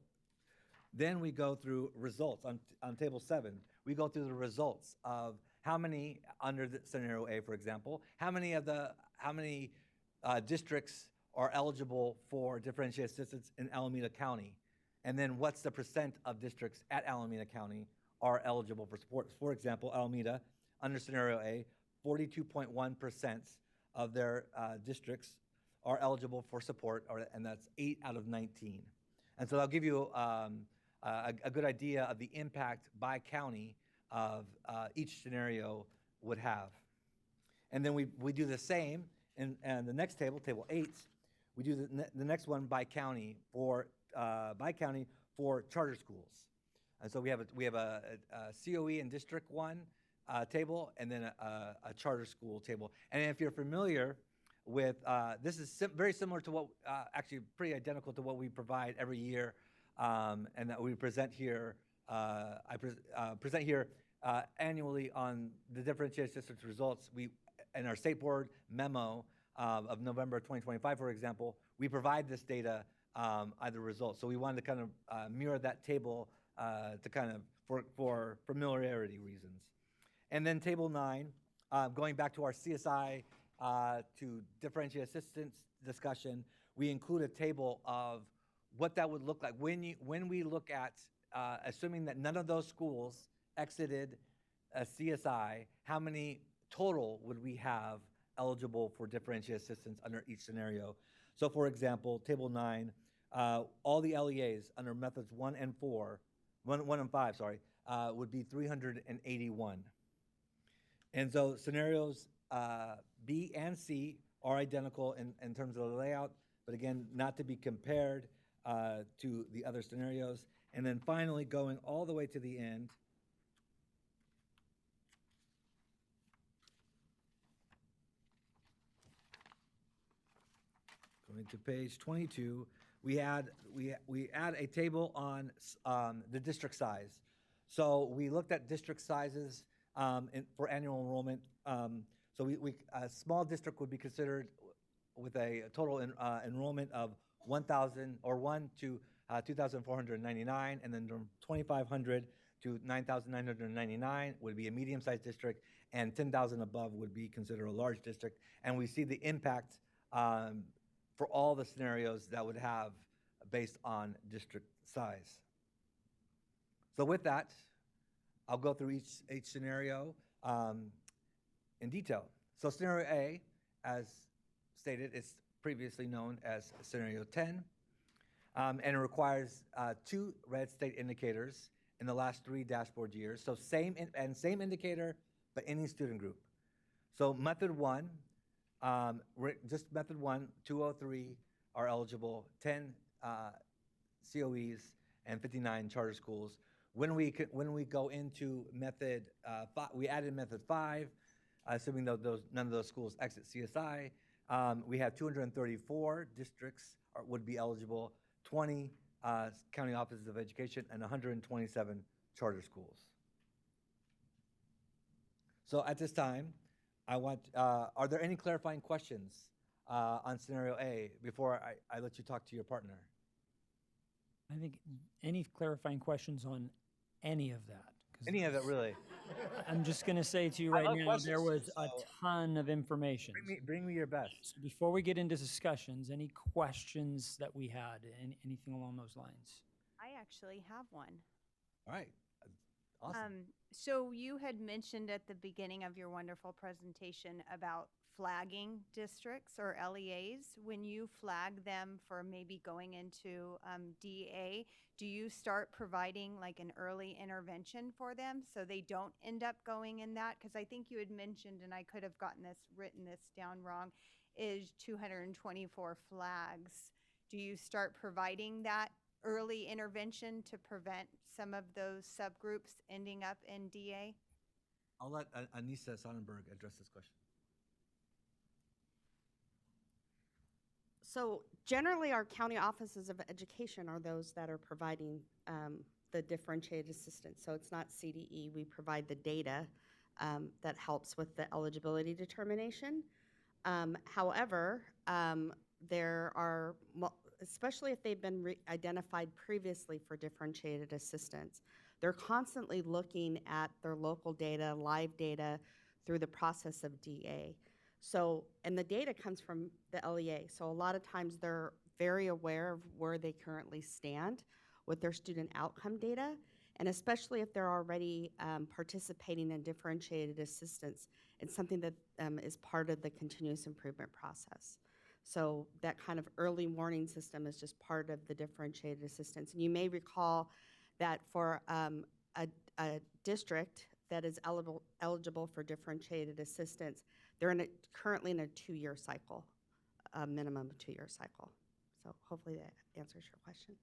then we go through results on table 7. We go through the results of how many, under the scenario A, for example, how many districts are eligible for differentiated assistance in Alameda County? And then what's the percent of districts at Alameda County are eligible for support? For example, Alameda, under scenario A, 42.1% of their districts are eligible for support, and that's 8 out of 19. And so that'll give you a good idea of the impact by county of each scenario would have. And then we do the same in the next table, table 8. We do the next one by county for charter schools. And so we have a COE in District 1 table, and then a charter school table. And if you're familiar with, this is very similar to what, actually pretty identical to what we provide every year, and that we present here, I present here annually on the differentiated assistance results. In our state board memo of November 2025, for example, we provide this data, either results. So we wanted to kind of mirror that table to kind of, for familiarity reasons. And then table 9, going back to our CSI to differentiated assistance discussion, we include a table of what that would look like when we look at, assuming that none of those schools exited a CSI, how many total would we have eligible for differentiated assistance under each scenario? So for example, table 9, all the LEAs under methods 1 and 5, would be 381. And so scenarios B and C are identical in terms of the layout, but again, not to be compared to the other scenarios. And then finally, going all the way to the end, going to page 22, we add a table on the district size. So we looked at district sizes for annual enrollment. So a small district would be considered with a total enrollment of 1,000 or 1 to 2,499, and then from 2,500 to 9,999 would be a medium-sized district, and 10,000 above would be considered a large district. And we see the impact for all the scenarios that would have based on district size. So with that, I'll go through each scenario in detail. So scenario A, as stated, is previously known as scenario 10, and it requires 2 red state indicators in the last 3 dashboard years. So same indicator, but any student group. So method 1, just method 1, 203 are eligible, 10 COEs and 59 charter schools. When we go into method 5, we added method 5, assuming that none of those schools exit CSI. We have 234 districts would be eligible, 20 county offices of education, and 127 charter schools. So at this time, are there any clarifying questions on scenario A before I let you talk to your partner? I think any clarifying questions on any of that? 'Cause Any of it, really? I'm just going to say to you I right love now, questions, there was a so ton of information. Bring me your best. So before we get into discussions, any questions that we had, anything along those lines? I actually have one. All right. Awesome. So you had mentioned at the beginning of your wonderful presentation about flagging districts or LEAs. When you flag them for maybe going into DA, do you start providing like an early intervention for them so they don't end up going in that? Because I think you had mentioned, and I could have written this down wrong, is 224 flags. Do you start providing that early intervention to prevent some of those subgroups ending up in DA? I'll let Anissa Sonnenberg address this question. So generally, our county offices of education are those that are providing the differentiated assistance. So it's not CDE. We provide the data that helps with the eligibility determination. However, there are, especially if they've been identified previously for differentiated assistance, they're constantly looking at their local data, live data, through the process of DA. So, and the data comes from the LEA. So a lot of times they're very aware of where they currently stand with their student outcome data, and especially if they're already participating in differentiated assistance. It's something that is part of the continuous improvement process. So that kind of early warning system is just part of the differentiated assistance. And you may recall that for a district that is eligible for differentiated assistance, they're currently in a 2-year cycle, a minimum 2-year cycle. So hopefully that answers your question.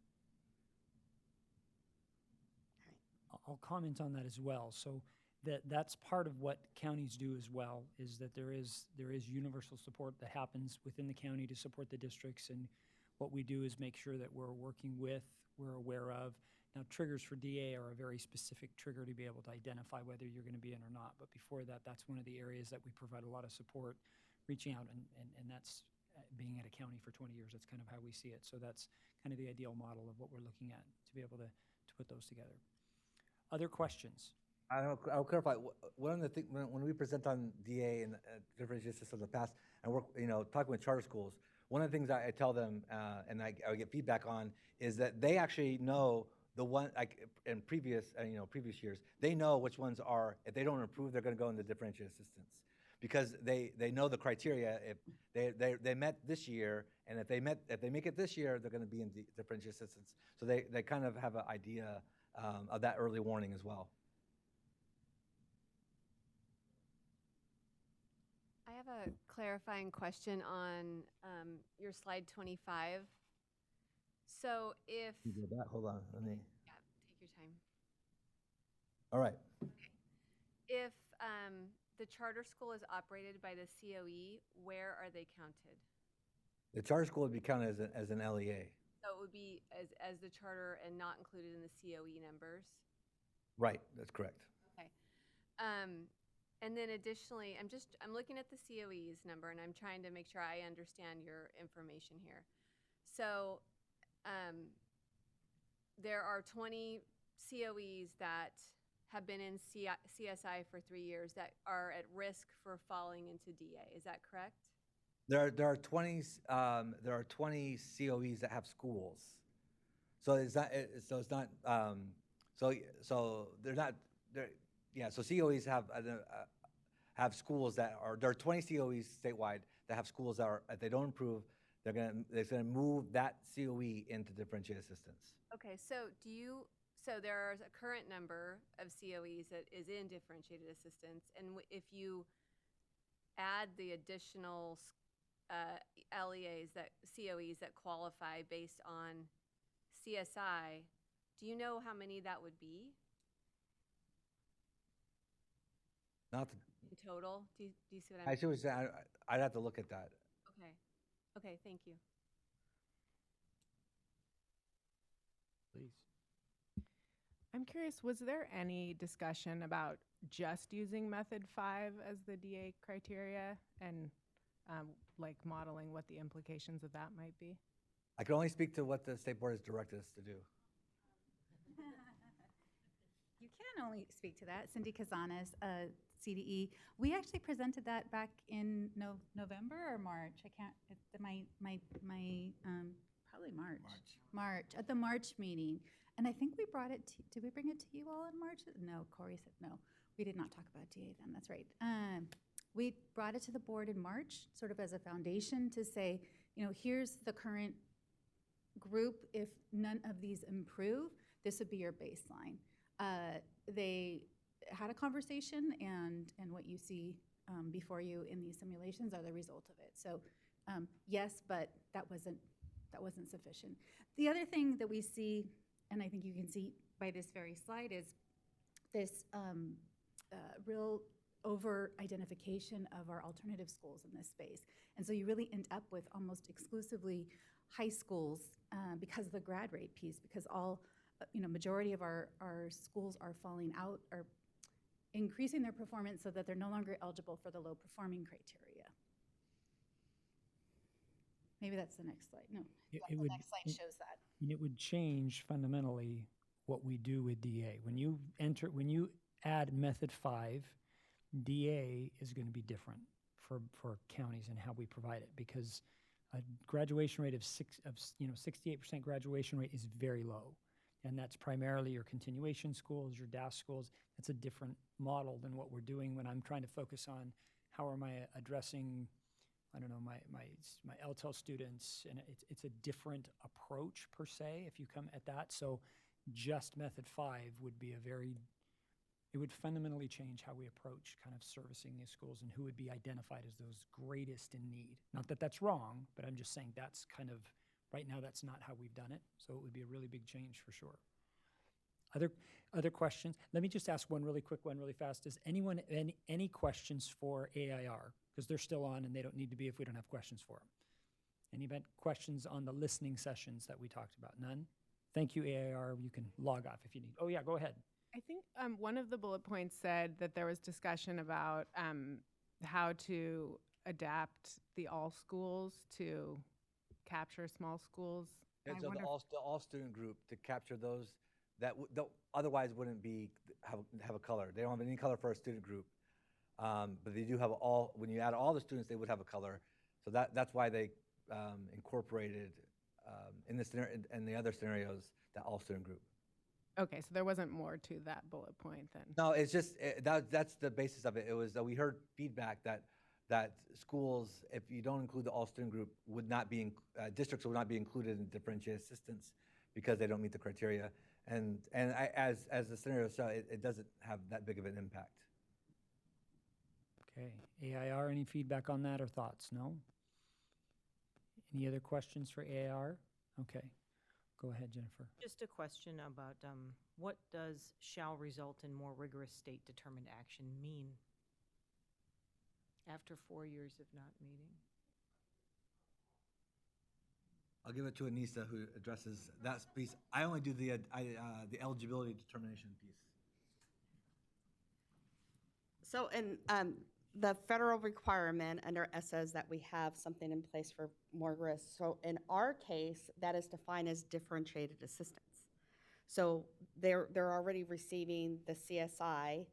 I'll comment on that as well. So that's part of what counties do as well, is that there is universal support that happens within the county to support the districts. And what we do is make sure that we're working with, we're aware of. Now, triggers for DA are a very specific trigger to be able to identify whether you're going to be in or not. But before that, that's one of the areas that we provide a lot of support, reaching out, and that's being at a county for 20 years. That's kind of how we see it. So that's kind of the ideal model of what we're looking at to be able to put those together. Other questions? I'll clarify. One of the things when we present on DA and differentiated systems in the past, and we're talking with charter schools, one of the things I tell them and I get feedback on is that they actually know the one, like in previous years, they know which ones are, if they don't improve, they're going to go into differentiated assistance, because they know the criteria. If they met this year, and if they make it this year, they're going to be in differentiated assistance. So they kind of have an idea of that early warning as well. I have a clarifying question on your slide 25. So if, Hold on, let me. yeah, take your time. All right. Okay. If the charter school is operated by the COE, where are they counted? The charter school would be counted as an LEA. So it would be as the charter and not included in the COE numbers? Right, that's correct. Okay. And then additionally, I'm looking at the COE's number, and I'm trying to make sure I understand your information here. So there are 20 COEs that have been in CSI for 3 years that are at risk for falling into DA. Is that correct? There are 20 COEs that have schools. So it's not so COEs have schools that are, there are 20 COEs statewide that have schools that are, if they don't improve, they're gonna move that COE into differentiated assistance. Okay, so there is a current number of COEs that is in differentiated assistance, and if you add the additional COEs that qualify based on CSI, do you know how many that would be? Not in total? Do you see what I see what you're saying. I'd have to look at that. Okay. Okay, thank you. Please. I'm curious, was there any discussion about just using method 5 as the DA criteria and like modeling what the implications of that might be? I can only speak to what the state board has directed us to do. You can only speak to that. Cindy Cazanes, CDE. We actually presented that back in November or March. I can't. Probably March. March at the March meeting, and I think we brought it. Did we bring it to you all in March? No, Corey said no. We did not talk about DA then. That's right. We brought it to the board in March, sort of as a foundation to say, here's the current group. If none of these improve, this would be your baseline. They had a conversation, and what you see before you in these simulations are the result of it. So yes, but that wasn't sufficient. The other thing that we see, and I think you can see by this very slide, is this real over-identification of our alternative schools in this space. And so you really end up with almost exclusively high schools because of the grad rate piece, because majority of our schools are falling out, or increasing their performance so that they're no longer eligible for the low performing criteria. Maybe that's the next slide. No, the next slide shows that. And it would change fundamentally what we do with DA. When you add method 5, DA is going to be different for counties and how we provide it, because a graduation rate of 68% graduation rate is very low. And that's primarily your continuation schools, your DAS schools. That's a different model than what we're doing when I'm trying to focus on how am I addressing, I don't know, my LTEL students. And it's a different approach per se if you come at that. So just method 5 would be it would fundamentally change how we approach kind of servicing these schools and who would be identified as those greatest in need. Not that that's wrong, but I'm just saying that's kind of, right now, that's not how we've done it. So it would be a really big change for sure. Other questions? Let me just ask one really quick one really fast. Does anyone, any questions for AIR? Because they're still on and they don't need to be if we don't have questions for them. Any questions on the listening sessions that we talked about? None? Thank you, AIR. You can log off if you need. Oh yeah, go ahead. I think one of the bullet points said that there was discussion about how to adapt the all schools to capture small schools. And I so wonder the all student group to capture those that otherwise wouldn't have a color. They don't have any color for a student group, but they do have all. When you add all the students, they would have a color. So that's why they incorporated in the other scenarios that all student group. Okay, so there wasn't more to that bullet point then. No, it's just that's the basis of it. It was we heard feedback that schools, if you don't include the all student group, would not be districts would not be included in differentiated assistance because they don't meet the criteria. And as the scenario show, it doesn't have that big of an impact. Okay, AIR, any feedback on that or thoughts? No? Any other questions for AIR? Okay, go ahead, Jennifer. Just a question about what does shall result in more rigorous state-determined action mean after 4 years of not meeting? I'll give it to Anissa, who addresses that piece. I only do the eligibility determination piece. So in the federal requirement under ESSA is that we have something in place for more risk. So in our case, that is defined as differentiated assistance. So they're already receiving the CSI,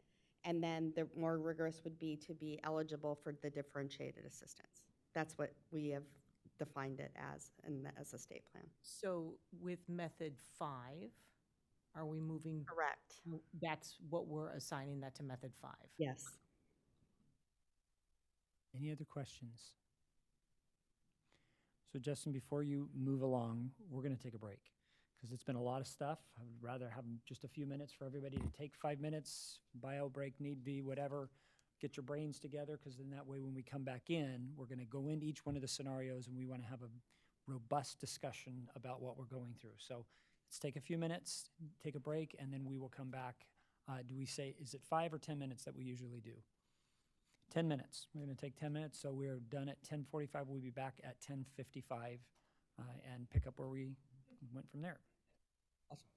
and then the more rigorous would be to be eligible for the differentiated assistance. That's what we have defined it as in the ESSA state plan. So with method 5, are we moving? Correct. That's what we're assigning that to method 5. Yes. Any other questions? So Justin, before you move along, we're going to take a break because it's been a lot of stuff. I would rather have just a few minutes for everybody to take 5 minutes, bio break need be, whatever. Get your brains together, because then that way when we come back in, we're going to go into each one of the scenarios and we want to have a robust discussion about what we're going through. So let's take a few minutes, take a break, and then we will come back. Do we say, is it 5 or 10 minutes that we usually do? 10 minutes. We're going to take 10 minutes. So we're done at 10:45. We'll be back at 10:55 and pick up where we went from there. Awesome.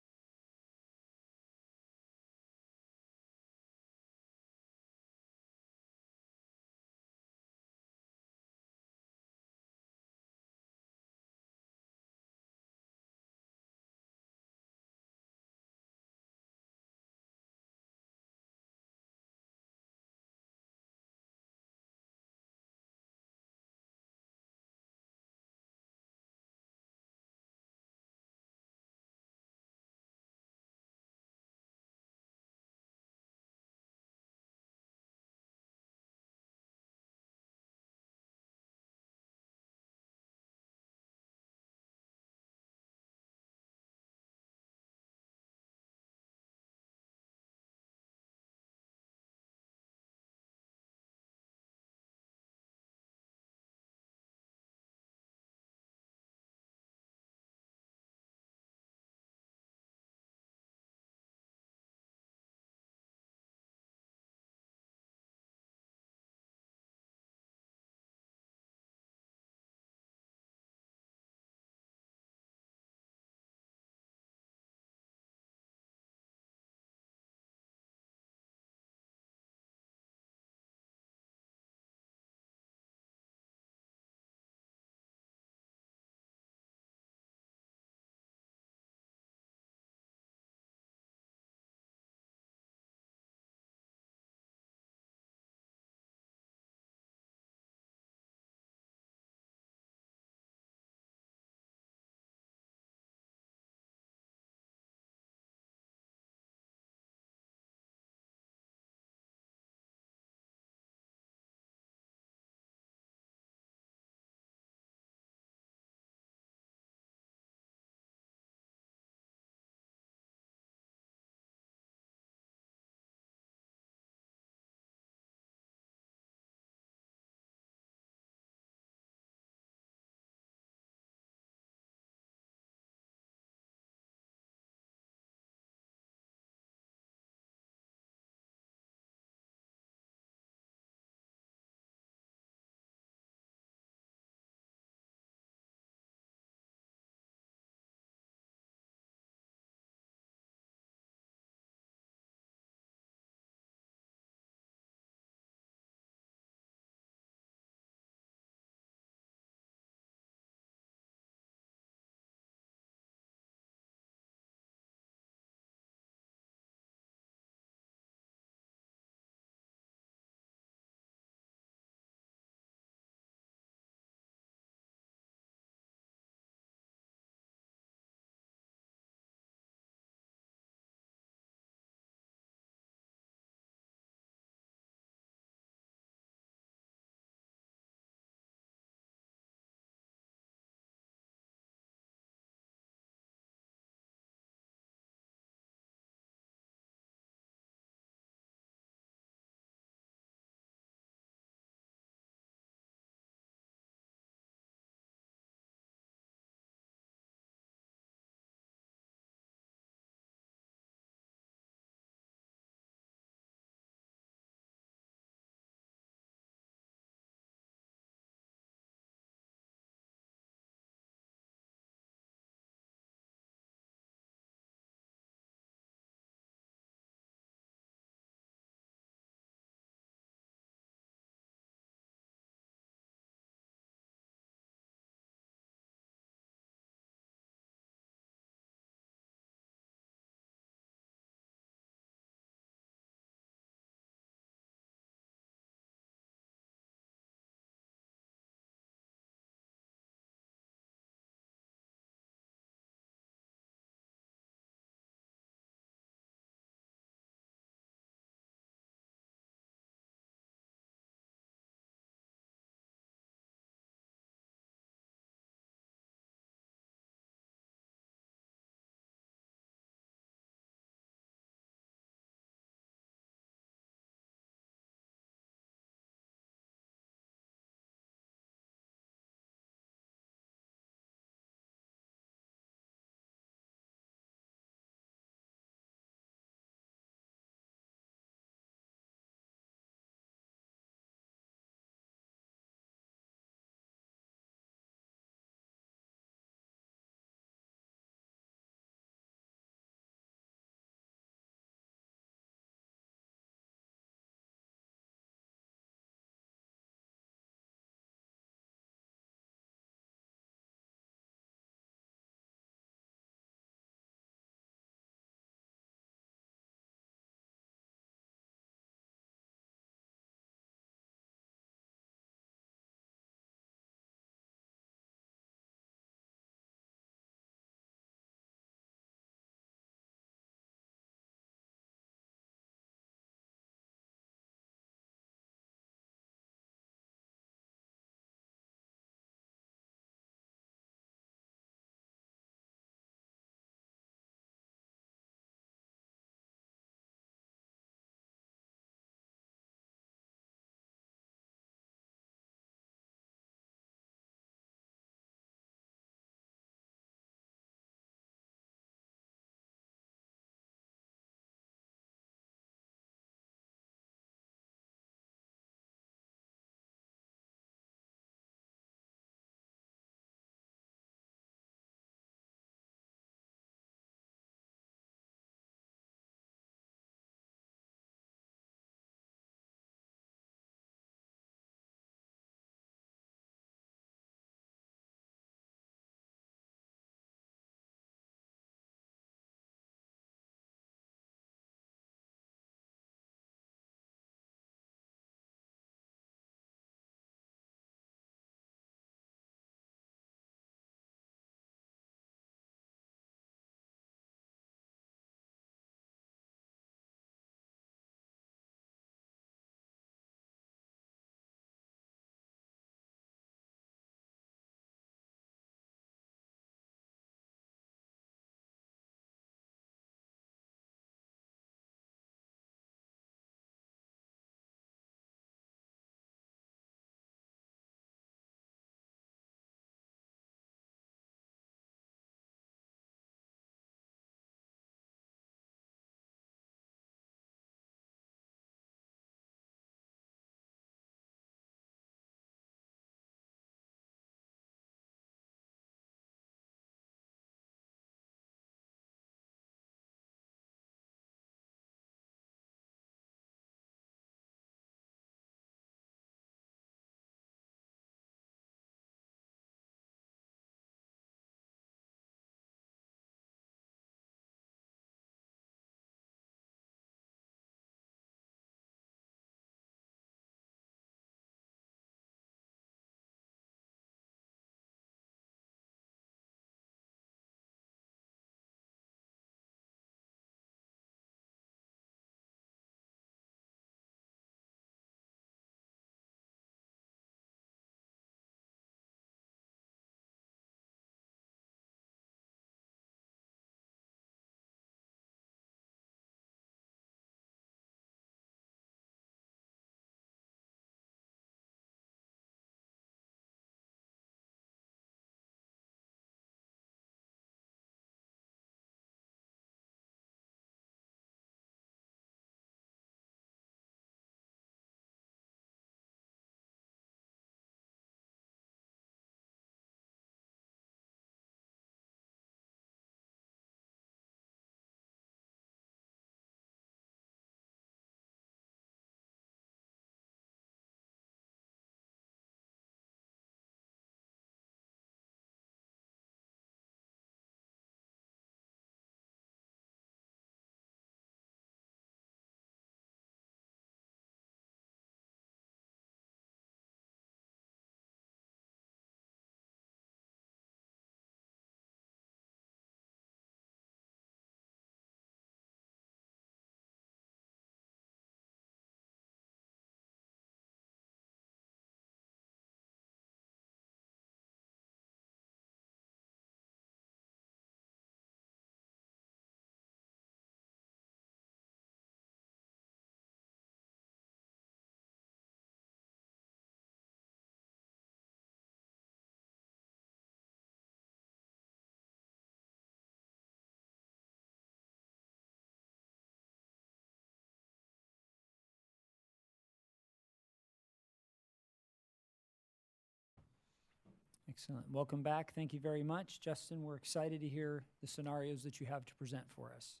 Excellent. Welcome back. Thank you very much. Justin, we're excited to hear the scenarios that you have to present for us.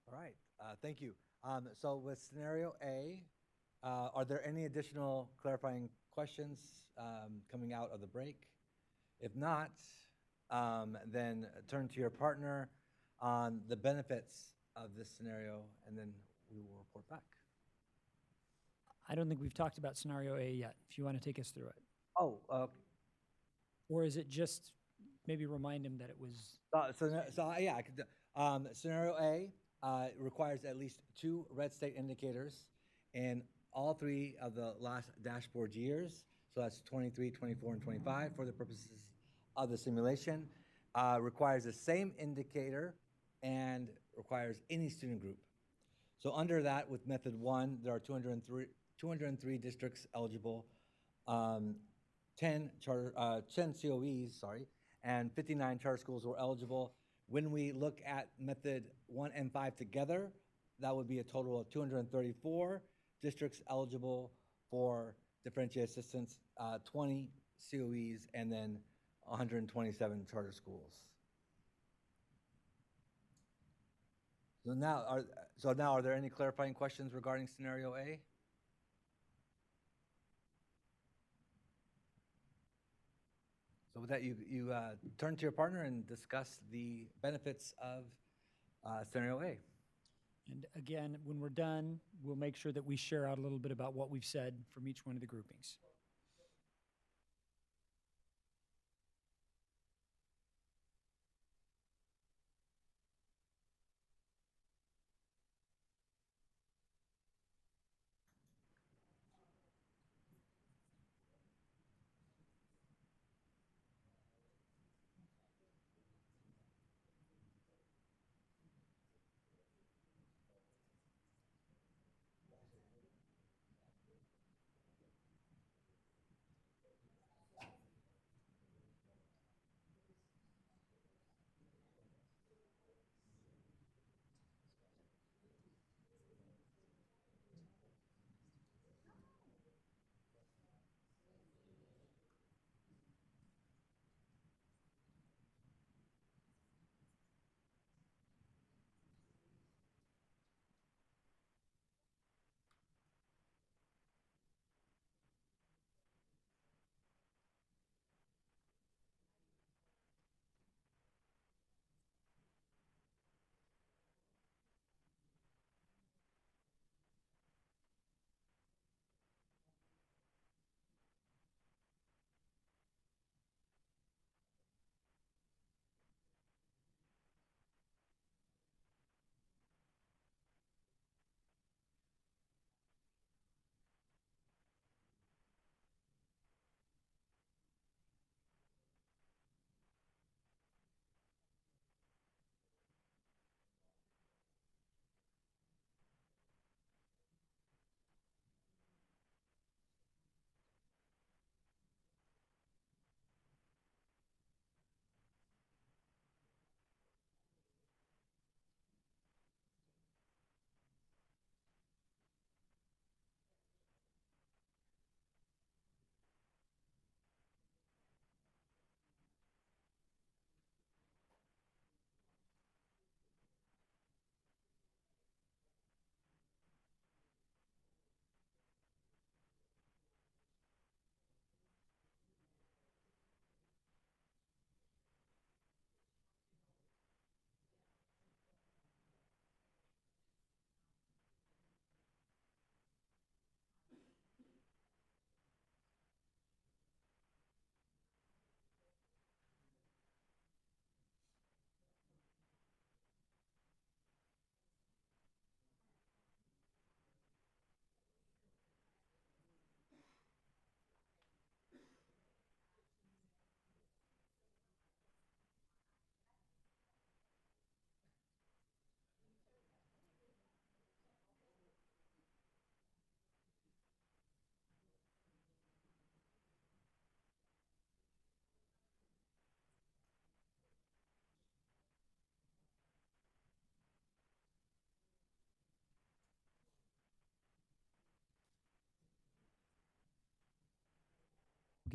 All right, thank you. So with scenario A, are there any additional clarifying questions coming out of the break? If not, then turn to your partner on the benefits of this scenario, and then we will report back. I don't think we've talked about scenario A yet, if you want to take us through it. Oh, Or is it just maybe remind him that it was, yeah, I could, scenario A requires at least 2 red state indicators in all 3 of the last dashboard years. So that's 23, 24, and 25 for the purposes of the simulation. Requires the same indicator and requires any student group. So under that, with method 1, there are 203 districts eligible, 10 COEs, and 59 charter schools were eligible. When we look at method 1 and 5 together, that would be a total of 234 districts eligible for differentiated assistance, 20 COEs, and then 127 charter schools. So now, are there any clarifying questions regarding scenario A? So with that, you turn to your partner and discuss the benefits of scenario A. and again, when we're done, we'll make sure that we share out a little bit about what we've said from each one of the groupings.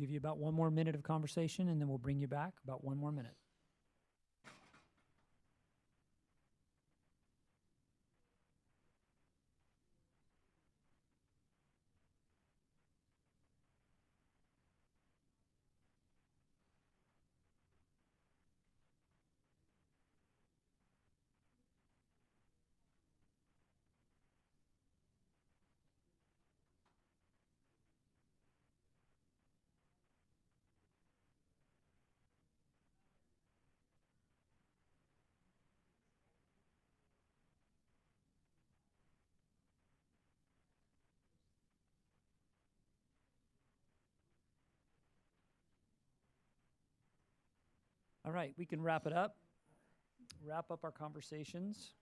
give you about 1 more minute of conversation, and then we'll bring you back. About 1 more minute. All right, we can wrap it up. Wrap up our conversations.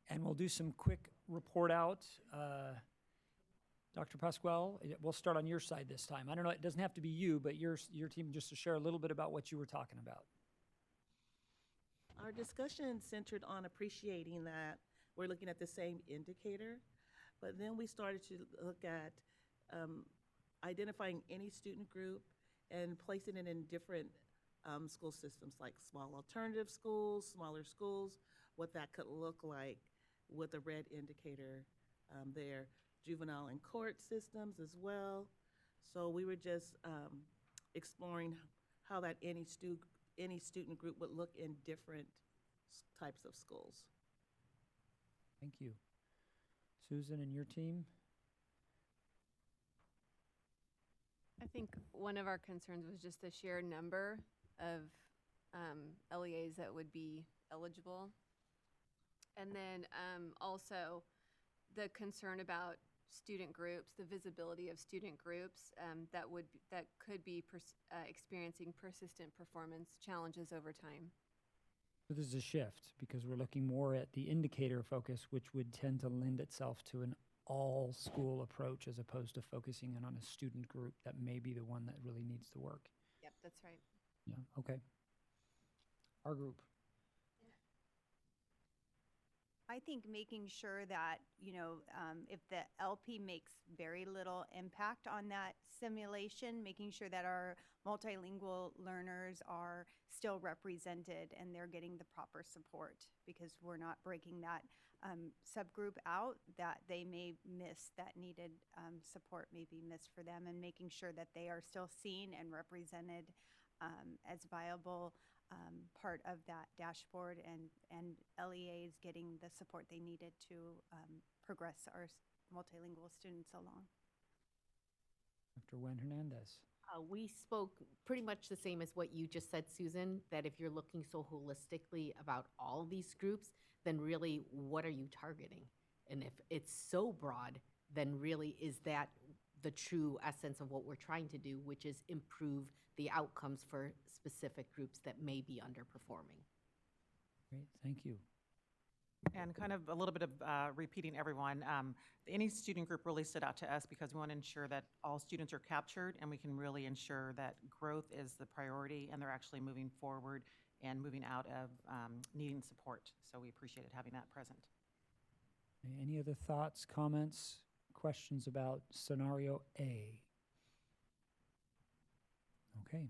And we'll do some quick report out. Dr. Pasquale, we'll start on your side this time. I don't know, it doesn't have to be you, but your team, just to share a little bit about what you were talking about. Our discussion centered on appreciating that we're looking at the same indicator, but then we started to look at identifying any student group and placing it in different school systems, like small alternative schools, smaller schools, what that could look like with a red indicator there. Juvenile and court systems as well. So we were just exploring how that any student group would look in different types of schools. Thank you. Susan and your team? I think one of our concerns was just the sheer number of LEAs that would be eligible. And then also the concern about student groups, the visibility of student groups that could be experiencing persistent performance challenges over time. So this is a shift because we're looking more at the indicator focus, which would tend to lend itself to an all-school approach as opposed to focusing in on a student group that may be the one that really needs the work. Yep, that's right. Yeah, okay. Our group. I think making sure that, if the LP makes very little impact on that simulation, making sure that our multilingual learners are still represented and they're getting the proper support, because we're not breaking that subgroup out, that they may miss, that needed support may be missed for them, and making sure that they are still seen and represented as viable part of that dashboard, and LEAs getting the support they needed to progress our multilingual students along. Dr. Wen Hernandez. We spoke pretty much the same as what you just said, Susan, that if you're looking so holistically about all these groups, then really what are you targeting? And if it's so broad, then really is that the true essence of what we're trying to do, which is improve the outcomes for specific groups that may be underperforming. Great, thank you. And kind of a little bit of repeating everyone, any student group really stood out to us because we want to ensure that all students are captured and we can really ensure that growth is the priority and they're actually moving forward and moving out of needing support. So we appreciated having that present. Any other thoughts, comments, questions about scenario A? Okay.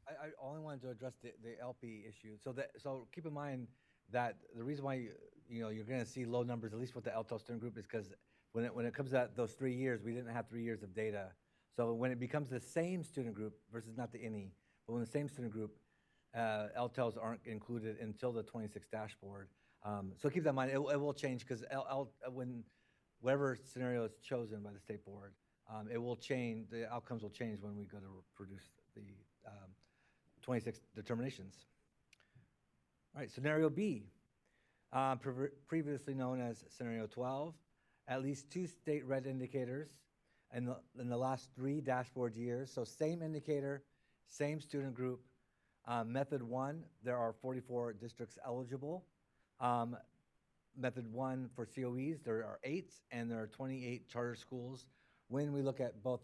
I only wanted to address the LP issue. So keep in mind that the reason why you're going to see low numbers, at least with the LTO student group, is because when it comes to those 3 years, we didn't have 3 years of data. So when it becomes the same student group versus not the INI, but when the same student group, LTOs aren't included until the 26 dashboard. So keep that in mind. It will change because whatever scenario is chosen by the state board, it will change. The outcomes will change when we go to produce the 26 determinations. All right, scenario B, previously known as scenario 12, at least 2 state red indicators in the last 3 dashboard years. So same indicator, same student group. Method 1, there are 44 districts eligible. Method 1 for COEs, there are 8, and there are 28 charter schools. When we look at both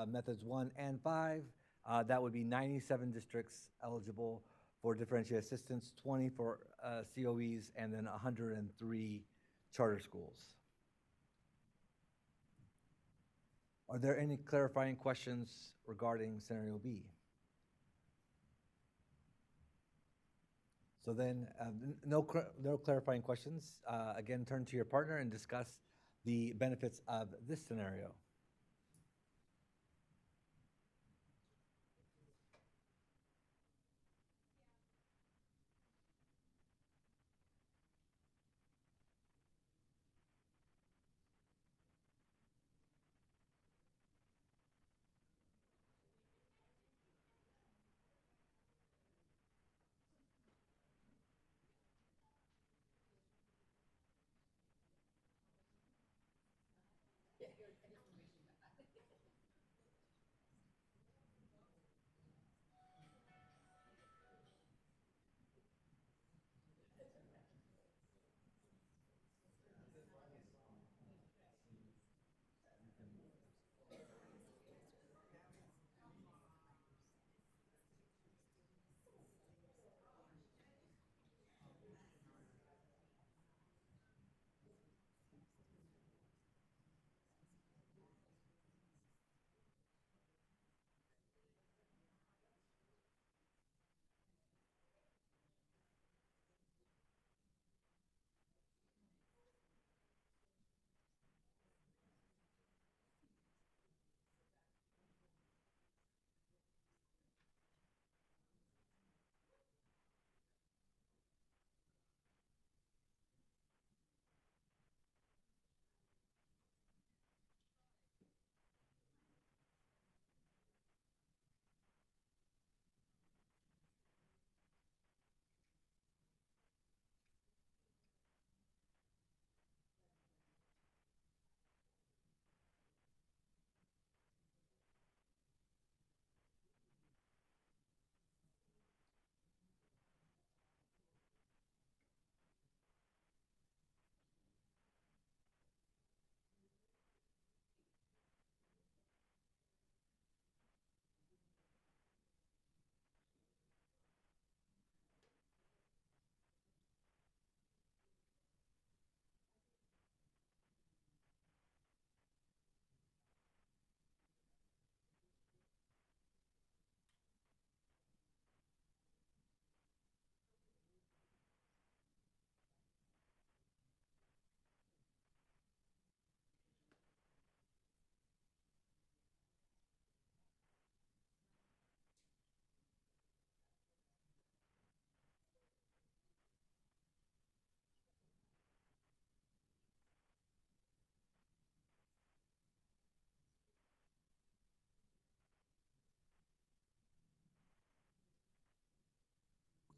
methods 1 and 5, that would be 97 districts eligible for differentiated assistance, 20 for COEs, and then 103 charter schools. Are there any clarifying questions regarding scenario B? So then, no clarifying questions. Again, turn to your partner and discuss the benefits of this scenario.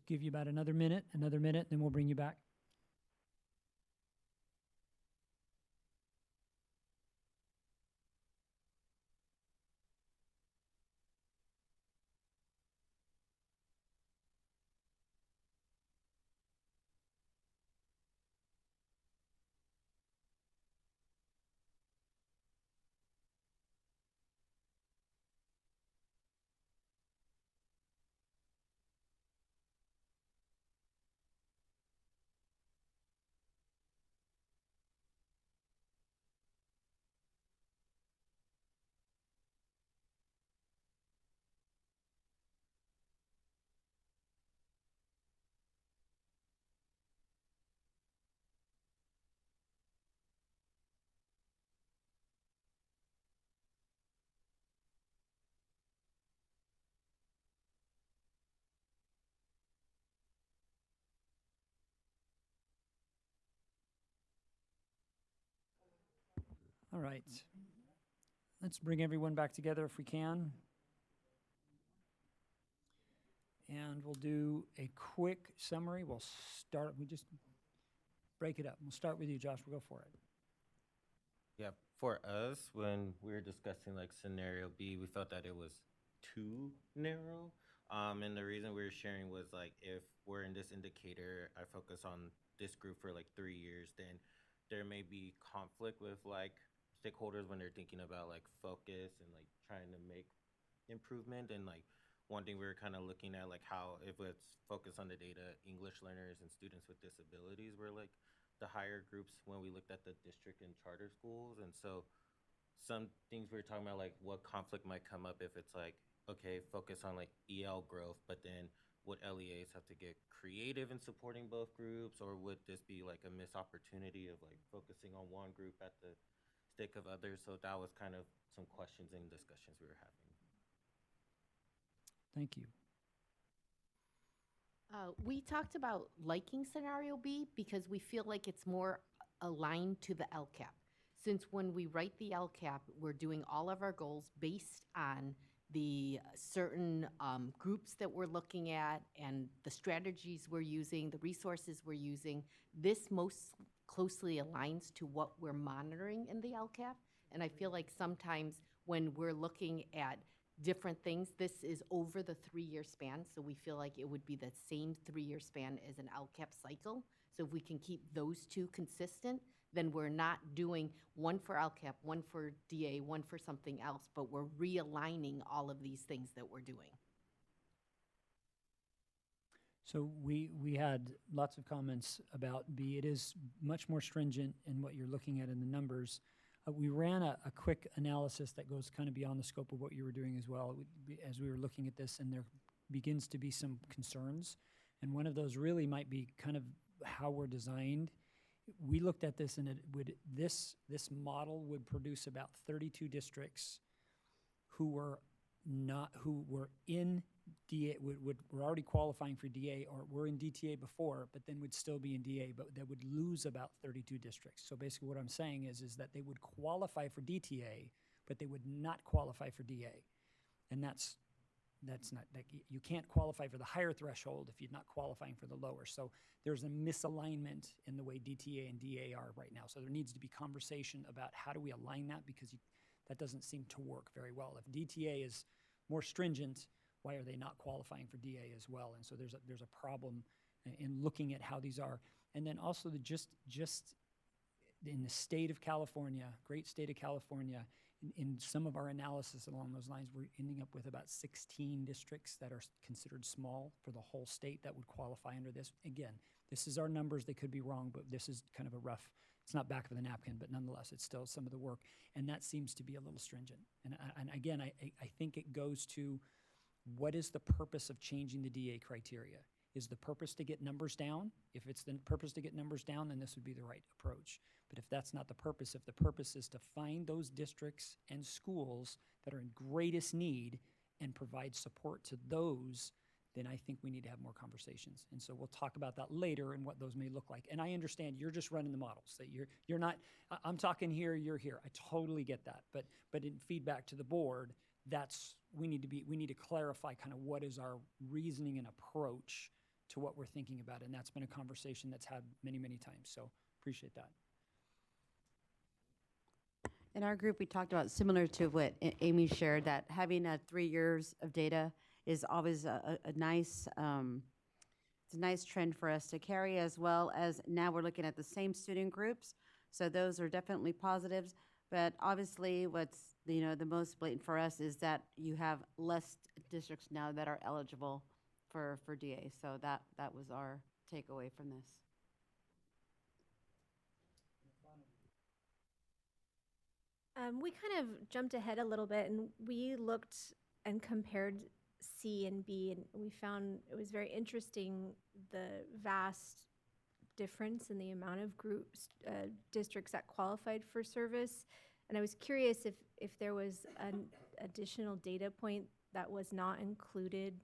Give you about another minute, then we'll bring you back. All right. Let's bring everyone back together if we can. And we'll do a quick summary. We'll just break it up. We'll start with you, Josh. We'll go for it. Yeah, for us, when we were discussing like scenario B, we felt that it was too narrow. And the reason we were sharing was like, if we're in this indicator, I focus on this group for like 3 years, then there may be conflict with like stakeholders when they're thinking about like focus and like trying to make improvement. And like one thing we were kind of looking at, like how if it's focused on the data, English learners and students with disabilities were like the higher groups when we looked at the district and charter schools. And so some things we were talking about, like what conflict might come up if it's like, okay, focus on like EL growth, but then would LEAs have to get creative in supporting both groups, or would this be like a missed opportunity of like focusing on one group at the stake of others? So that was kind of some questions and discussions we were having. Thank you. We talked about liking scenario B because we feel like it's more aligned to the LCAP. Since when we write the LCAP, we're doing all of our goals based on the certain groups that we're looking at and the strategies we're using, the resources we're using. This most closely aligns to what we're monitoring in the LCAP. And I feel like sometimes when we're looking at different things, this is over the 3-year span, so we feel like it would be the same 3-year span as an LCAP cycle. So if we can keep those two consistent, then we're not doing one for LCAP, one for DA, one for something else, but we're realigning all of these things that we're doing. So we had lots of comments about B. It is much more stringent in what you're looking at in the numbers. We ran a quick analysis that goes kind of beyond the scope of what you were doing as well as we were looking at this, and there begins to be some concerns. And one of those really might be kind of how we're designed. We looked at this, and this model would produce about 32 districts who were in DA, were already qualifying for DA, or were in DTA before, but then would still be in DA, but that would lose about 32 districts. So basically what I'm saying is that they would qualify for DTA, but they would not qualify for DA. And that's not, like, you can't qualify for the higher threshold if you're not qualifying for the lower. So there's a misalignment in the way DTA and DA are right now. So there needs to be conversation about how do we align that, because that doesn't seem to work very well. If DTA is more stringent, why are they not qualifying for DA as well? And so there's a problem in looking at how these are. And then also just in the state of California, great state of California, in some of our analysis along those lines, we're ending up with about 16 districts that are considered small for the whole state that would qualify under this. Again, this is our numbers. They could be wrong, but this is kind of a rough, it's not back of the napkin, but nonetheless, it's still some of the work. And that seems to be a little stringent. And again, I think it goes to, what is the purpose of changing the DA criteria? Is the purpose to get numbers down? If it's the purpose to get numbers down, then this would be the right approach. But if that's not the purpose, if the purpose is to find those districts and schools that are in greatest need and provide support to those, then I think we need to have more conversations. And so we'll talk about that later and what those may look like. And I understand you're just running the models, that you're not, I'm talking here, you're here. I totally get that. But in feedback to the board, we need to clarify kind of what is our reasoning and approach to what we're thinking about. And that's been a conversation that's had many, many times. So appreciate that. In our group, we talked about, similar to what Amy shared, that having 3 years of data is always a nice, it's a nice trend for us to carry, as well as now we're looking at the same student groups. So those are definitely positives. But obviously what's the most blatant for us is that you have less districts now that are eligible for DA. So that was our takeaway from this. We kind of jumped ahead a little bit, and we looked and compared C and B, and we found it was very interesting, the vast difference in the amount of groups, districts that qualified for service. And I was curious if there was an additional data point that was not included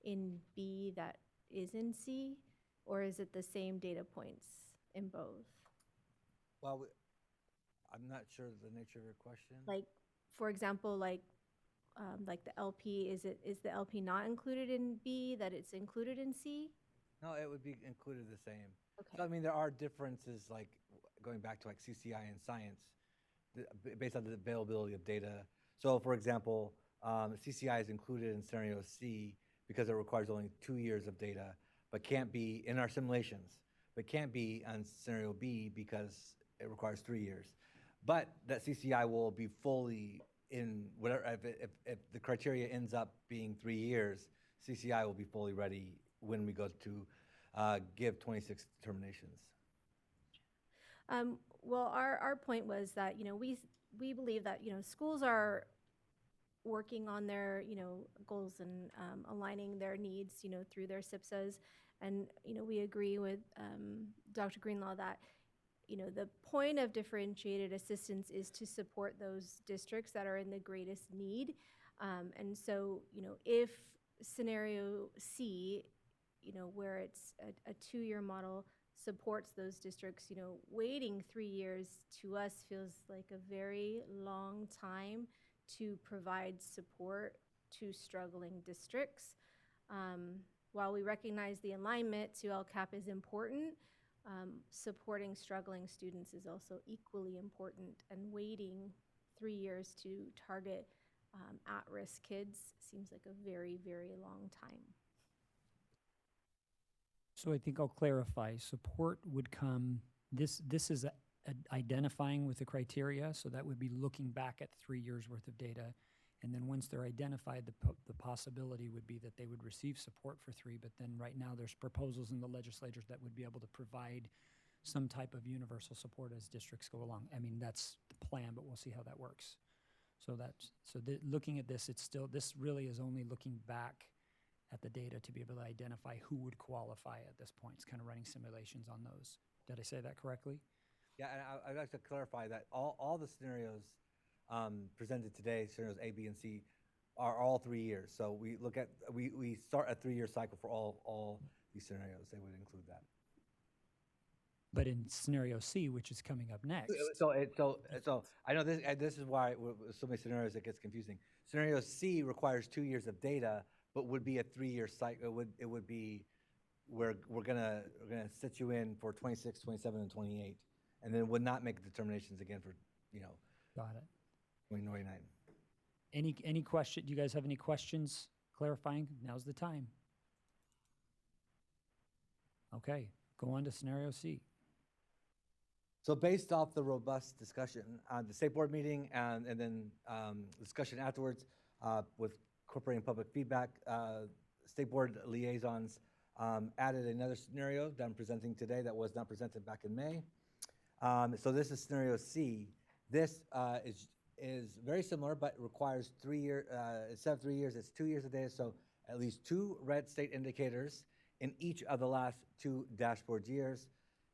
in B that is in C, or is it the same data points in both? Well, I'm not sure the nature of your question. Like, for example, like the LP, is the LP not included in B, that it's included in C? No, it would be included the same. Okay. So, I mean, there are differences, like going back to like CCI and science, based on the availability of data. So, for example, CCI is included in scenario C because it requires only 2 years of data, but can't be in our simulations, but can't be on scenario B because it requires 3 years. But that CCI will be fully in whatever, if the criteria ends up being 3 years, CCI will be fully ready when we go to give 26 determinations. Well, our point was that, we believe that, schools are working on their, goals and aligning their needs, through their SIPSAs. And, we agree with Dr. Greenlaw that, the point of differentiated assistance is to support those districts that are in the greatest need. And so, if scenario C, where it's a 2-year model supports those districts, waiting 3 years to us feels like a very long time to provide support to struggling districts. While we recognize the alignment to LCAP is important, supporting struggling students is also equally important, and waiting 3 years to target at-risk kids seems like a very, very long time. So I think I'll clarify. Support would come, this is identifying with the criteria, so that would be looking back at 3 years worth of data. And then once they're identified, the possibility would be that they would receive support for 3, but then right now there's proposals in the legislatures that would be able to provide some type of universal support as districts go along. I mean, that's the plan, but we'll see how that works. So looking at this, this really is only looking back at the data to be able to identify who would qualify at this point. It's kind of running simulations on those. Did I say that correctly? Yeah, and I'd like to clarify that all the scenarios presented today, scenarios A, B, and C, are all 3 years. So we start a 3-year cycle for all these scenarios. They would include that. But in scenario C, which is coming up next. So I know this is why with so many scenarios it gets confusing. Scenario C requires 2 years of data, but would be a 3-year cycle. It would be we're gonna set you in for 26, 27, and 28, and then would not make determinations again for Got it. 29. Any question? Do you guys have any questions clarifying? Now's the time. Okay, go on to scenario C. So based off the robust discussion on the state board meeting and then discussion afterwards with incorporating public feedback, state board liaisons added another scenario that I'm presenting today that was not presented back in May. So this is scenario C. This is very similar, but requires 3 years. Instead of 3 years, it's 2 years of data. So at least 2 red state indicators in each of the last 2 dashboard years,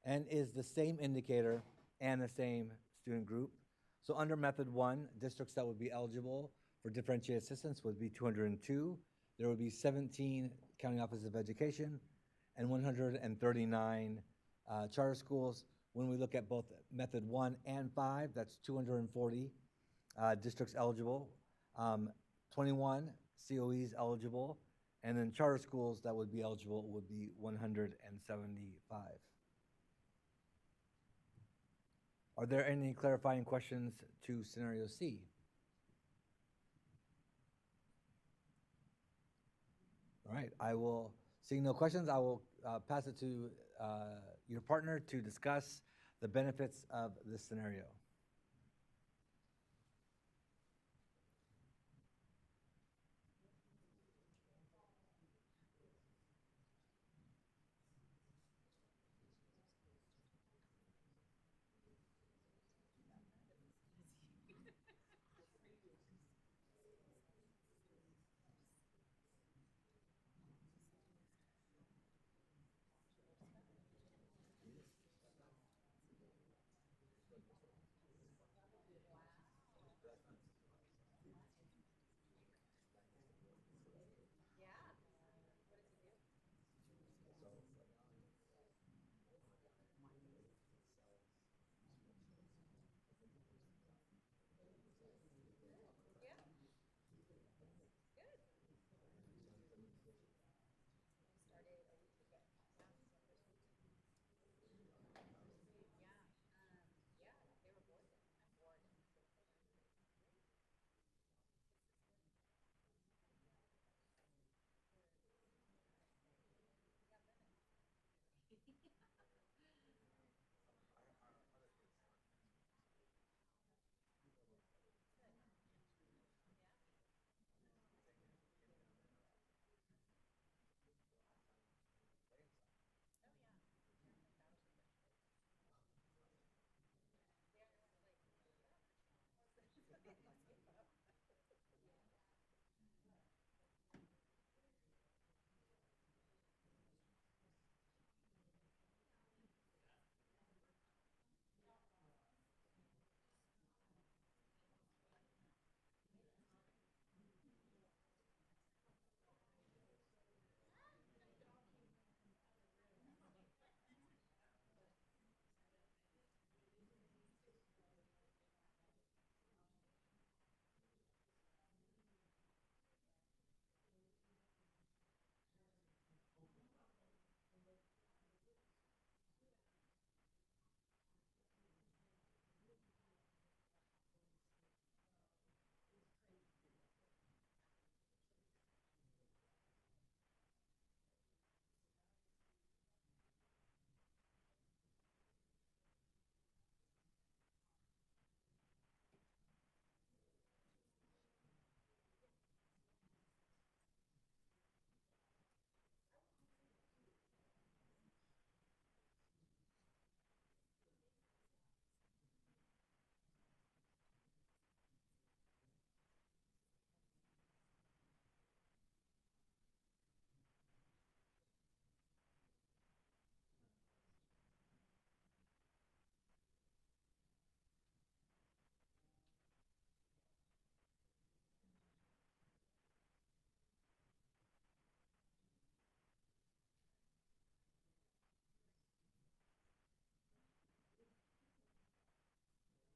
and is the same indicator and the same student group. So under method 1, districts that would be eligible for differentiated assistance would be 202. There would be 17 county offices of education and 139 charter schools. When we look at both method 1 and 5, that's 240 districts eligible, 21 COEs eligible, and then charter schools that would be eligible would be 175. Are there any clarifying questions to scenario C? All right, seeing no questions, I will pass it to your partner to discuss the benefits of this scenario.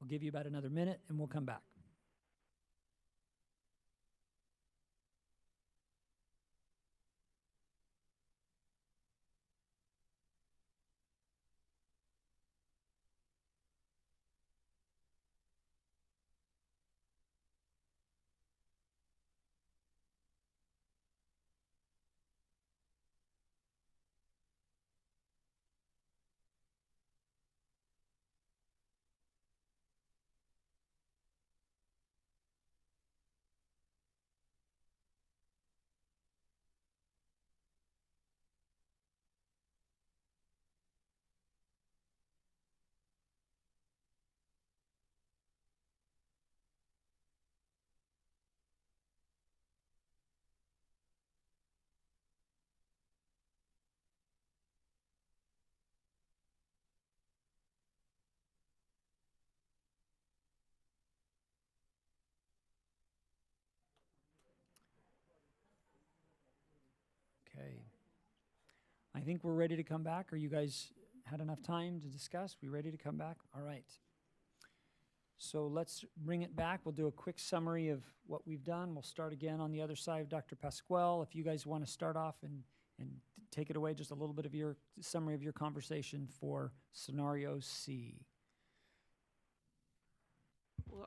We'll give you about another minute and we'll come back. Okay. I think we're ready to come back. Are you guys had enough time to discuss? We ready to come back? All right. So let's bring it back. We'll do a quick summary of what we've done. We'll start again on the other side of Dr. Pasquale. If you guys want to start off and take it away, just a little bit of your summary of your conversation for scenario C. Well,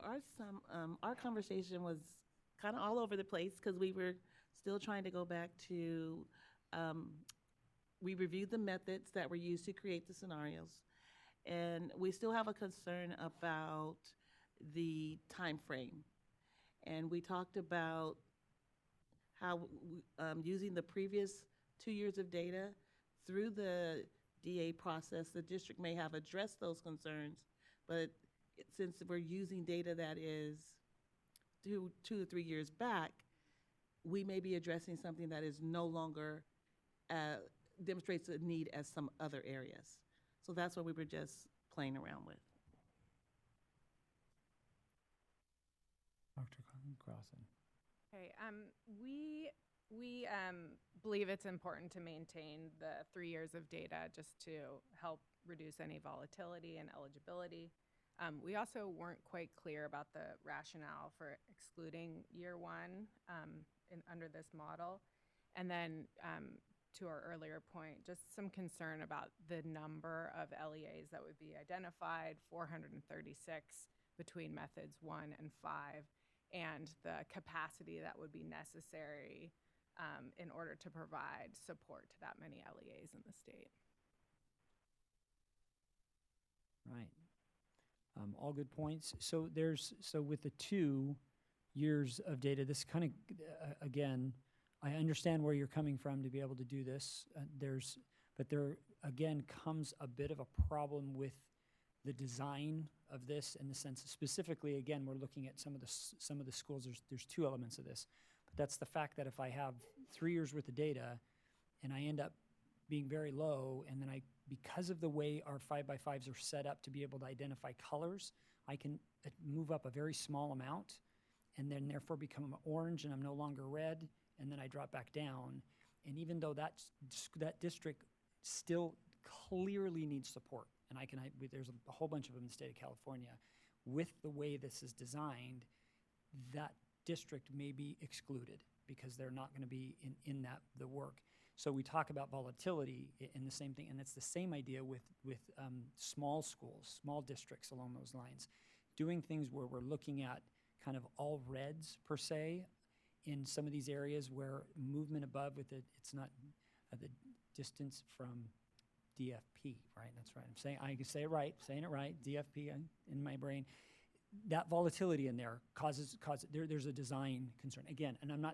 our conversation was kind of all over the place because we were still trying to go back to, we reviewed the methods that were used to create the scenarios. And we still have a concern about the time frame. And we talked about how using the previous 2 years of data through the DA process, the district may have addressed those concerns, but since we're using data that is 2 to 3 years back, we may be addressing something that is no longer demonstrates a need as some other areas. So that's what we were just playing around with. Dr. Crossan. Okay, we believe it's important to maintain the 3 years of data just to help reduce any volatility and eligibility. We also weren't quite clear about the rationale for excluding year one under this model. And then to our earlier point, just some concern about the number of LEAs that would be identified, 436 between methods 1 and 5, and the capacity that would be necessary in order to provide support to that many LEAs in the state. Right. All good points. So with the 2 years of data, this kind of, again, I understand where you're coming from to be able to do this. But there again comes a bit of a problem with the design of this in the sense, specifically, again, we're looking at some of the schools. There's 2 elements of this, but that's the fact that if I have 3 years worth of data, and I end up being very low, and then because of the way our 5x5s are set up to be able to identify colors, I can move up a very small amount, and then therefore become orange, and I'm no longer red, and then I drop back down. And even though that district still clearly needs support, and there's a whole bunch of them in the state of California, with the way this is designed, that district may be excluded because they're not going to be in the work. So we talk about volatility in the same thing, and it's the same idea with small schools, small districts along those lines, doing things where we're looking at kind of all reds per se in some of these areas where movement above it's not the distance from DFP, right? That's right. I can say it right, saying it right, DFP in my brain. That volatility in there causes there's a design concern. Again, and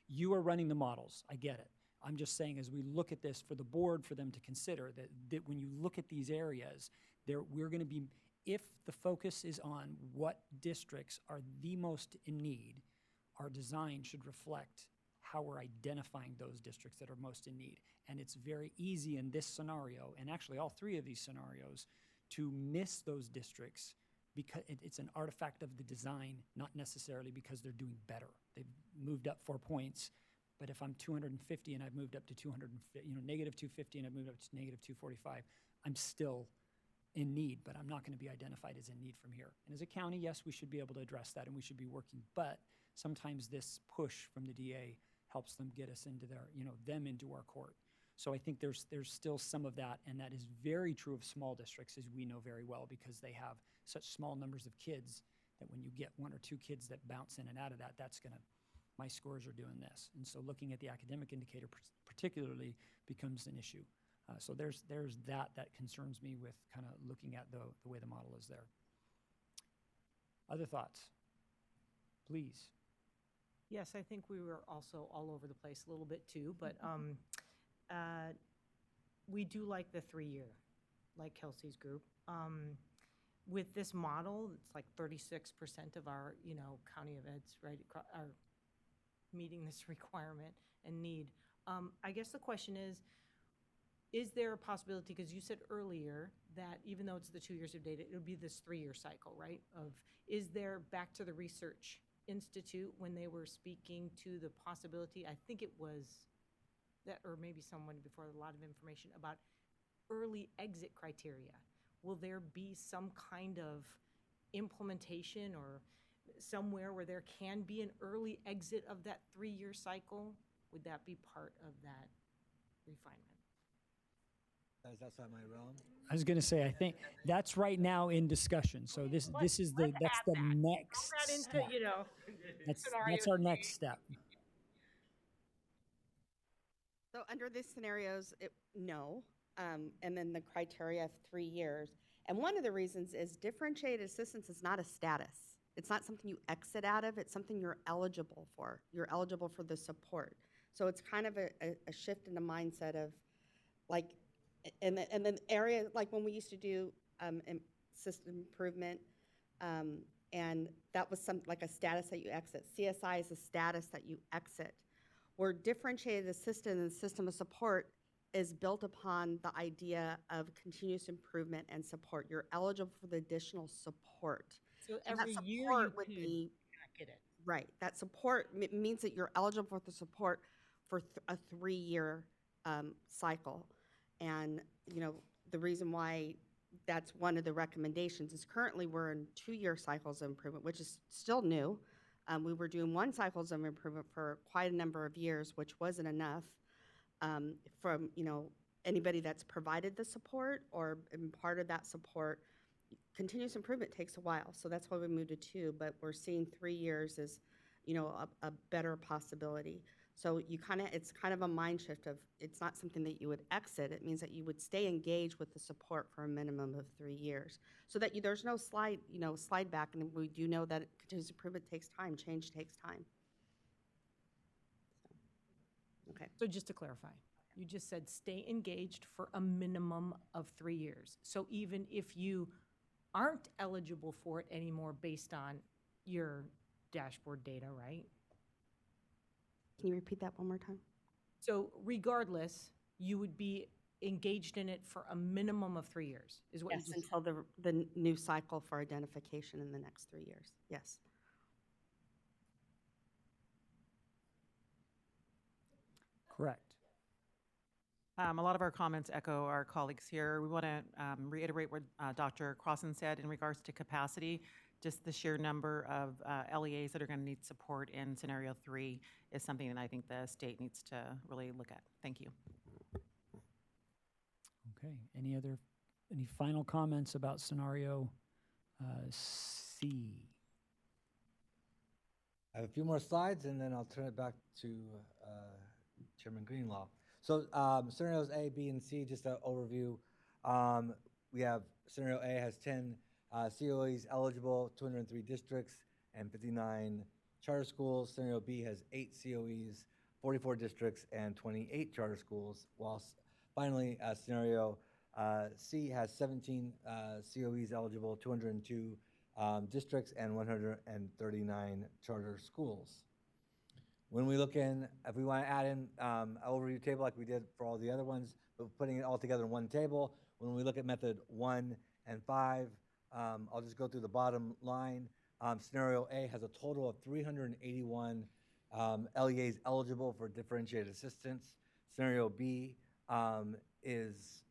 you are running the models, I get it. I'm just saying as we look at this for the board, for them to consider that when you look at these areas, we're going to be, if the focus is on what districts are the most in need, our design should reflect how we're identifying those districts that are most in need. And it's very easy in this scenario, and actually all 3 of these scenarios, to miss those districts because it's an artifact of the design, not necessarily because they're doing better. They've moved up 4 points, but if I'm 250 and I've moved up to negative 250 and I've moved up to negative 245, I'm still in need, but I'm not going to be identified as in need from here. And as a county, yes, we should be able to address that and we should be working, but sometimes this push from the DA helps them get us into their, them into our court. So I think there's still some of that, and that is very true of small districts, as we know very well, because they have such small numbers of kids that when you get one or two kids that bounce in and out of that, my scores are doing this. And so looking at the academic indicator particularly becomes an issue. So there's that concerns me with kind of looking at the way the model is there. Other thoughts? Please. Yes, I think we were also all over the place a little bit too, but we do like the 3-year, like Kelsey's group. With this model, it's like 36% of our, county of eds, right, are meeting this requirement and need. I guess the question is there a possibility, because you said earlier that even though it's the 2 years of data, it would be this 3-year cycle, right? Is there, back to the Research Institute, when they were speaking to the possibility, I think it was that, or maybe someone before, a lot of information about early exit criteria. Will there be some kind of implementation or somewhere where there can be an early exit of that 3-year cycle? Would that be part of that refinement? Is that outside my realm? I was going to say, I think that's right now in discussion. So that's the next step. That's our next step. So under these scenarios, no, and then the criteria of 3 years. And one of the reasons is differentiated assistance is not a status. It's not something you exit out of. It's something you're eligible for. You're eligible for the support. So it's kind of a shift in the mindset of, like, and then area, like when we used to do system improvement, and that was like a status that you exit. CSI is a status that you exit. Where differentiated assistance and system of support is built upon the idea of continuous improvement and support. You're eligible for the additional support. So And that every year support you would could be get it. right. That support means that you're eligible for the support for a 3-year cycle. And the reason why that's one of the recommendations is currently we're in 2-year cycles of improvement, which is still new. We were doing 1 cycles of improvement for quite a number of years, which wasn't enough from anybody that's provided the support or been part of that support. Continuous improvement takes a while, so that's why we moved to 2. But we're seeing 3 years as a better possibility. So it's kind of a mind shift of, it's not something that you would exit. It means that you would stay engaged with the support for a minimum of 3 years, so that there's no slide back. And we do know that continuous improvement takes time. Change takes time. Okay. So just to clarify, you just said stay engaged for a minimum of 3 years. So even if you aren't eligible for it anymore based on your dashboard data, right? Can you repeat that one more time? So regardless, you would be engaged in it for a minimum of 3 years, is what you Yes, just until the new cycle for identification in the next 3 years. Yes. Correct. A lot of our comments echo our colleagues here. We want to reiterate what Dr. Crossan said in regards to capacity. Just the sheer number of LEAs that are going to need support in scenario 3 is something that I think the state needs to really look at. Thank you. Okay. Any final comments about scenario C? I have a few more slides, and then I'll turn it back to Chairman Greenlaw. So scenarios A, B, and C, just an overview. We have scenario A has 10 COEs eligible, 203 districts, and 59 charter schools. Scenario B has 8 COEs, 44 districts, and 28 charter schools. Whilst finally, scenario C has 17 COEs eligible, 202 districts, and 139 charter schools. When we look in, if we want to add in an overview table like we did for all the other ones, but putting it all together in one table, when we look at method 1 and 5, I'll just go through the bottom line. Scenario A has a total of 381 LEAs eligible for differentiated assistance. Scenario B is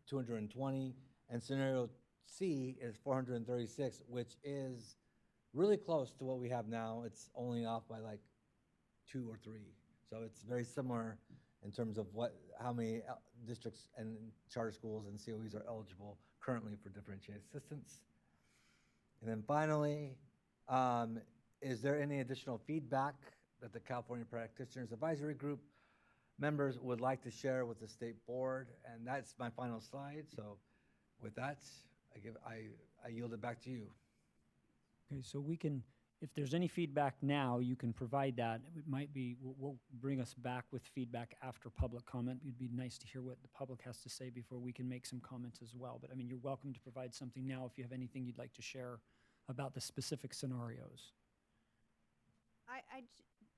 220, and scenario C is 436, which is really close to what we have now. It's only off by like 2 or 3. So it's very similar in terms of how many districts and charter schools and COEs are eligible currently for differentiated assistance. And then finally, is there any additional feedback that the California Practitioners Advisory Group members would like to share with the state board? And that's my final slide. So with that, I yield it back to you. Okay, so we can, if there's any feedback now, you can provide that. It might be, we'll bring us back with feedback after public comment. It'd be nice to hear what the public has to say before we can make some comments as well. But I mean, you're welcome to provide something now if you have anything you'd like to share about the specific scenarios. I'd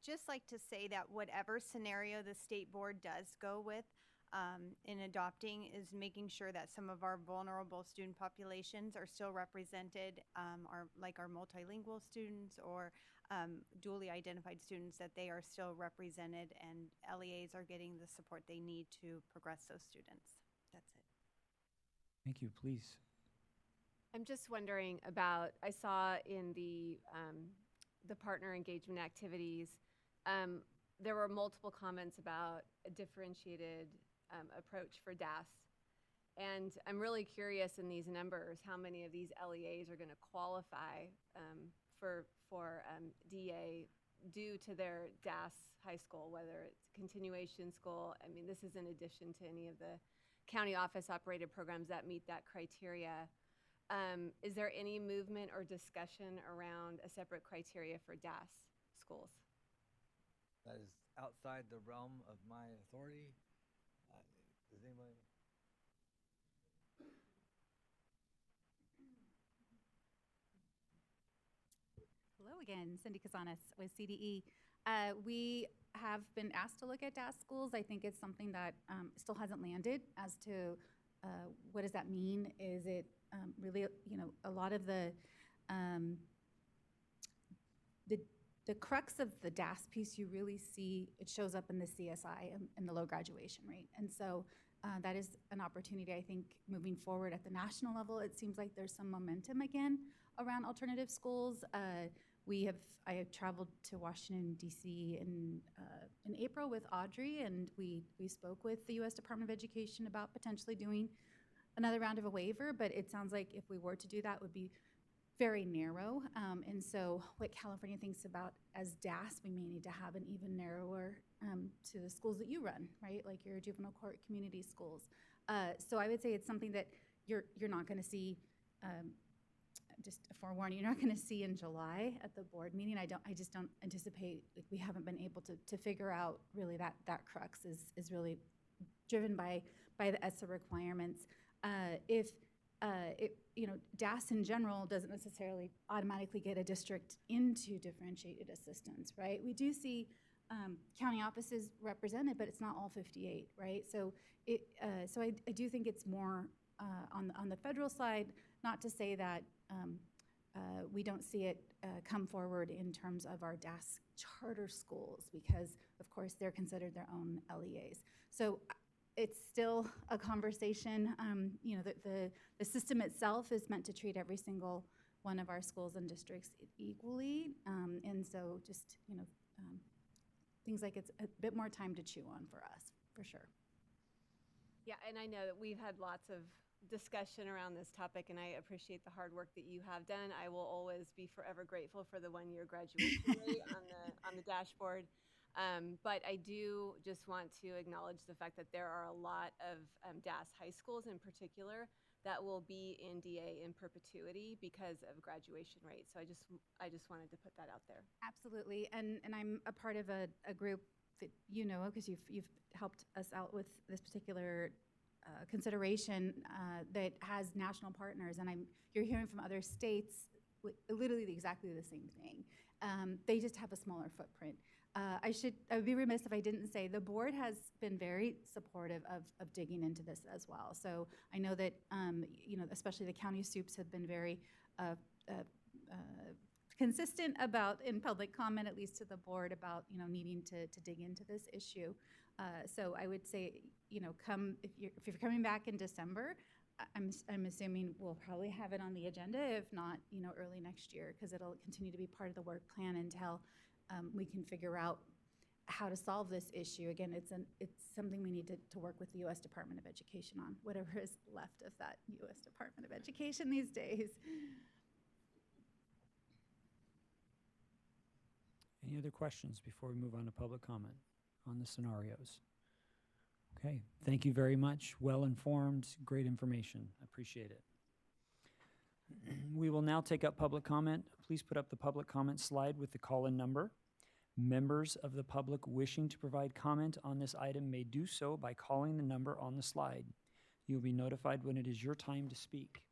just like to say that whatever scenario the state board does go with in adopting is making sure that some of our vulnerable student populations are still represented, like our multilingual students or dually identified students, that they are still represented and LEAs are getting the support they need to progress those students. That's it. Thank you, please. I'm just wondering about, I saw in the partner engagement activities, there were multiple comments about a differentiated approach for DAS. And I'm really curious in these numbers, how many of these LEAs are going to qualify for DA due to their DAS high school, whether it's continuation school. I mean, this is in addition to any of the county office operated programs that meet that criteria. Is there any movement or discussion around a separate criteria for DAS schools? That is outside the realm of my authority. Does anybody? Hello again, Cindy Casanas with CDE. We have been asked to look at DAS schools. I think it's something that still hasn't landed as to what does that mean? Is it really, a lot of the crux of the DAS piece, you really see, it shows up in the CSI and the low graduation rate. And so that is an opportunity, I think, moving forward at the national level. It seems like there's some momentum again around alternative schools. I have traveled to Washington, D.C. in April with Audrey, and we spoke with the U.S. Department of Education about potentially doing another round of a waiver, but it sounds like if we were to do that, it would be very narrow. And so what California thinks about as DAS, we may need to have an even narrower to the schools that you run, right? Like your juvenile court community schools. So I would say it's something that you're not going to see, just a forewarning, you're not going to see in July at the board meeting. I just don't anticipate, like, we haven't been able to figure out really that crux is really driven by the ESSA requirements. DAS in general doesn't necessarily automatically get a district into differentiated assistance, right? We do see county offices represented, but it's not all 58, right? So I do think it's more on the federal side, not to say that we don't see it come forward in terms of our DAS charter schools, because of course they're considered their own LEAs. So it's still a conversation. The system itself is meant to treat every single one of our schools and districts equally. And so just, things like it's a bit more time to chew on for us, for sure. Yeah, and I know that we've had lots of discussion around this topic, and I appreciate the hard work that you have done. I will always be forever grateful for the one-year graduation rate on the dashboard. But I do just want to acknowledge the fact that there are a lot of DAS high schools in particular that will be in DA in perpetuity because of graduation rates. So I just wanted to put that out there. Absolutely, and I'm a part of a group that because you've helped us out with this particular consideration that has national partners, and you're hearing from other states literally exactly the same thing. They just have a smaller footprint. I would be remiss if I didn't say the board has been very supportive of digging into this as well. So I know that especially the county soups have been very consistent about, in public comment, at least to the board, about needing to dig into this issue. So I would say if you're coming back in December, I'm assuming we'll probably have it on the agenda, if not, early next year, because it'll continue to be part of the work plan until we can figure out how to solve this issue. Again, it's something we need to work with the U.S. Department of Education on, whatever is left of that U.S. Department of Education these days. Any other questions before we move on to public comment on the scenarios? Okay, thank you very much. Well-informed, great information. I appreciate it. We will now take up public comment. Please put up the public comment slide with the call-in number. Members of the public wishing to provide comment on this item may do so by calling the number on the slide. You will be notified when it is your time to speak.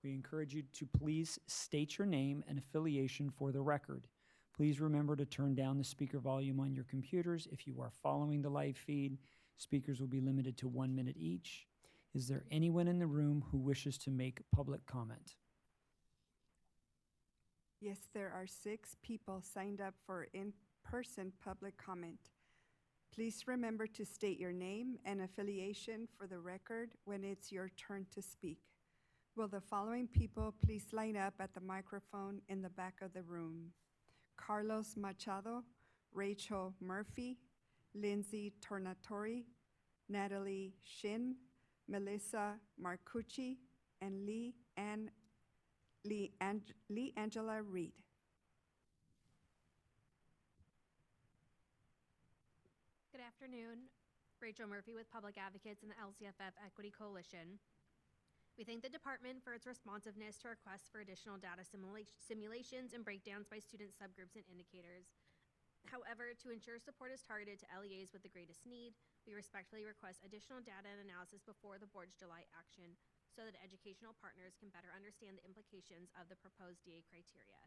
We encourage you to please state your name and affiliation for the record. Please remember to turn down the speaker volume on your computers. If you are following the live feed, speakers will be limited to 1 minute each. Is there anyone in the room who wishes to make public comment? Yes, there are 6 people signed up for in-person public comment. Please remember to state your name and affiliation for the record when it's your turn to speak. Will the following people please line up at the microphone in the back of the room? Carlos Machado, Rachel Murphy, Lindsay Tornatori, Natalie Shin, Melissa Marcucci, and Lee Angela Reed. Good afternoon. Rachel Murphy with Public Advocates and the LCFF Equity Coalition. We thank the department for its responsiveness to requests for additional data simulations and breakdowns by student subgroups and indicators. However, to ensure support is targeted to LEAs with the greatest need, we respectfully request additional data and analysis before the board's July action so that educational partners can better understand the implications of the proposed DA criteria.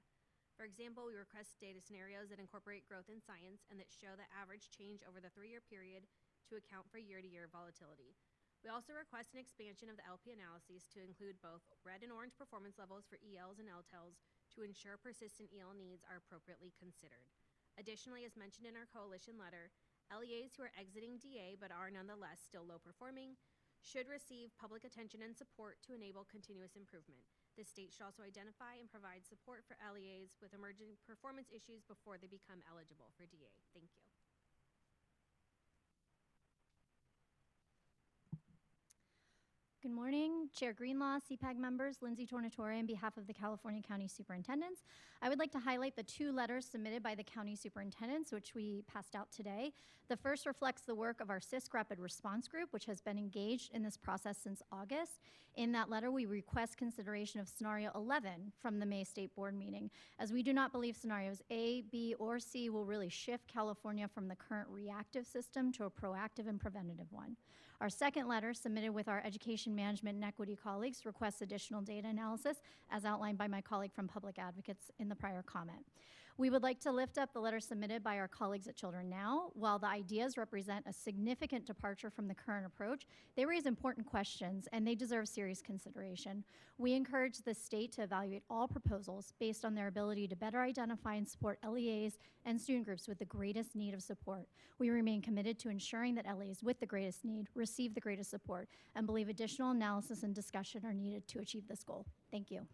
For example, we request data scenarios that incorporate growth in science and that show the average change over the 3-year period to account for year-to-year volatility. We also request an expansion of the LP analyses to include both red and orange performance levels for ELs and LTELs to ensure persistent EL needs are appropriately considered. Additionally, as mentioned in our coalition letter, LEAs who are exiting DA but are nonetheless still low performing should receive public attention and support to enable continuous improvement. The state should also identify and provide support for LEAs with emerging performance issues before they become eligible for DA. Thank you. Good morning, Chair Greenlaw, CPAG members, Lindsay Tornatori on behalf of the California County Superintendents. I would like to highlight the 2 letters submitted by the county superintendents, which we passed out today. The first reflects the work of our CISC Rapid Response Group, which has been engaged in this process since August. In that letter, we request consideration of scenario 11 from the May State Board meeting, as we do not believe scenarios A, B, or C will really shift California from the current reactive system to a proactive and preventative one. Our second letter, submitted with our education management and equity colleagues, requests additional data analysis, as outlined by my colleague from Public Advocates in the prior comment. We would like to lift up the letter submitted by our colleagues at Children Now. While the ideas represent a significant departure from the current approach, they raise important questions and they deserve serious consideration. We encourage the state to evaluate all proposals based on their ability to better identify and support LEAs and student groups with the greatest need of support. We remain committed to ensuring that LEAs with the greatest need receive the greatest support and believe additional analysis and discussion are needed to achieve this goal. Thank you.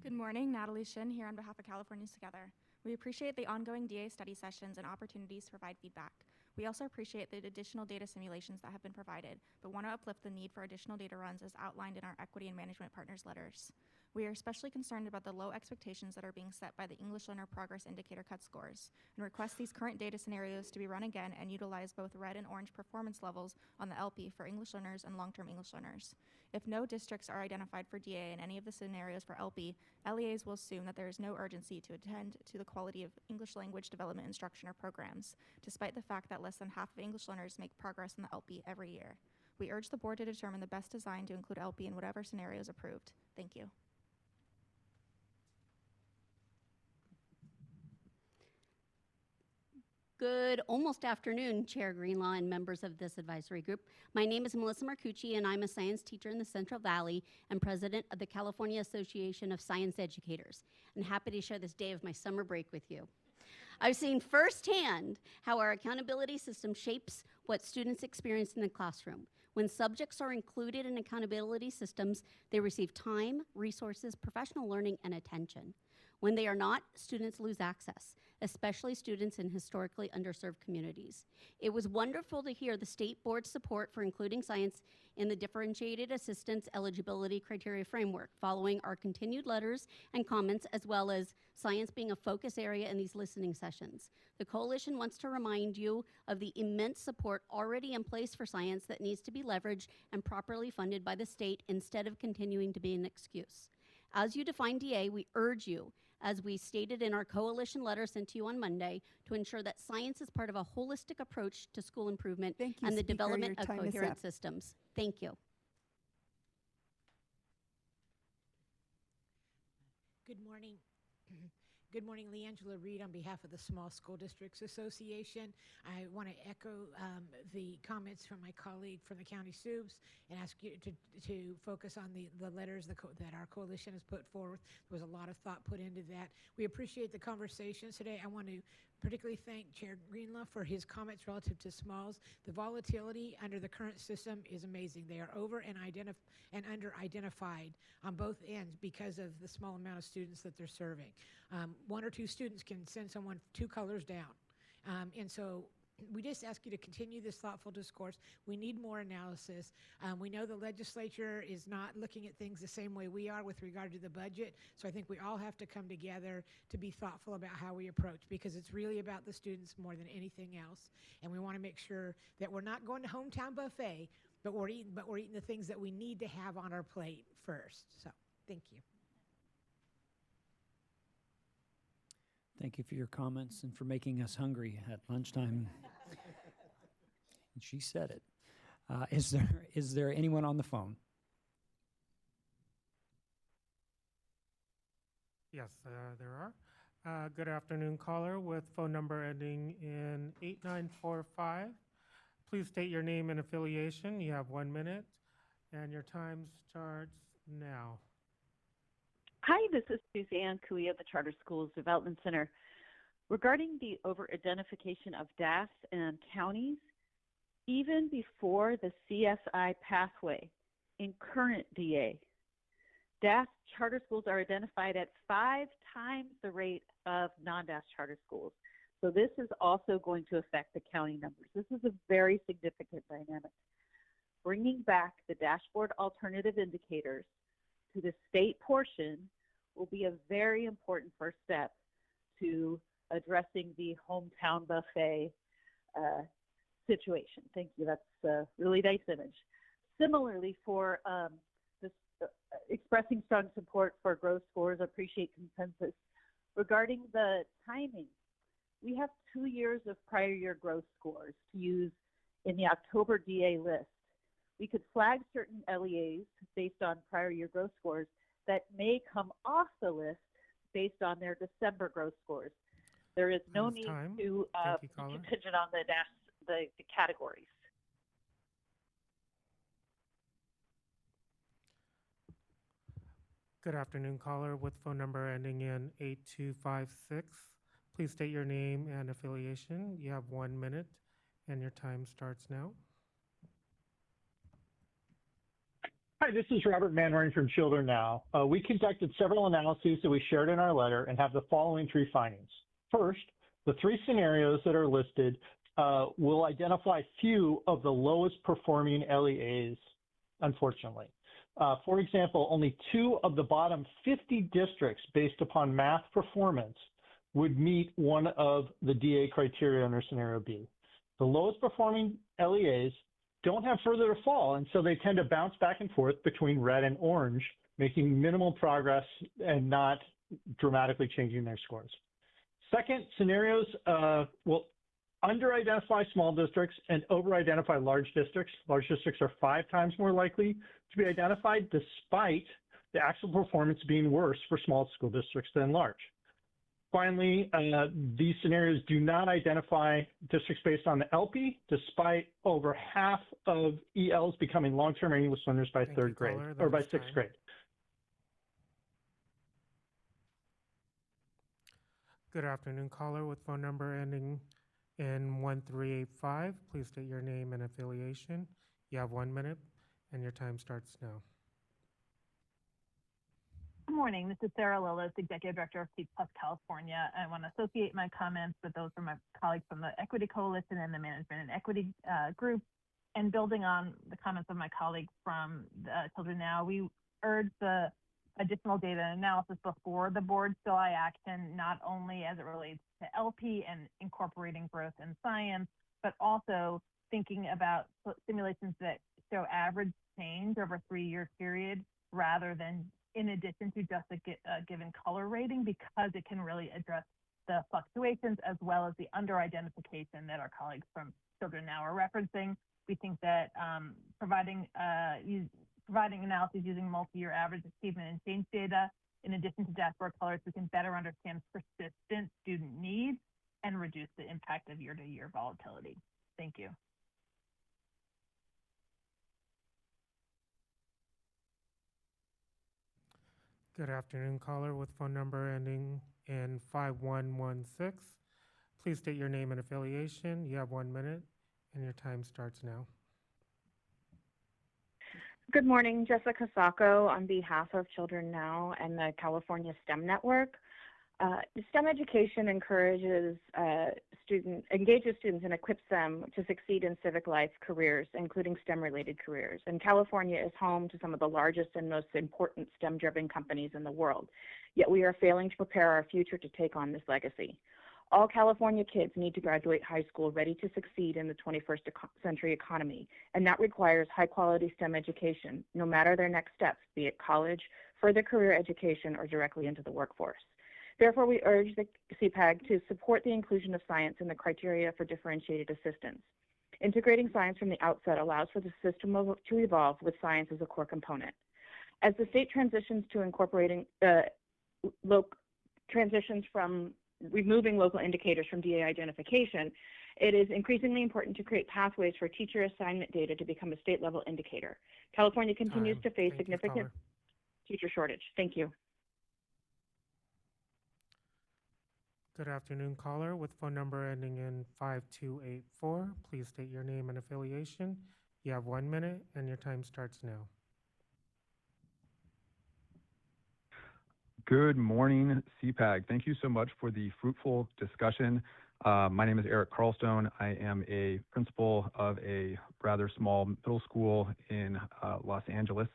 Good morning, Natalie Shin here on behalf of Californians Together. We appreciate the ongoing DA study sessions and opportunities to provide feedback. We also appreciate the additional data simulations that have been provided, but want to uplift the need for additional data runs as outlined in our equity and management partners' letters. We are especially concerned about the low expectations that are being set by the English Learner Progress Indicator cut scores, and request these current data scenarios to be run again and utilize both red and orange performance levels on the LP for English learners and long-term English learners. If no districts are identified for DA in any of the scenarios for LP, LEAs will assume that there is no urgency to attend to the quality of English language development instruction or programs, despite the fact that less than half of English learners make progress in the LP every year. We urge the board to determine the best design to include LP in whatever scenario is approved. Thank you. Good almost afternoon, Chair Greenlaw and members of this advisory group. My name is Melissa Marcucci, and I'm a science teacher in the Central Valley and president of the California Association of Science Educators. I'm happy to share this day of my summer break with you. I've seen firsthand how our accountability system shapes what students experience in the classroom. When subjects are included in accountability systems, they receive time, resources, professional learning, and attention. When they are not, students lose access, especially students in historically underserved communities. It was wonderful to hear the state board's support for including science in the differentiated assistance eligibility criteria framework, following our continued letters and comments, as well as science being a focus area in these listening sessions. The coalition wants to remind you of the immense support already in place for science that needs to be leveraged and properly funded by the state instead of continuing to be an excuse. As you define DA, we urge you, as we stated in our coalition letter sent to you on Monday, to ensure that science is part of a holistic approach to school improvement Thank you, and the Speaker. development Your of time is coherent up. systems. Thank you. Good morning. Good morning, Leangela Reed on behalf of the Small School Districts Association. I want to echo the comments from my colleague from the County SUBs and ask you to focus on the letters that our coalition has put forward. There was a lot of thought put into that. We appreciate the conversations today. I want to particularly thank Chair Greenlaw for his comments relative to smalls. The volatility under the current system is amazing. They are over and under identified on both ends because of the small amount of students that they're serving. One or two students can send someone 2 colors down. And so we just ask you to continue this thoughtful discourse. We need more analysis. We know the legislature is not looking at things the same way we are with regard to the budget. So I think we all have to come together to be thoughtful about how we approach, because it's really about the students more than anything else. And we want to make sure that we're not going to hometown buffet, but we're eating the things that we need to have on our plate first. So thank you. Thank you for your comments and for making us hungry at lunchtime. And she said it. Is there anyone on the phone? Yes, there are. Good afternoon, caller with phone number ending in 8945. Please state your name and affiliation. You have 1 minute, and your time starts now. Hi, this is Suzanne Cooey of the Charter Schools Development Center. Regarding the over-identification of DAS and counties, even before the CSI pathway in current DA, DAS charter schools are identified at 5 times the rate of non-DAS charter schools. So this is also going to affect the county numbers. This is a very significant dynamic. Bringing back the dashboard alternative indicators to the state portion will be a very important first step to addressing the hometown buffet situation. Thank you. That's a really nice image. Similarly, for expressing strong support for growth scores, appreciate consensus. Regarding the timing, we have 2 years of prior year growth scores to use in the October DA list. We could flag certain LEAs based on prior year growth scores that may come off the list based on their December growth scores. There is no need to be contingent on the categories. Good afternoon, caller with phone number ending in 8256. Please state your name and affiliation. You have 1 minute, and your time starts now. Hi, this is Robert Manwaring from Children Now. We conducted several analyses that we shared in our letter and have the following 3 findings. First, the 3 scenarios that are listed will identify few of the lowest performing LEAs, unfortunately. For example, only 2 of the bottom 50 districts based upon math performance would meet one of the DA criteria under scenario B. The lowest performing LEAs don't have further to fall, and so they tend to bounce back and forth between red and orange, making minimal progress and not dramatically changing their scores. Second, scenarios will under-identify small districts and over-identify large districts. Large districts are 5 times more likely to be identified, despite the actual performance being worse for small school districts than large. Finally, these scenarios do not identify districts based on the LP, despite over half of ELs becoming long-term English learners by 3rd grade or by 6th grade. Good afternoon, caller with phone number ending in 1385. Please state your name and affiliation. You have 1 minute, and your time starts now. Good morning. This is Sarah Lillis, Executive Director of Keep Plus California. I want to associate my comments with those from my colleagues from the Equity Coalition and the Management and Equity Group. And building on the comments of my colleagues from Children Now, we urge the additional data analysis before the board SOI action, not only as it relates to LP and incorporating growth in science, but also thinking about simulations that show average change over a 3-year period rather than in addition to just a given color rating, because it can really address the fluctuations as well as the under-identification that our colleagues from Children Now are referencing. We think that providing analyses using multi-year average achievement and change data, in addition to dashboard colors, we can better understand persistent student needs and reduce the impact of year-to-year volatility. Thank you. Good afternoon, caller with phone number ending in 5116. Please state your name and affiliation. You have 1 minute, and your time starts now. Good morning, Jessica Sacco on behalf of Children Now and the California STEM Network. STEM education engages students and equips them to succeed in civic life careers, including STEM-related careers. And California is home to some of the largest and most important STEM-driven companies in the world. Yet we are failing to prepare our future to take on this legacy. All California kids need to graduate high school ready to succeed in the 21st century economy, and that requires high-quality STEM education, no matter their next steps, be it college, further career education, or directly into the workforce. Therefore, we urge the CPAG to support the inclusion of science in the criteria for differentiated assistance. Integrating science from the outset allows for the system to evolve with science as a core component. As the state transitions to incorporating transitions from removing local indicators from DA identification, it is increasingly important to create pathways for teacher assignment data to become a state-level indicator. California continues to face significant teacher shortage. Thank you. Good afternoon, caller with phone number ending in 5284. Please state your name and affiliation. You have 1 minute, and your time starts now. Good morning, CPAG. Thank you so much for the fruitful discussion. My name is Eric Carlstone. I am a principal of a rather small middle school in Los Angeles.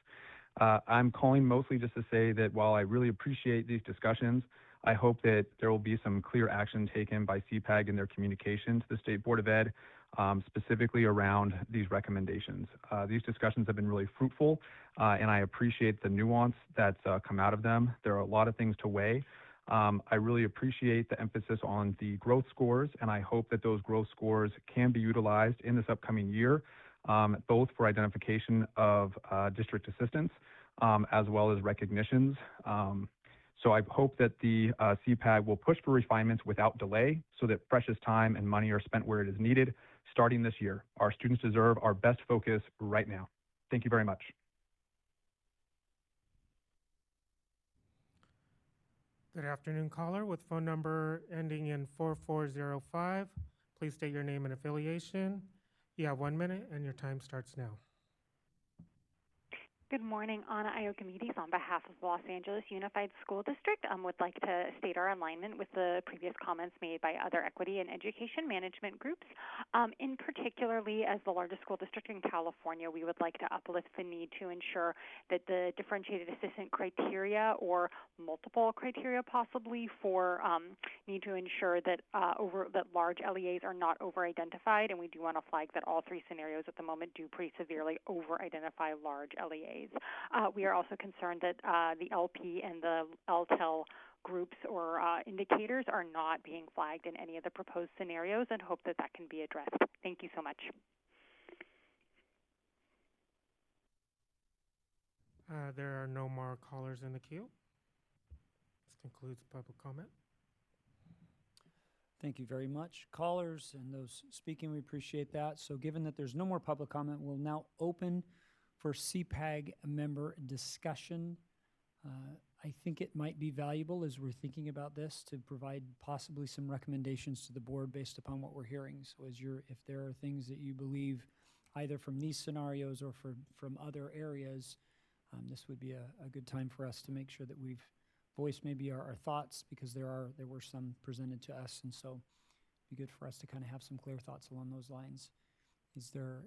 I'm calling mostly just to say that while I really appreciate these discussions, I hope that there will be some clear action taken by CPAG in their communication to the State Board of Ed, specifically around these recommendations. These discussions have been really fruitful, and I appreciate the nuance that's come out of them. There are a lot of things to weigh. I really appreciate the emphasis on the growth scores, and I hope that those growth scores can be utilized in this upcoming year, both for identification of district assistants as well as recognitions. So I hope that the CPAG will push for refinements without delay so that precious time and money are spent where it is needed starting this year. Our students deserve our best focus right now. Thank you very much. Good afternoon, caller with phone number ending in 4405. Please state your name and affiliation. You have 1 minute, and your time starts now. Good morning, Anna Iokimedes on behalf of Los Angeles Unified School District. Would like to state our alignment with the previous comments made by other equity and education management groups. In particularly, as the largest school district in California, we would like to uplift the need to ensure that the differentiated assistant criteria or multiple criteria possibly for need to ensure that that large LEAs are not over-identified, and we do want to flag that all three scenarios at the moment do pretty severely over-identify large LEAs. We are also concerned that the LP and the LTEL groups or indicators are not being flagged in any of the proposed scenarios, and hope that that can be addressed. Thank you so much. There are no more callers in the queue. This concludes public comment. Thank you very much, callers and those speaking. We appreciate that. So given that there's no more public comment, we'll now open for CPAG member discussion. I think it might be valuable as we're thinking about this to provide possibly some recommendations to the board based upon what we're hearing. So if there are things that you believe either from these scenarios or from other areas, this would be a good time for us to make sure that we've voiced maybe our thoughts, because there were some presented to us, and so it'd be good for us to kind of have some clear thoughts along those lines. Is there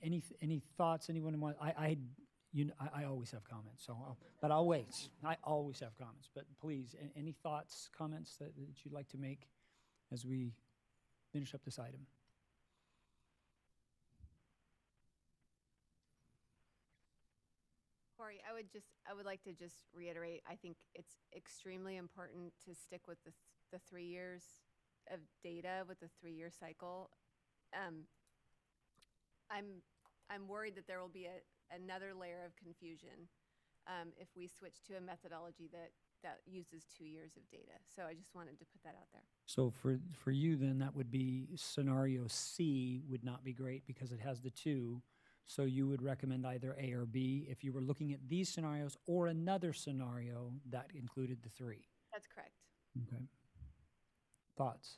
any thoughts anyone want? I always have comments, so but I'll wait. I always have comments, but please, any thoughts, comments that you'd like to make as we finish up this item? Corey, I would like to just reiterate, I think it's extremely important to stick with the 3 years of data with the 3-year cycle. I'm worried that there will be another layer of confusion if we switch to a methodology that uses 2 years of data. So I just wanted to put that out there. So for you, then, that would be scenario C would not be great because it has the 2. So you would recommend either A or B if you were looking at these scenarios, or another scenario that included the 3. That's correct. Okay. Thoughts?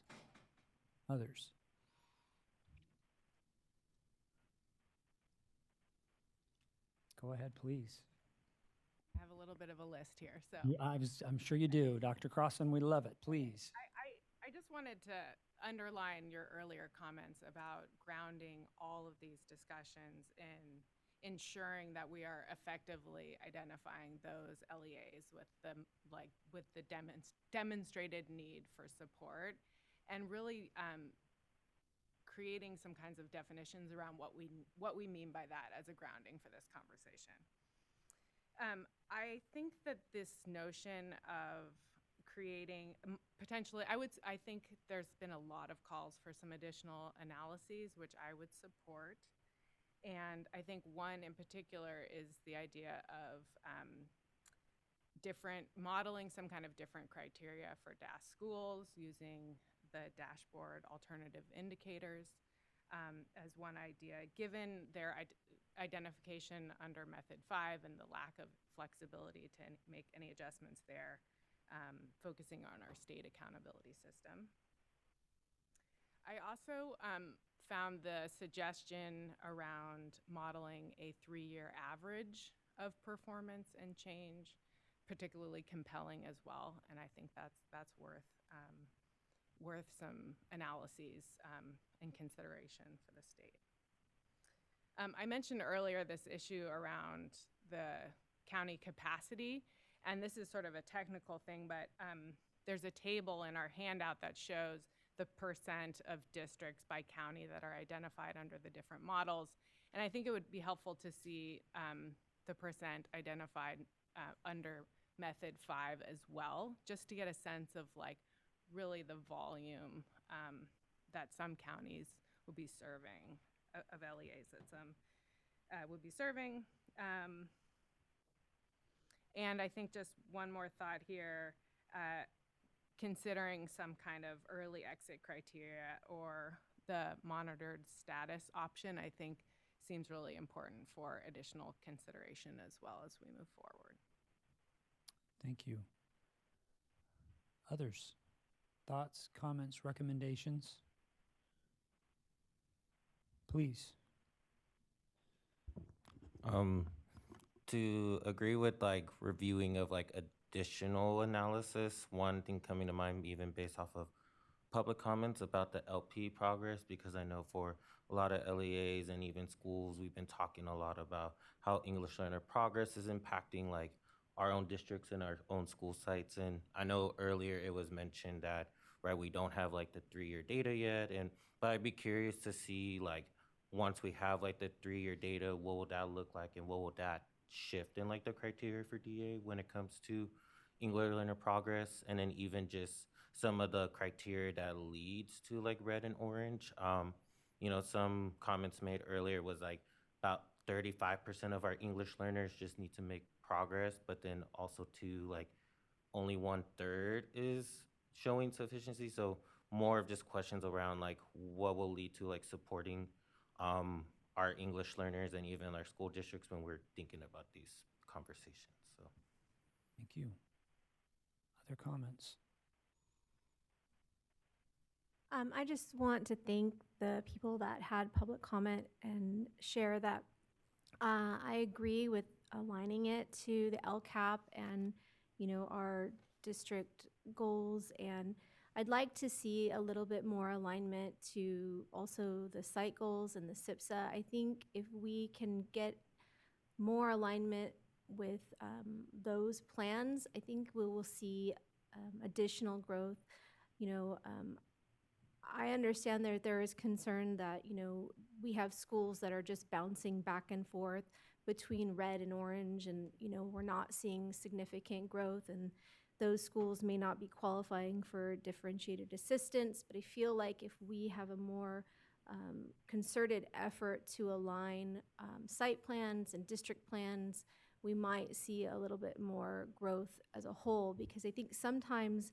Others? Go ahead, please. I have a little bit of a list here, so. I'm sure you do. Dr. Crossan, we love it. Please. I just wanted to underline your earlier comments about grounding all of these discussions in ensuring that we are effectively identifying those LEAs with the demonstrated need for support, and really creating some kinds of definitions around what we mean by that as a grounding for this conversation. I think that this notion of creating potentially, I think there's been a lot of calls for some additional analyses, which I would support. And I think one in particular is the idea of modeling some kind of different criteria for DAS schools using the dashboard alternative indicators as one idea, given their identification under Method 5 and the lack of flexibility to make any adjustments there, focusing on our state accountability system. I also found the suggestion around modeling a 3-year average of performance and change particularly compelling as well, and I think that's worth some analyses and consideration for the state. I mentioned earlier this issue around the county capacity, and this is sort of a technical thing, but there's a table in our handout that shows the % of districts by county that are identified under the different models. And I think it would be helpful to see the % identified under Method 5 as well, just to get a sense of really the volume that some counties would be serving, of LEAs that some would be serving. And I think just one more thought here, considering some kind of early exit criteria or the monitored status option, I think seems really important for additional consideration as well as we move forward. Thank you. Others? Thoughts, comments, recommendations? Please. To agree with reviewing of additional analysis, one thing coming to mind even based off of public comments about the LP progress, because I know for a lot of LEAs and even schools, we've been talking a lot about how English learner progress is impacting our own districts and our own school sites. And I know earlier it was mentioned that, right, we don't have the 3-year data yet, but I'd be curious to see once we have the 3-year data, what will that look like, and what will that shift in the criteria for DA when it comes to English learner progress, and then even just some of the criteria that leads to red and orange. Some comments made earlier was about 35% of our English learners just need to make progress, but then also too only 1/3 is showing sufficiency. So more of just questions around what will lead to supporting our English learners and even our school districts when we're thinking about these conversations. So, thank you. Other comments? I just want to thank the people that had public comment and share that I agree with aligning it to the LCAP and, our district goals. And I'd like to see a little bit more alignment to also the site goals and the SIPSA. I think if we can get more alignment with those plans, I think we will see additional growth. I understand that there is concern that, we have schools that are just bouncing back and forth between red and orange, and, we're not seeing significant growth, and those schools may not be qualifying for differentiated assistance. But I feel like if we have a more concerted effort to align site plans and district plans, we might see a little bit more growth as a whole, because I think sometimes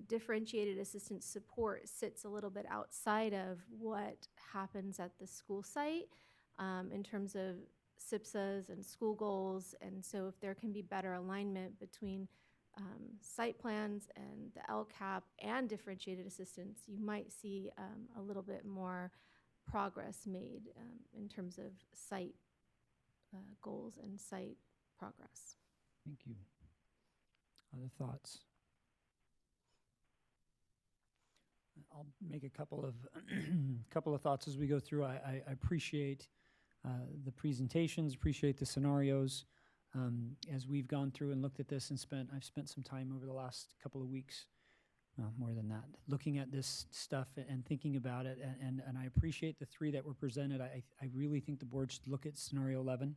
differentiated assistance support sits a little bit outside of what happens at the school site in terms of SIPSAs and school goals. And so if there can be better alignment between site plans and the LCAP and differentiated assistance, you might see a little bit more progress made in terms of site goals and site progress. Thank you. Other thoughts? I'll make a couple of thoughts as we go through. I appreciate the presentations, appreciate the scenarios. As we've gone through and looked at this and I've spent some time over the last couple of weeks, more than that, looking at this stuff and thinking about it. And I appreciate the three that were presented. I really think the board should look at scenario 11.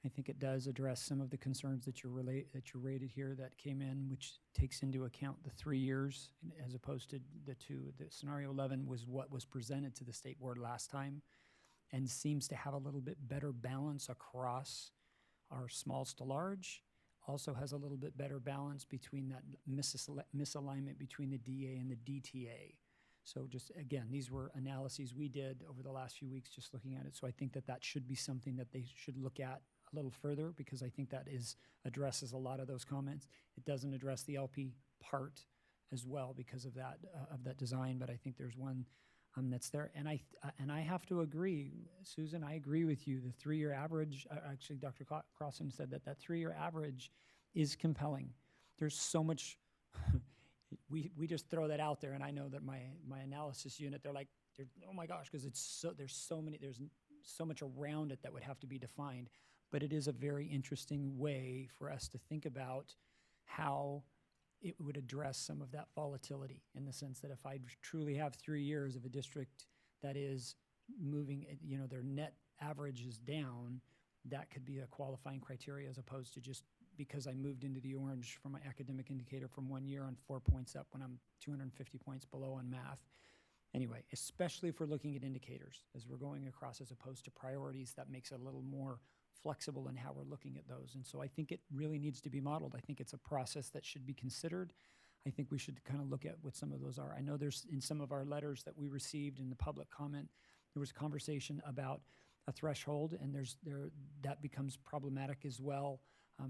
I think it does address some of the concerns that you rated here that came in, which takes into account the 3 years as opposed to the 2. The scenario 11 was what was presented to the state board last time and seems to have a little bit better balance across our smalls to large. Also has a little bit better balance between that misalignment between the DA and the DTA. So just, again, these were analyses we did over the last few weeks just looking at it. So I think that should be something that they should look at a little further, because I think that addresses a lot of those comments. It doesn't address the LP part as well because of that design, but I think there's one that's there. And I have to agree, Susan, I agree with you. The 3-year average, actually Dr. Crossan said that 3-year average is compelling. There's so much, we just throw that out there, and I know that my analysis unit, they're like, oh my gosh, because there's so much around it that would have to be defined. But it is a very interesting way for us to think about how it would address some of that volatility, in the sense that if I truly have 3 years of a district that is moving, their net average is down, that could be a qualifying criteria, as opposed to just because I moved into the orange for my academic indicator from 1 year on 4 points up when I'm 250 points below on math. Anyway, especially if we're looking at indicators as we're going across, as opposed to priorities, that makes it a little more flexible in how we're looking at those. And so I think it really needs to be modeled. I think it's a process that should be considered. I think we should kind of look at what some of those are. I know there's, in some of our letters that we received in the public comment, there was a conversation about a threshold, and that becomes problematic as well.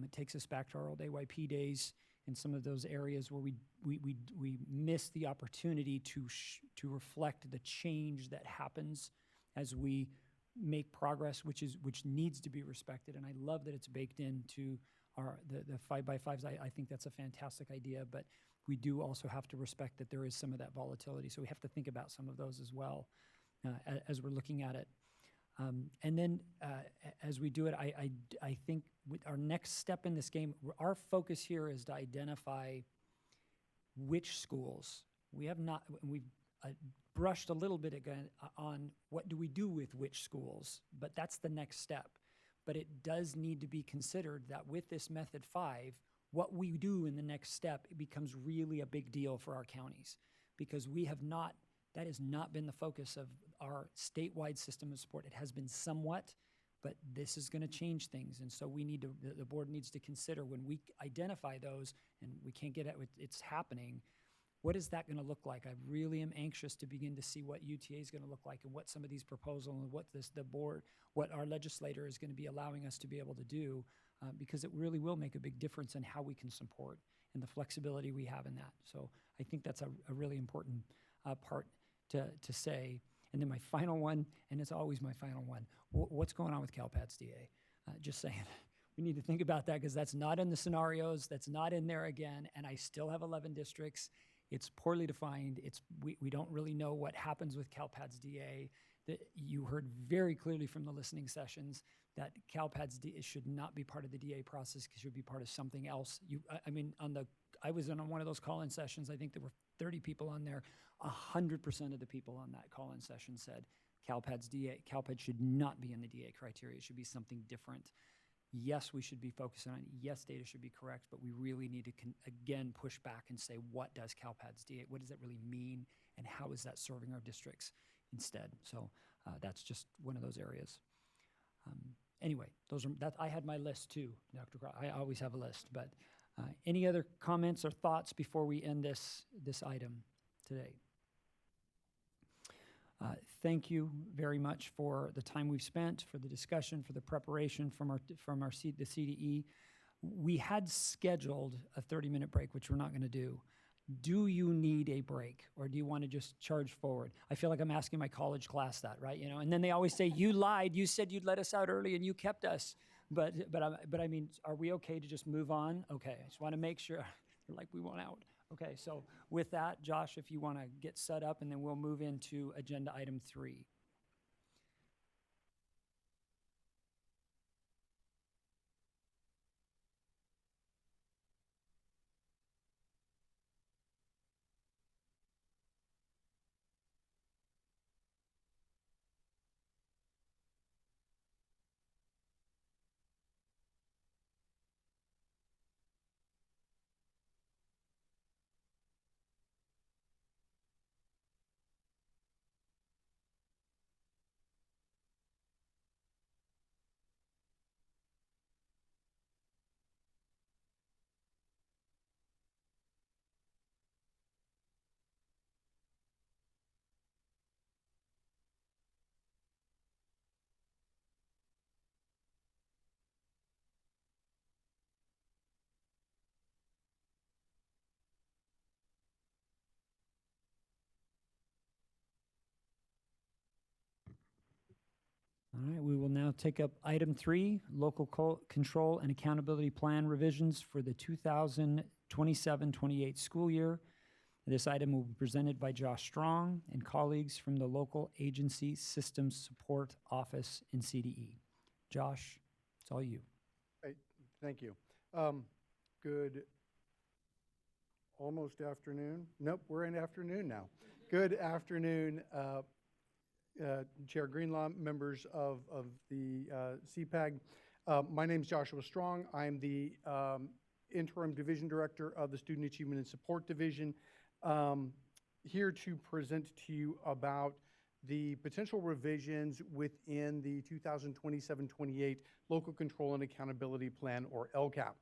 It takes us back to our old AYP days in some of those areas where we miss the opportunity to reflect the change that happens as we make progress, which needs to be respected. And I love that it's baked into the 5x5s. I think that's a fantastic idea, but we do also have to respect that there is some of that volatility. So we have to think about some of those as well as we're looking at it. And then as we do it, I think with our next step in this game, our focus here is to identify which schools. We've brushed a little bit again on what do we do with which schools, but that's the next step. But it does need to be considered that with this method 5, what we do in the next step, it becomes really a big deal for our counties, because that has not been the focus of our statewide system of support. It has been somewhat, but this is going to change things. And so the board needs to consider, when we identify those, and we can't get at it's happening, what is that going to look like? I really am anxious to begin to see what UTA is going to look like, and what some of these proposals and what our legislator is going to be allowing us to be able to do, because it really will make a big difference in how we can support and the flexibility we have in that. So I think that's a really important part to say. And then my final one, and it's always my final one, what's going on with CalPADS DA? Just saying. We need to think about that because that's not in the scenarios, that's not in there again, and I still have 11 districts. It's poorly defined. We don't really know what happens with CalPADS DA. You heard very clearly from the listening sessions that CalPADS DA should not be part of the DA process because it should be part of something else. I was on one of those call-in sessions. I think there were 30 people on there. 100% of the people on that call-in session said CalPADS should not be in the DA criteria. It should be something different. Yes, we should be focusing on it. Yes, data should be correct, but we really need to, again, push back and say, what does CalPADS DA, what does that really mean, and how is that serving our districts instead? So that's just one of those areas. Anyway, I had my list too, Dr. Crow. I always have a list, but any other comments or thoughts before we end this item today? Thank you very much for the time we've spent, for the discussion, for the preparation from the CDE. We had scheduled a 30-minute break, which we're not going to do. Do you need a break, or do you want to just charge forward? I feel like I'm asking my college class that, right? And then they always say, "You lied. You said you'd let us out early, and you kept us." But I mean, are we okay to just move on? Okay, I just want to make sure. They're like, we want out. Okay, so with that, Josh, if you want to get set up, and then we'll move into agenda item 3. All right, we will now take up item 3, local control and accountability plan revisions for the 2027-28 school year. This item will be presented by Josh Strong and colleagues from the Local Agency Systems Support Office in CDE. Josh, it's all you. Hey, thank you. Good almost afternoon. Nope, we're in afternoon now. Good afternoon, Chair Greenlaw, members of the CPAG. My name is Joshua Strong. I'm the interim division director of the Student Achievement and Support Division, here to present to you about the potential revisions within the 2027-28 Local Control and Accountability Plan, or LCAP.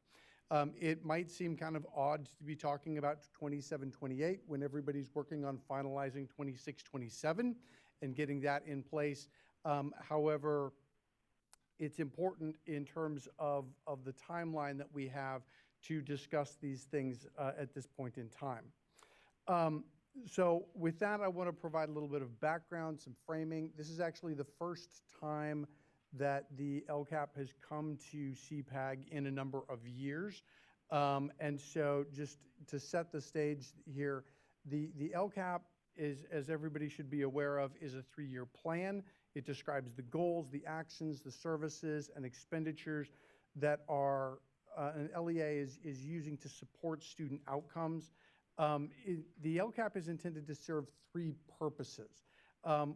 It might seem kind of odd to be talking about 27-28 when everybody's working on finalizing 26-27 and getting that in place. However, it's important in terms of the timeline that we have to discuss these things at this point in time. So with that, I want to provide a little bit of background, some framing. This is actually the first time that the LCAP has come to CPAG in a number of years. And so just to set the stage here, the LCAP is, as everybody should be aware of, is a 3-year plan. It describes the goals, the actions, the services, and expenditures that are an LEA is using to support student outcomes. The LCAP is intended to serve 3 purposes.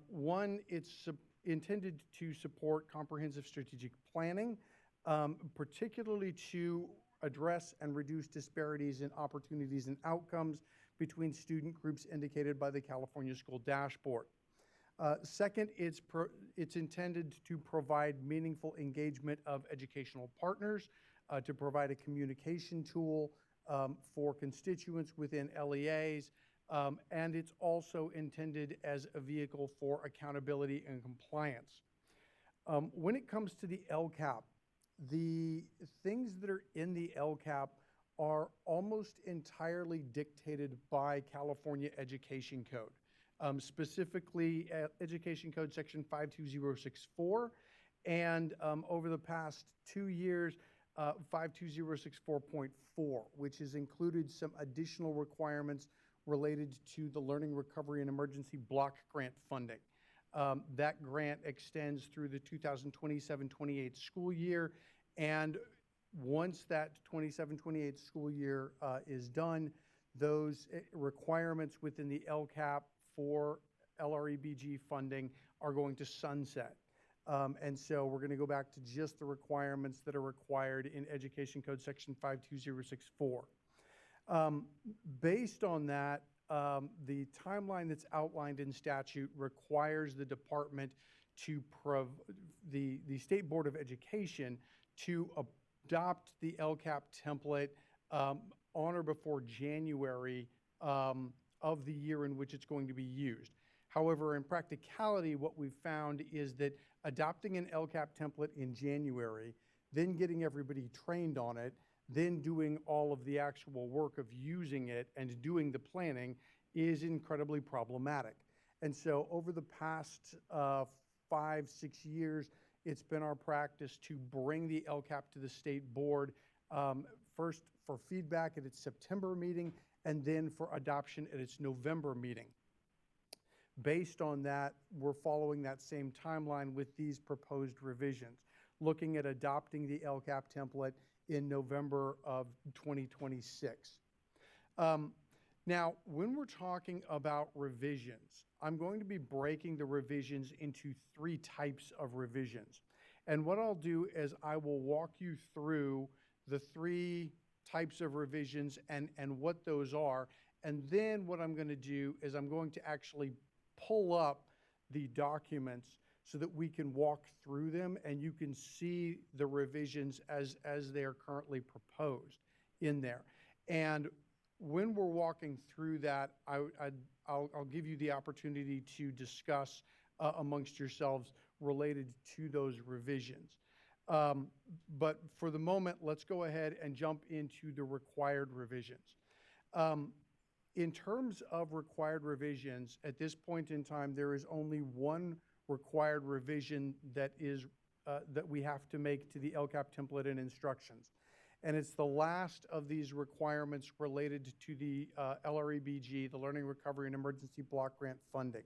One, it's intended to support comprehensive strategic planning, particularly to address and reduce disparities in opportunities and outcomes between student groups indicated by the California School Dashboard. Second, it's intended to provide meaningful engagement of educational partners, to provide a communication tool for constituents within LEAs, and it's also intended as a vehicle for accountability and compliance. When it comes to the LCAP, the things that are in the LCAP are almost entirely dictated by California Education Code. specifically Education Code Section 52064, and over the past 2 years, 52064.4, which has included some additional requirements related to the Learning Recovery and Emergency Block Grant funding. That grant extends through the 2027-28 school year, and once that 27-28 school year is done, those requirements within the LCAP for LREBG funding are going to sunset. And so we're going to go back to just the requirements that are required in Education Code Section 52064. Based on that, the timeline that's outlined in statute requires the department to the State Board of Education to adopt the LCAP template on or before January of the year in which it's going to be used. However, in practicality, what we've found is that adopting an LCAP template in January, then getting everybody trained on it, then doing all of the actual work of using it and doing the planning is incredibly problematic. And so over the past 5-6 years, it's been our practice to bring the LCAP to the state board, first for feedback at its September meeting, and then for adoption at its November meeting. Based on that, we're following that same timeline with these proposed revisions, looking at adopting the LCAP template in November of 2026. Now, when we're talking about revisions, I'm going to be breaking the revisions into 3 types of revisions. And what I'll do is I will walk you through the 3 types of revisions and what those are. And then what I'm going to do is I'm going to actually pull up the documents so that we can walk through them and you can see the revisions as they are currently proposed in there. And when we're walking through that, I'll give you the opportunity to discuss amongst yourselves related to those revisions. But for the moment, let's go ahead and jump into the required revisions. In terms of required revisions, at this point in time, there is only one required revision that we have to make to the LCAP template and instructions. And it's the last of these requirements related to the LREBG, the Learning Recovery and Emergency Block Grant funding.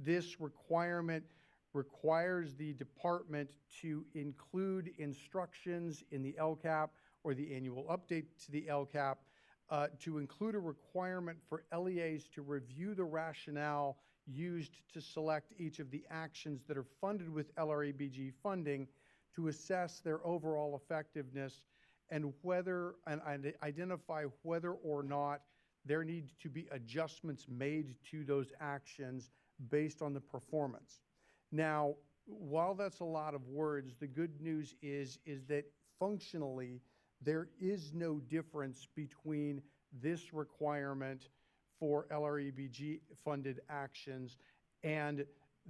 This requirement requires the department to include instructions in the LCAP or the annual update to the LCAP to include a requirement for LEAs to review the rationale used to select each of the actions that are funded with LREBG funding to assess their overall effectiveness and identify whether or not there need to be adjustments made to those actions based on the performance. Now, while that's a lot of words, the good news is that functionally there is no difference between this requirement for LREBG funded actions and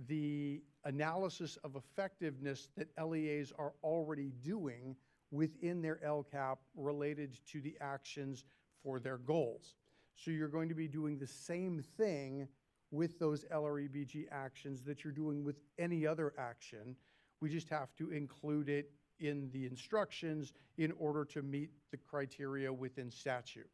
the analysis of effectiveness that LEAs are already doing within their LCAP related to the actions for their goals. So you're going to be doing the same thing with those LREBG actions that you're doing with any other action. We just have to include it in the instructions in order to meet the criteria within statute.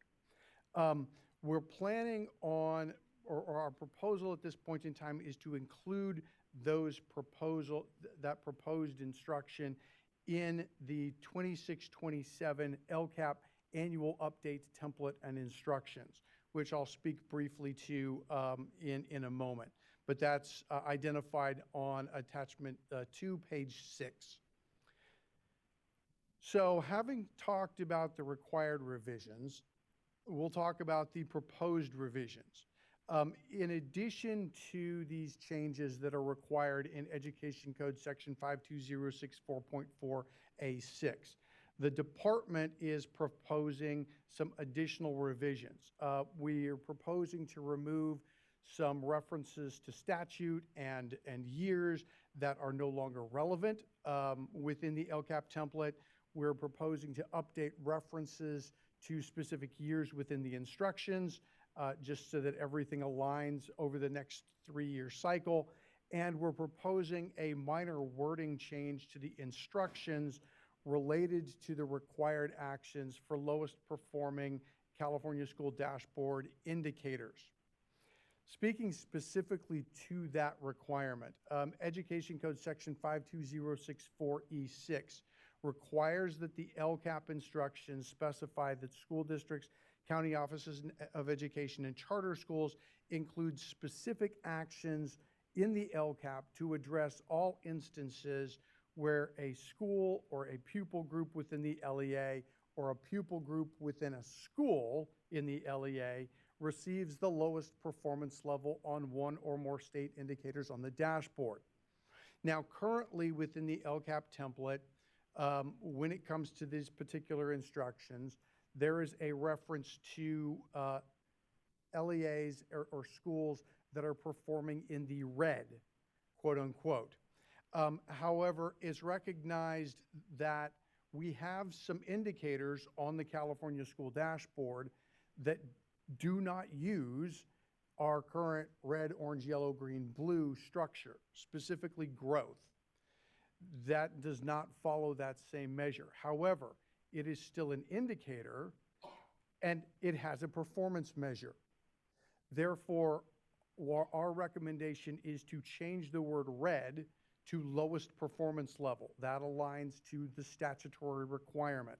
We're planning on, or our proposal at this point in time is to include that proposed instruction in the 26-27 LCAP annual update template and instructions, which I'll speak briefly to in a moment. But that's identified on attachment 2, page 6. So having talked about the required revisions, we'll talk about the proposed revisions. In addition to these changes that are required in Education Code Section 52064.4A6, the department is proposing some additional revisions. We are proposing to remove some references to statute and years that are no longer relevant within the LCAP template. We're proposing to update references to specific years within the instructions just so that everything aligns over the next 3-year cycle. And we're proposing a minor wording change to the instructions related to the required actions for lowest performing California School Dashboard indicators. Speaking specifically to that requirement, Education Code Section 52064E6 requires that the LCAP instructions specify that school districts, county offices of education, and charter schools include specific actions in the LCAP to address all instances where a school or a pupil group within the LEA or a pupil group within a school in the LEA receives the lowest performance level on one or more state indicators on the dashboard. Now, currently within the LCAP template, when it comes to these particular instructions, there is a reference to LEAs or schools that are performing in the red, quote unquote. However, it's recognized that we have some indicators on the California School Dashboard that do not use our current red, orange, yellow, green, blue structure, specifically growth. That does not follow that same measure. However, it is still an indicator and it has a performance measure. Therefore, our recommendation is to change the word red to lowest performance level. That aligns to the statutory requirement.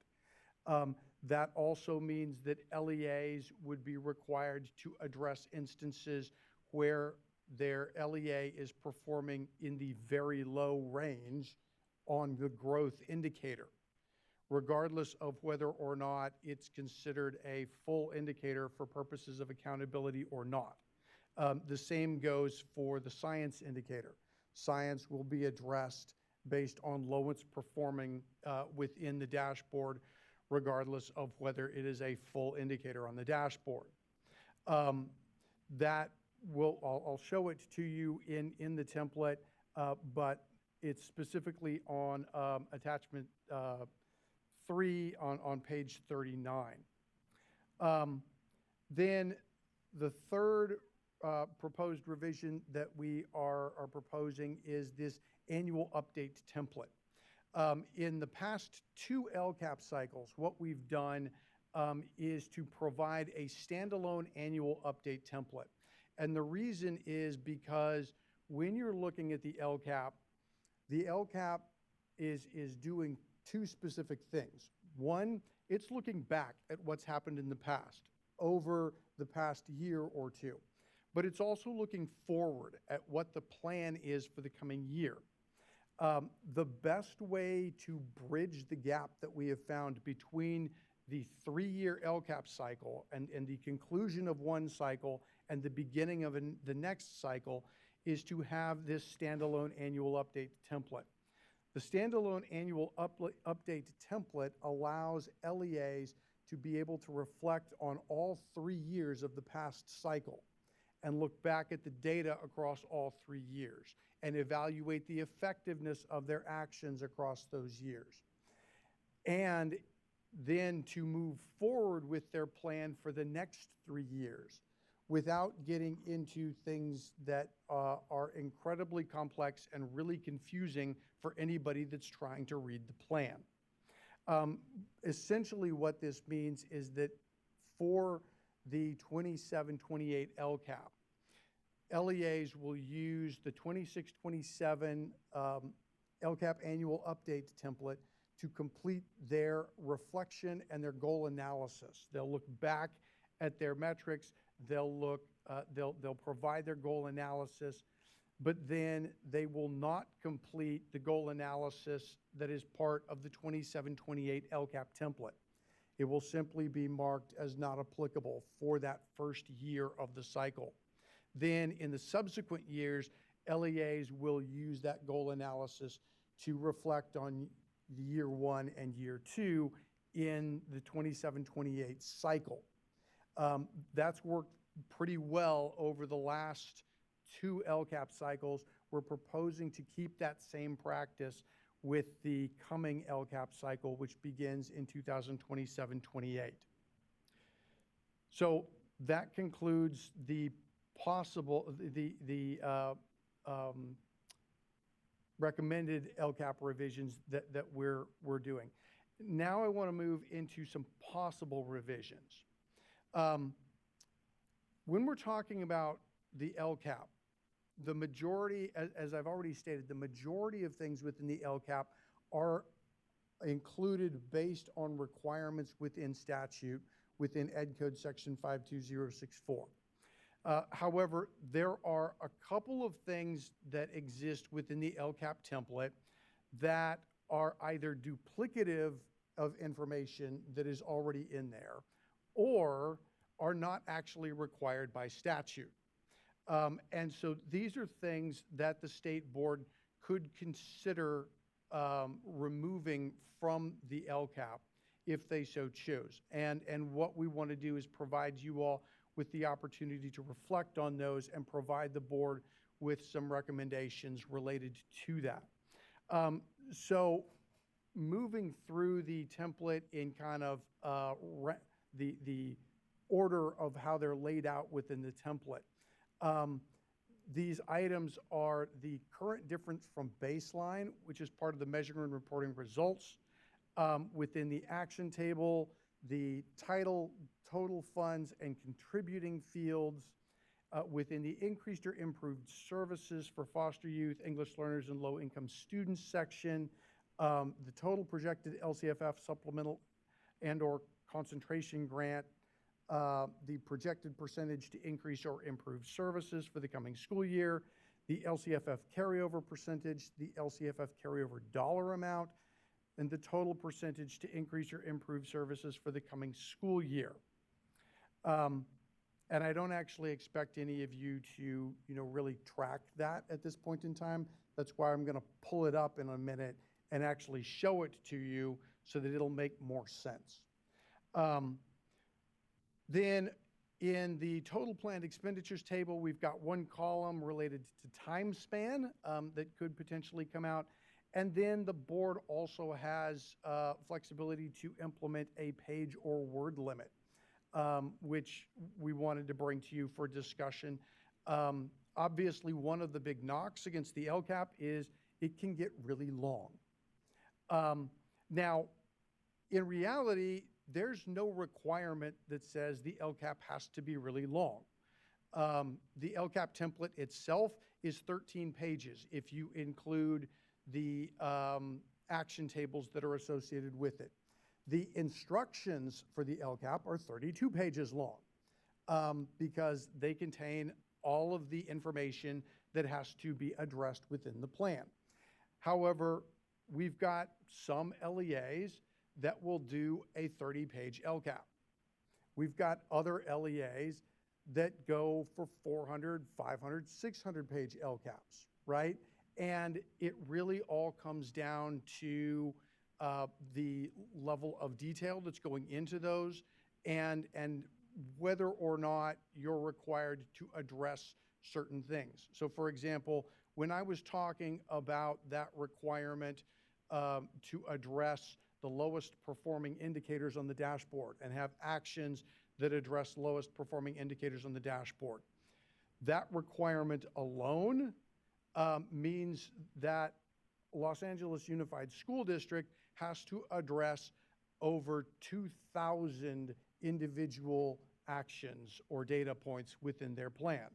That also means that LEAs would be required to address instances where their LEA is performing in the very low range on the growth indicator, regardless of whether or not it's considered a full indicator for purposes of accountability or not. The same goes for the science indicator. Science will be addressed based on lowest performing within the dashboard, regardless of whether it is a full indicator on the dashboard. That will, I'll show it to you in the template, but it's specifically on attachment 3 on page 39. Then the third proposed revision that we are proposing is this annual update template. In the past 2 LCAP cycles, what we've done is to provide a standalone annual update template. And the reason is because when you're looking at the LCAP is doing 2 specific things. One, it's looking back at what's happened in the past, over the past year or 2. But it's also looking forward at what the plan is for the coming year. The best way to bridge the gap that we have found between the 3-year LCAP cycle and the conclusion of one cycle and the beginning of the next cycle is to have this standalone annual update template. The standalone annual update template allows LEAs to be able to reflect on all 3 years of the past cycle and look back at the data across all 3 years and evaluate the effectiveness of their actions across those years. And then to move forward with their plan for the next 3 years without getting into things that are incredibly complex and really confusing for anybody that's trying to read the plan. Essentially what this means is that for the 27-28 LCAP, LEAs will use the 26-27 LCAP annual update template to complete their reflection and their goal analysis. They'll look back at their metrics, they'll provide their goal analysis, but then they will not complete the goal analysis that is part of the 27-28 LCAP template. It will simply be marked as not applicable for that first year of the cycle. Then in the subsequent years, LEAs will use that goal analysis to reflect on year 1 and year 2 in the 27-28 cycle. That's worked pretty well over the last 2 LCAP cycles. We're proposing to keep that same practice with the coming LCAP cycle, which begins in 2027-28. So That concludes the possible, recommended LCAP revisions that we're doing. Now I want to move into some possible revisions. When we're talking about the LCAP, the majority, as I've already stated, the majority of things within the LCAP are included based on requirements within statute, within Ed Code Section 52064. However, there are a couple of things that exist within the LCAP template that are either duplicative of information that is already in there or are not actually required by statute. And so these are things that the state board could consider removing from the LCAP if they so choose. And what we want to do is provide you all with the opportunity to reflect on those and provide the board with some recommendations related to that. So moving through the template in kind of the order of how they're laid out within the template. These items are the current difference from baseline, which is part of the measuring and reporting results. Within the action table, the title, total funds, and contributing fields. Within the increased or improved services for foster youth, English learners, and low-income students section, the total projected LCFF supplemental and/or concentration grant, the projected percentage to increase or improve services for the coming school year, the LCFF carryover percentage, the LCFF carryover dollar amount, and the total percentage to increase or improve services for the coming school year. And I don't actually expect any of you to, really track that at this point in time. That's why I'm going to pull it up in a minute and actually show it to you so that it'll make more sense. Then in the total planned expenditures table, we've got one column related to time span that could potentially come out. And then the board also has flexibility to implement a page or word limit, which we wanted to bring to you for discussion. Obviously, one of the big knocks against the LCAP is it can get really long. Now, in reality, there's no requirement that says the LCAP has to be really long. The LCAP template itself is 13 pages if you include the action tables that are associated with it. The instructions for the LCAP are 32 pages long because they contain all of the information that has to be addressed within the plan. However, we've got some LEAs that will do a 30-page LCAP. We've got other LEAs that go for 400, 500, 600-page LCAPs, right? And it really all comes down to the level of detail that's going into those and whether or not you're required to address certain things. So for example, when I was talking about that requirement to address the lowest performing indicators on the dashboard and have actions that address lowest performing indicators on the dashboard, that requirement alone means that Los Angeles Unified School District has to address over 2,000 individual actions or data points within their plan,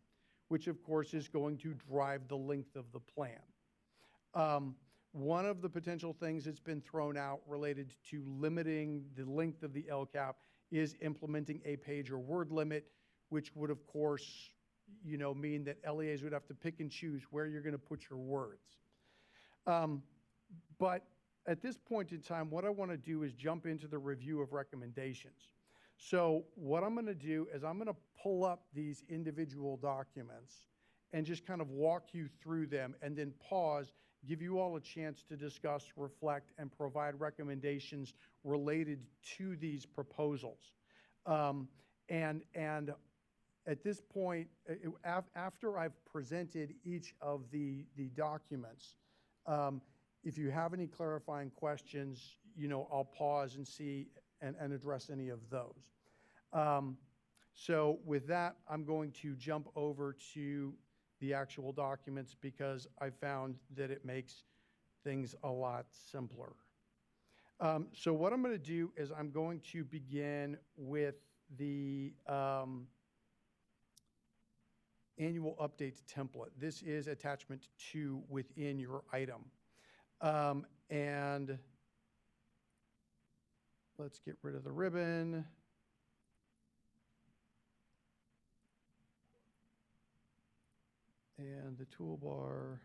which of course is going to drive the length of the plan. One of the potential things that's been thrown out related to limiting the length of the LCAP is implementing a page or word limit, which would of course mean that LEAs would have to pick and choose where you're going to put your words. But at this point in time, what I want to do is jump into the review of recommendations. So what I'm going to do is I'm going to pull up these individual documents and just kind of walk you through them and then pause, give you all a chance to discuss, reflect, and provide recommendations related to these proposals. And at this point, after I've presented each of the documents, if you have any clarifying questions, I'll pause and see and address any of those. So with that, I'm going to jump over to the actual documents because I found that it makes things a lot simpler. So what I'm going to do is I'm going to begin with the annual updates template. This is attachment 2 within your item. And let's get rid of the ribbon. And the toolbar,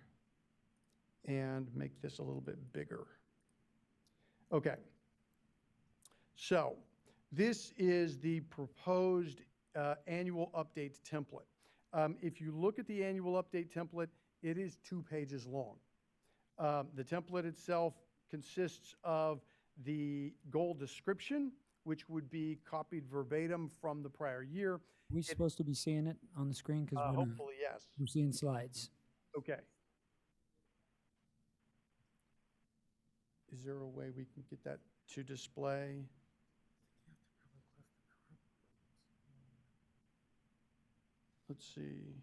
and make this a little bit bigger. Okay. So this is the proposed annual update template. If you look at the annual update template, it is 2 pages long. The template itself consists of the goal description, which would be copied verbatim from the prior year. Are we supposed to be seeing it on the screen? Because Hopefully, yes. we're seeing slides. Okay. Is there a way we can get that to display? Let's see.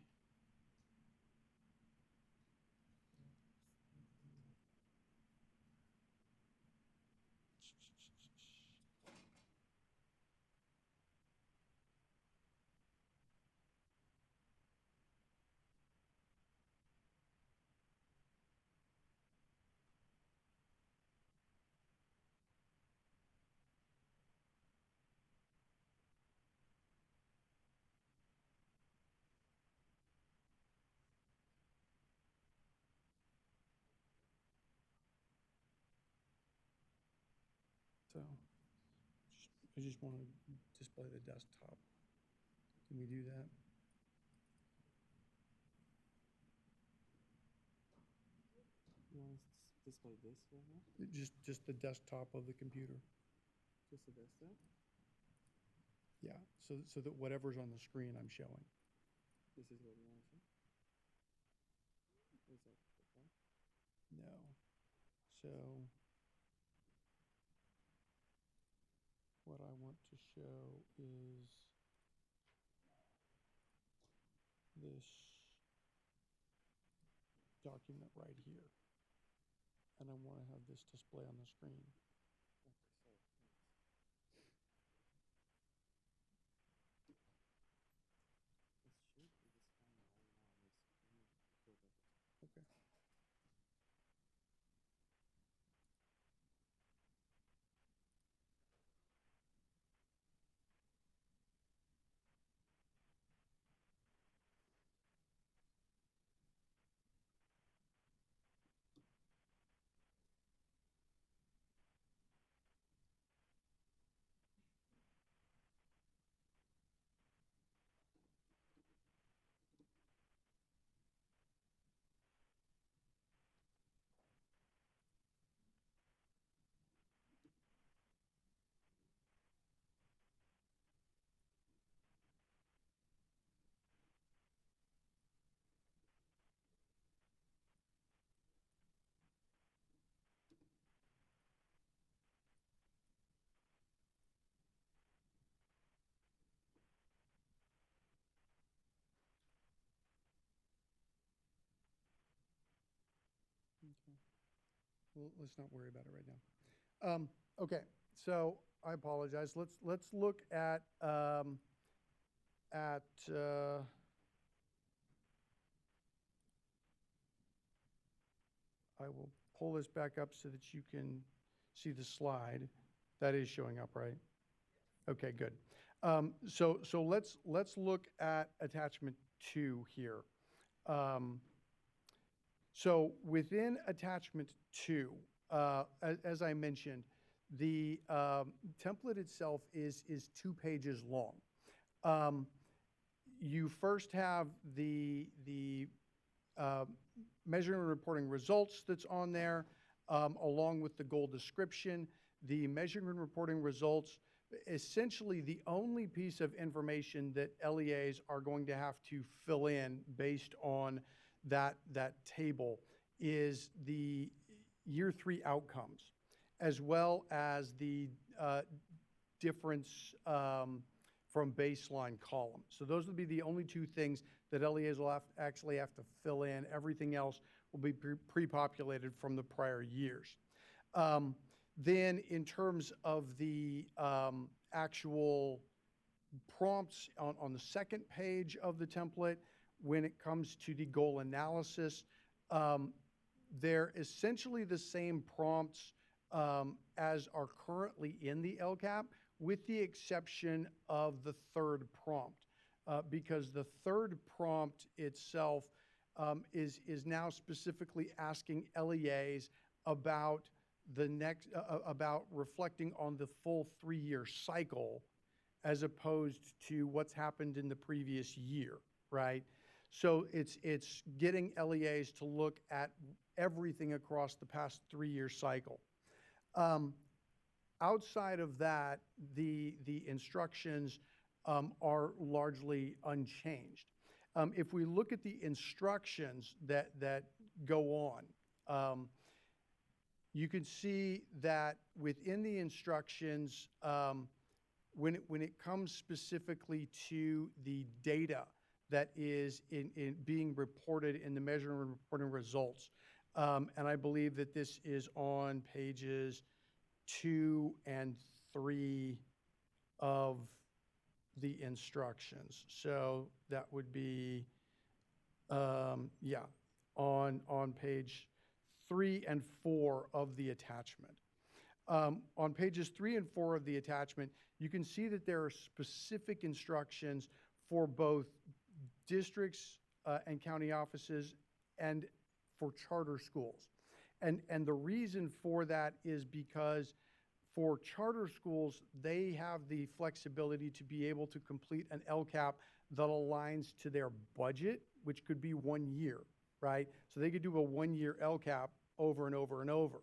So I just want to display the desktop. Can we do that? You want to display this right now? Just the desktop of the computer. Just the desktop? Yeah, so that whatever's on the screen I'm showing. This is what you want to show? Is that okay? No. So what I want to show is this document right here. And I want to have this display on the screen. Okay. Okay. Well, let's not worry about it right now. Okay, so I apologize. Let's look at I will pull this back up so that you can see the slide. That is showing up, right? Okay, good. So let's look at attachment 2 here. So within attachment 2, as I mentioned, the template itself is 2 pages long. You first have the measuring and reporting results that's on there, along with the goal description. The measuring and reporting results, essentially the only piece of information that LEAs are going to have to fill in based on that table is the year 3 outcomes, as well as the difference from baseline column. So those would be the only two things that LEAs will actually have to fill in. Everything else will be pre-populated from the prior years. Then in terms of the actual prompts on the second page of the template, when it comes to the goal analysis, they're essentially the same prompts as are currently in the LCAP, with the exception of the third prompt, because the third prompt itself is now specifically asking LEAs about about reflecting on the full 3-year cycle, as opposed to what's happened in the previous year, right? So it's getting LEAs to look at everything across the past 3-year cycle. Outside of that, the instructions are largely unchanged. If we look at the instructions that go on, you can see that within the instructions, when it comes specifically to the data that is in being reported in the measuring and reporting results, and I believe that this is on pages 2 and 3 of the instructions. So that would be, yeah, on page 3 and 4 of the attachment. On pages 3 and 4 of the attachment, you can see that there are specific instructions for both districts and county offices and for charter schools. And the reason for that is because for charter schools, they have the flexibility to be able to complete an LCAP that aligns to their budget, which could be 1 year, right? So they could do a 1-year LCAP over and over and over.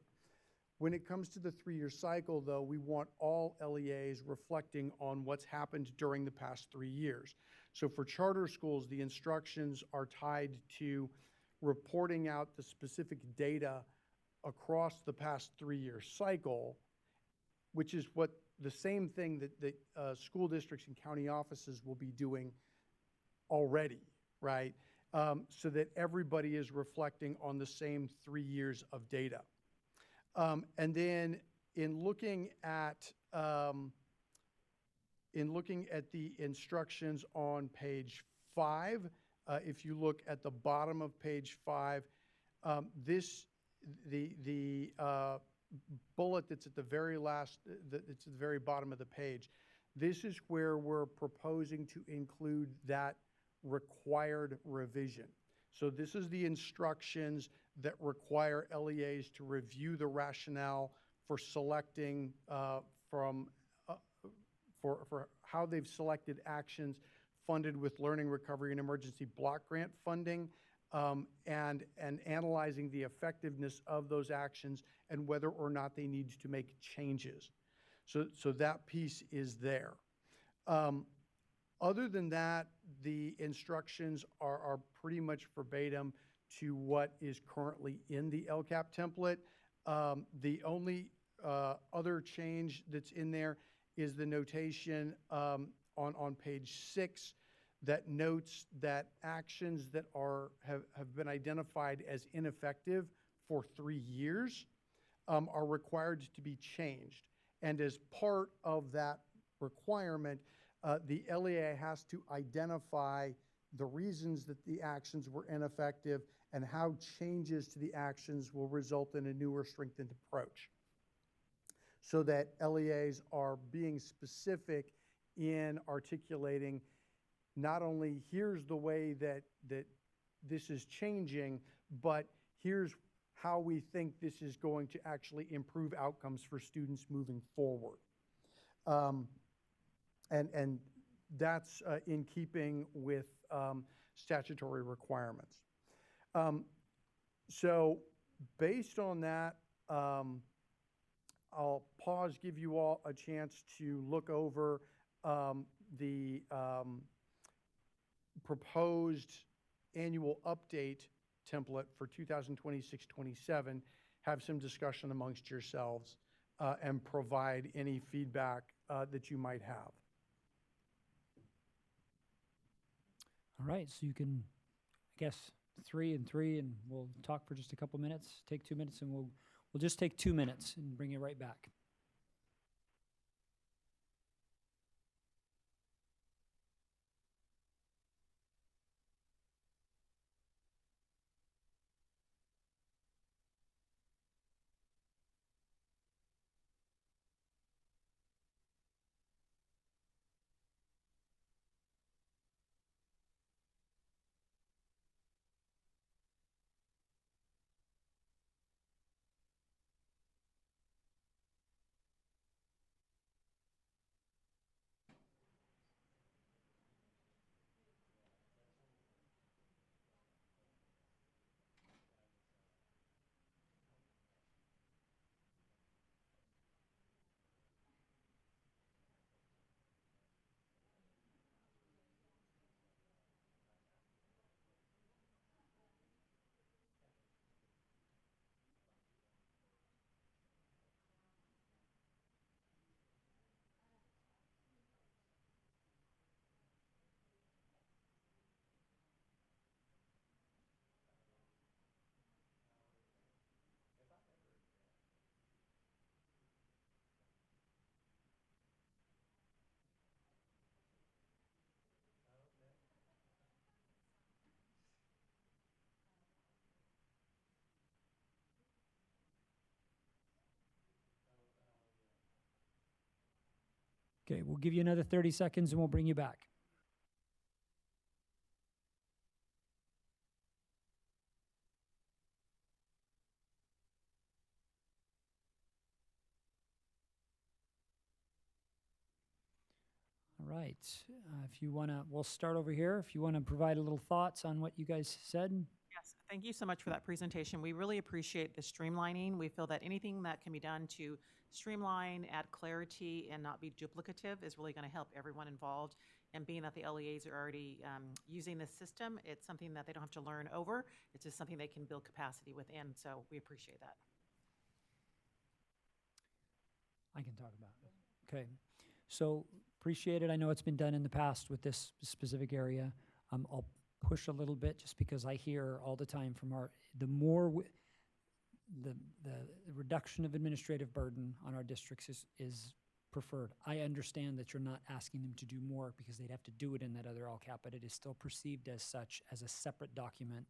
When it comes to the 3-year cycle, though, we want all LEAs reflecting on what's happened during the past 3 years. So for charter schools, the instructions are tied to reporting out the specific data across the past 3-year cycle, which is what the same thing that school districts and county offices will be doing already, right? So that everybody is reflecting on the same 3 years of data. And then in looking at the instructions on page 5, if you look at the bottom of page 5, the bullet that's at the very last, it's at the very bottom of the page, this is where we're proposing to include that required revision. So this is the instructions that require LEAs to review the rationale for selecting for how they've selected actions funded with Learning Recovery and Emergency Block Grant funding, and analyzing the effectiveness of those actions and whether or not they need to make changes. So that piece is there. Other than that, the instructions are pretty much verbatim to what is currently in the LCAP template. The only other change that's in there is the notation on page 6 that notes that actions that have been identified as ineffective for 3 years are required to be changed. And as part of that requirement, the LEA has to identify the reasons that the actions were ineffective and how changes to the actions will result in a new or strengthened approach. So that LEAs are being specific in articulating not only here's the way that this is changing, but here's how we think this is going to actually improve outcomes for students moving forward. And that's in keeping with statutory requirements. So based on that, I'll pause, give you all a chance to look over the proposed annual update template for 2026-27, have some discussion amongst yourselves, and provide any feedback that you might have. All right, so you can, I guess, 3 and 3, and we'll talk for just a couple minutes. Take 2 minutes, and we'll just take 2 minutes and bring you right back. Okay, we'll give you another 30 seconds, and we'll bring you back. All right, if you want to, we'll start over here. If you want to provide a little thoughts on what you guys said. Yes, thank you so much for that presentation. We really appreciate the streamlining. We feel that anything that can be done to streamline, add clarity, and not be duplicative is really going to help everyone involved. And being that the LEAs are already using this system, it's something that they don't have to learn over. It's just something they can build capacity within. So we appreciate that. I can talk about it. Okay, so appreciate it. I know it's been done in the past with this specific area. I'll push a little bit just because I hear all the time from the more the reduction of administrative burden on our districts is preferred. I understand that you're not asking them to do more because they'd have to do it in that other LCAP, but it is still perceived as such, as a separate document,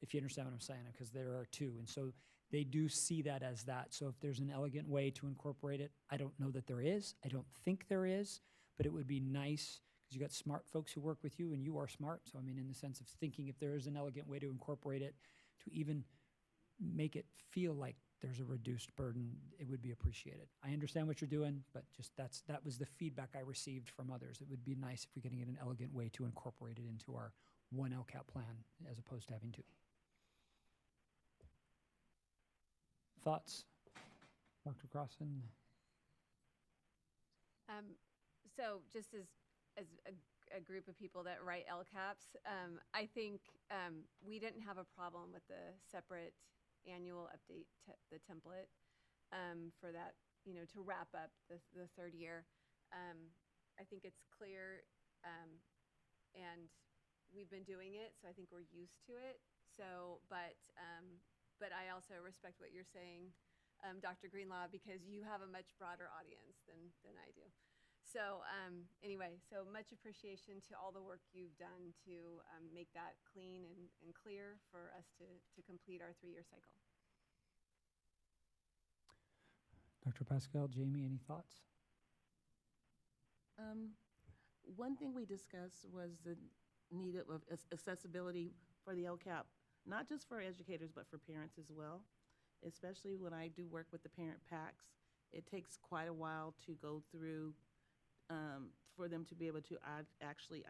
if you understand what I'm saying, because there are two. And so they do see that as that. So if there's an elegant way to incorporate it, I don't know that there is. I don't think there is, but it would be nice because you got smart folks who work with you, and you are smart. So I mean, in the sense of thinking, if there is an elegant way to incorporate it, to even make it feel like there's a reduced burden, it would be appreciated. I understand what you're doing, but just that was the feedback I received from others. It would be nice if we could get an elegant way to incorporate it into our one LCAP plan as opposed to having two. Thoughts, Dr. Crossan? So just as a group of people that write LCAPs, I think we didn't have a problem with the separate annual update, the template for that, to wrap up the third year. I think it's clear, and we've been doing it, so I think we're used to it. So, but I also respect what you're saying, Dr. Greenlaw, because you have a much broader audience than I do. So anyway, so much appreciation to all the work you've done to make that clean and clear for us to complete our 3-year cycle. Dr. Pascal, Jamie, any thoughts? One thing we discussed was the need of accessibility for the LCAP, not just for educators, but for parents as well. Especially when I do work with the parent packs, it takes quite a while to go through for them to be able to actually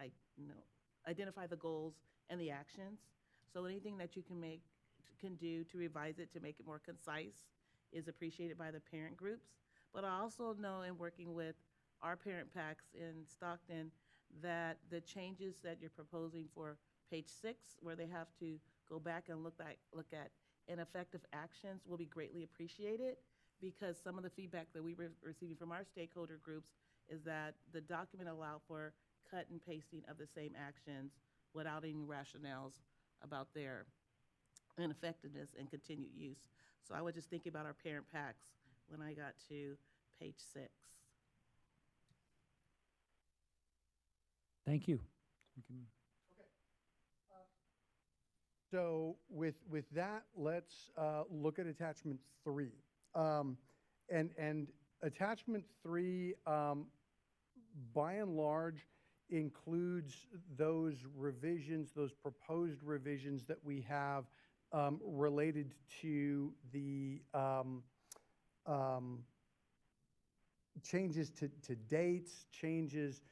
identify the goals and the actions. So anything that you can do to revise it to make it more concise is appreciated by the parent groups. But I also know in working with our parent packs in Stockton that the changes that you're proposing for page 6, where they have to go back and look at ineffective actions, will be greatly appreciated, because some of the feedback that we were receiving from our stakeholder groups is that the document allowed for cut and pasting of the same actions without any rationales about their ineffectiveness and continued use. So I was just thinking about our parent packs when I got to page 6. Thank you. We can- So with that, let's look at attachment 3. And attachment 3, by and large, includes those revisions, those proposed revisions that we have related to the changes to dates, changes,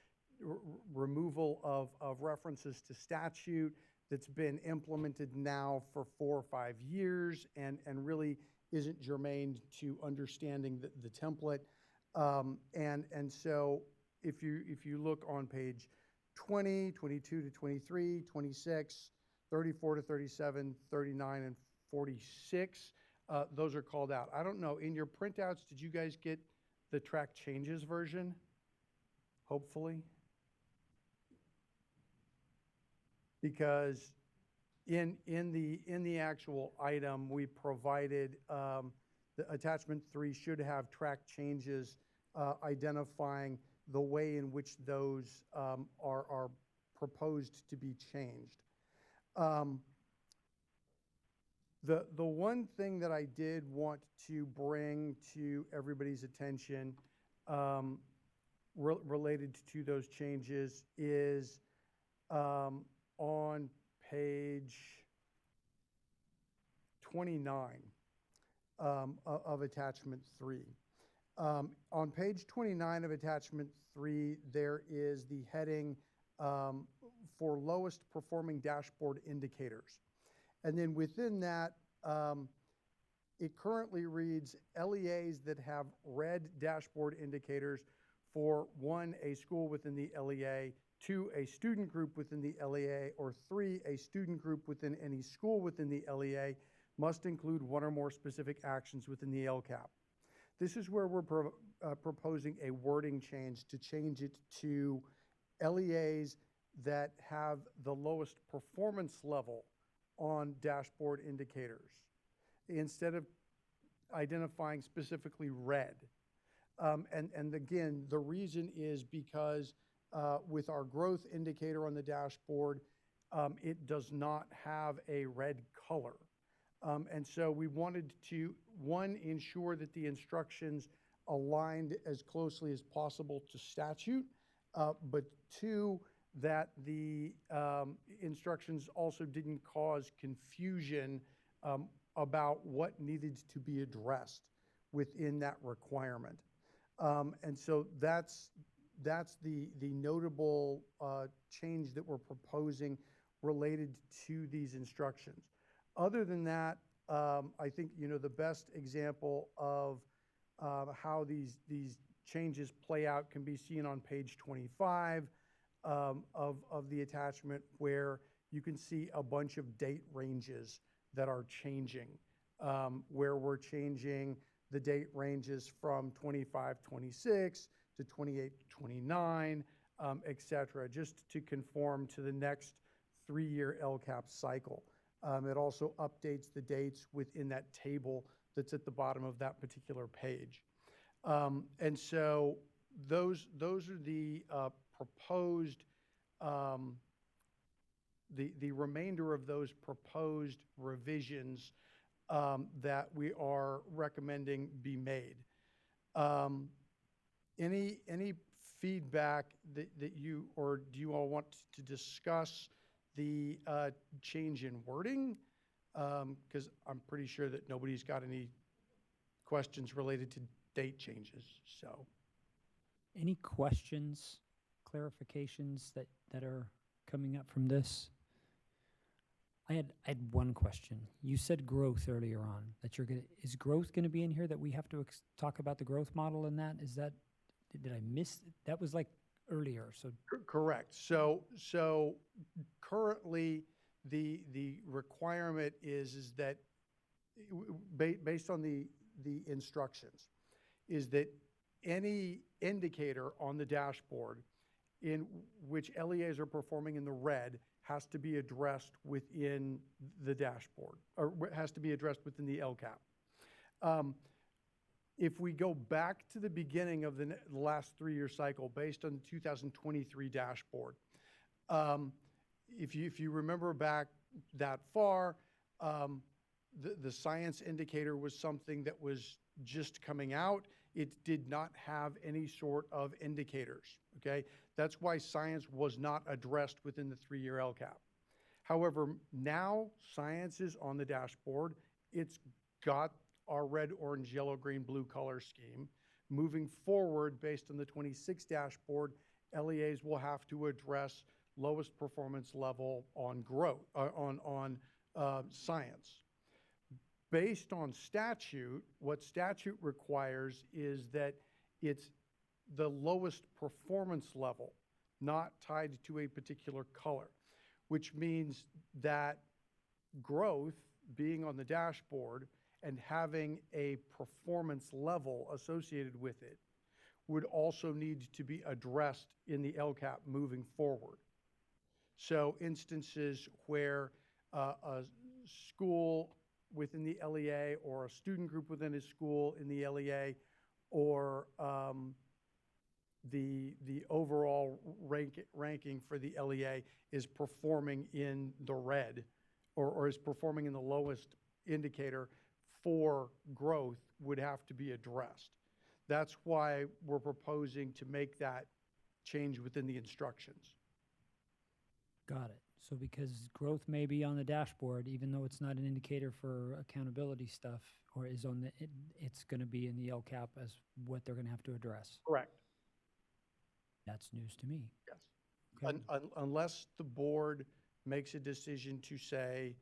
removal of references to statute that's been implemented now for 4 or 5 years and really isn't germane to understanding the template. And so if you look on page 20, 22 to 23, 26, 34 to 37, 39, and 46, those are called out. I don't know, in your printouts, did you guys get the track changes version? Hopefully. Because in the actual item, we provided the attachment 3 should have track changes identifying the way in which those are proposed to be changed. The one thing that I did want to bring to everybody's attention related to those changes is on page 29 of attachment 3. On page 29 of attachment 3, there is the heading for lowest performing dashboard indicators. And then within that, it currently reads LEAs that have red dashboard indicators for 1, a school within the LEA, 2, a student group within the LEA, or 3, a student group within any school within the LEA must include 1 or more specific actions within the LCAP. This is where we're proposing a wording change to change it to LEAs that have the lowest performance level on dashboard indicators, instead of identifying specifically red. And again, the reason is because with our growth indicator on the dashboard, it does not have a red color. And so we wanted to, 1, ensure that the instructions aligned as closely as possible to statute, but 2, that the instructions also didn't cause confusion about what needed to be addressed within that requirement. And so that's the notable change that we're proposing related to these instructions. Other than that, I think the best example of how these changes play out can be seen on page 25 of the attachment, where you can see a bunch of date ranges that are changing, where we're changing the date ranges from 25-26 to 28-29, et cetera, just to conform to the next 3-year LCAP cycle. It also updates the dates within that table that's at the bottom of that particular page. And so those are the proposed, the remainder of those proposed revisions that we are recommending be made. Any feedback that you, or do you all want to discuss the change in wording? Because I'm pretty sure that nobody's got any questions related to date changes, so. Any questions, clarifications that are coming up from this? I had one question. You said growth earlier on, that is growth gonna be in here, that we have to talk about the growth model in that? Is that, did I miss, that was like earlier, so. Correct. So currently, the requirement is that, based on the instructions, is that any indicator on the dashboard in which LEAs are performing in the red has to be addressed within the dashboard, or has to be addressed within the LCAP. If we go back to the beginning of the last 3-year cycle based on the 2023 dashboard, if you remember back that far, the science indicator was something that was just coming out. It did not have any sort of indicators, okay? That's why science was not addressed within the 3-year LCAP. However, now science is on the dashboard. It's got our red, orange, yellow, green, blue color scheme. Moving forward, based on the 26 dashboard, LEAs will have to address lowest performance level on growth, on science. Based on statute, what statute requires is that it's the lowest performance level, not tied to a particular color, which means that growth being on the dashboard and having a performance level associated with it would also need to be addressed in the LCAP moving forward. So instances where a school within the LEA or a student group within a school in the LEA or the overall ranking for the LEA is performing in the red or is performing in the lowest indicator for growth would have to be addressed. That's why we're proposing to make that change within the instructions. Got it. So because growth may be on the dashboard, even though it's not an indicator for accountability stuff, or is on the, it's going to be in the LCAP as what they're going to have to address. Correct. That's news to me. Yes. Okay. Unless the board makes a decision to say,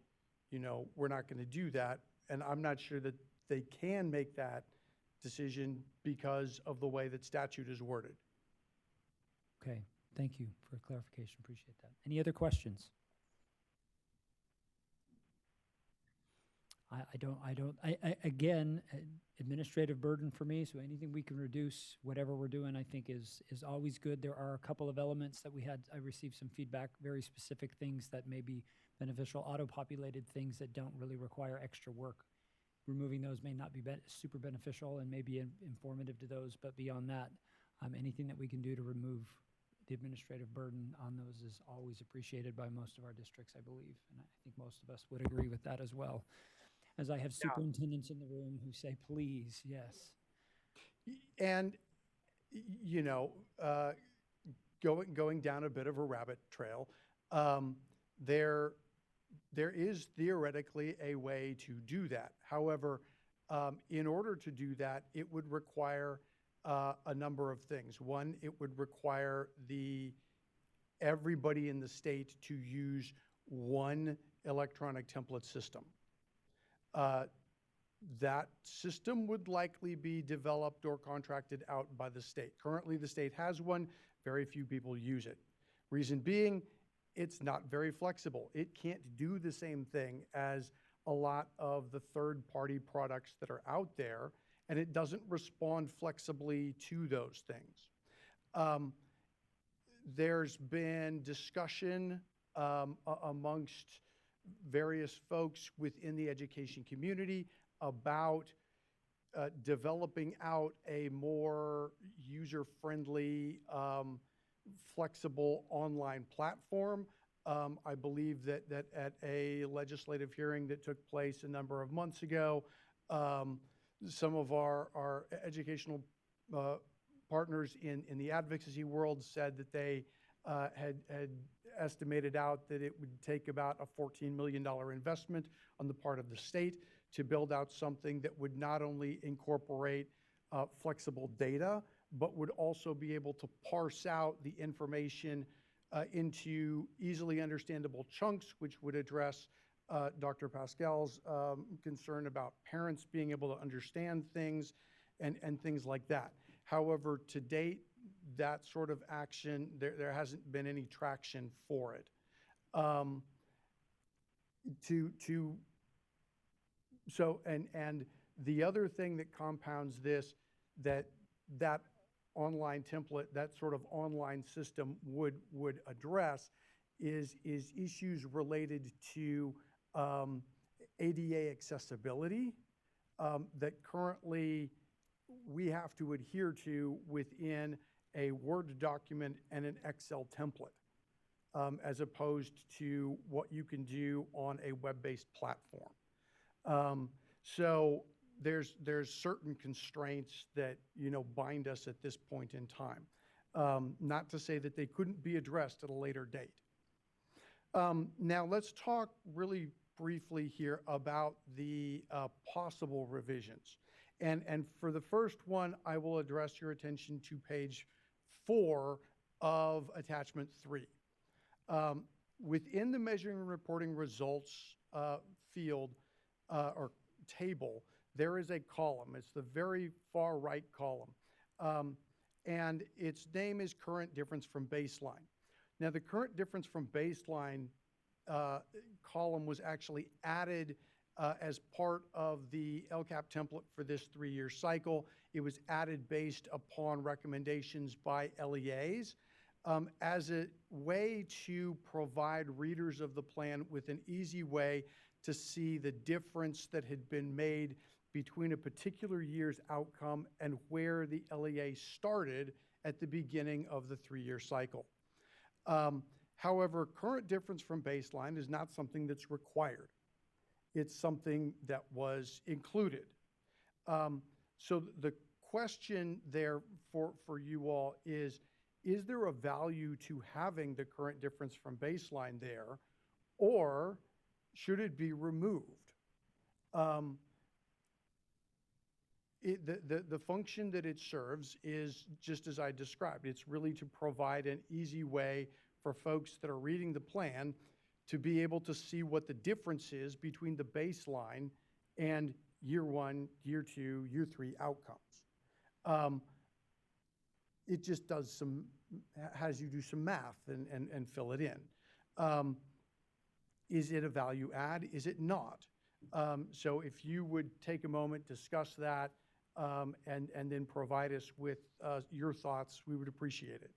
you know, we're not going to do that, and I'm not sure that they can make that decision because of the way that statute is worded. Okay. Thank you for clarification. Appreciate that. Any other questions? Again, administrative burden for me, so anything we can reduce, whatever we're doing, I think is always good. There are a couple of elements that I received some feedback, very specific things that may be beneficial, auto-populated things that don't really require extra work. Removing those may not be super beneficial and may be informative to those, but beyond that, anything that we can do to remove the administrative burden on those is always appreciated by most of our districts, I believe. And I think most of us would agree with that as well. As I have superintendents in the room who say, please, yes. And, you know, going down a bit of a rabbit trail, there is theoretically a way to do that. However, in order to do that, it would require a number of things. One, it would require everybody in the state to use one electronic template system. That system would likely be developed or contracted out by the state. Currently, the state has one. Very few people use it. Reason being, it's not very flexible. It can't do the same thing as a lot of the third-party products that are out there, and it doesn't respond flexibly to those things. There's been discussion amongst various folks within the education community about developing out a more user-friendly, flexible online platform. I believe that at a legislative hearing that took place a number of months ago, some of our educational partners in the advocacy world said that they had estimated out that it would take about a $14 million investment on the part of the state to build out something that would not only incorporate flexible data, but would also be able to parse out the information into easily understandable chunks, which would address Dr. Pascal's concern about parents being able to understand things and things like that. However, to date, that sort of action, there hasn't been any traction for it. So the other thing that compounds this, that online template, that sort of online system would address is issues related to ADA accessibility that currently we have to adhere to within a Word document and an Excel template, as opposed to what you can do on a web-based platform. So there's certain constraints that, bind us at this point in time. Not to say that they couldn't be addressed at a later date. Now let's talk really briefly here about the possible revisions. And for the first one, I will address your attention to page 4 of attachment 3. Within the measuring and reporting results field or table, there is a column. It's the very far right column. And its name is current difference from baseline. Now, the current difference from baseline column was actually added as part of the LCAP template for this 3-year cycle. It was added based upon recommendations by LEAs as a way to provide readers of the plan with an easy way to see the difference that had been made between a particular year's outcome and where the LEA started at the beginning of the 3-year cycle. However, current difference from baseline is not something that's required. It's something that was included. So the question there for you all is there a value to having the current difference from baseline there, or should it be removed? The function that it serves is just as I described. It's really to provide an easy way for folks that are reading the plan to be able to see what the difference is between the baseline and year 1, year 2, year 3 outcomes. It just has you do some math and fill it in. Is it a value add? Is it not? So if you would take a moment, discuss that, and then provide us with your thoughts, we would appreciate it.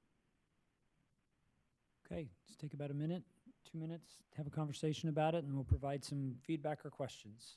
Okay, let's take about a minute, 2 minutes, have a conversation about it, and we'll provide some feedback or questions.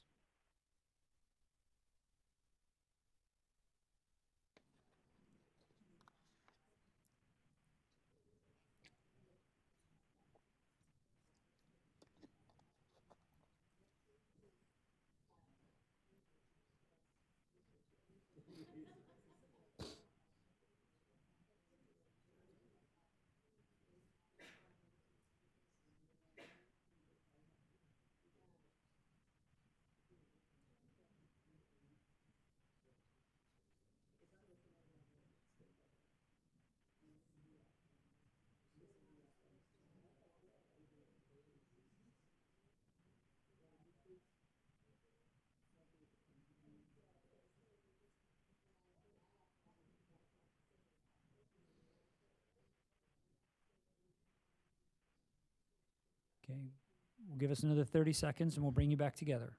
Okay, we'll give us another 30 seconds and we'll bring you back together.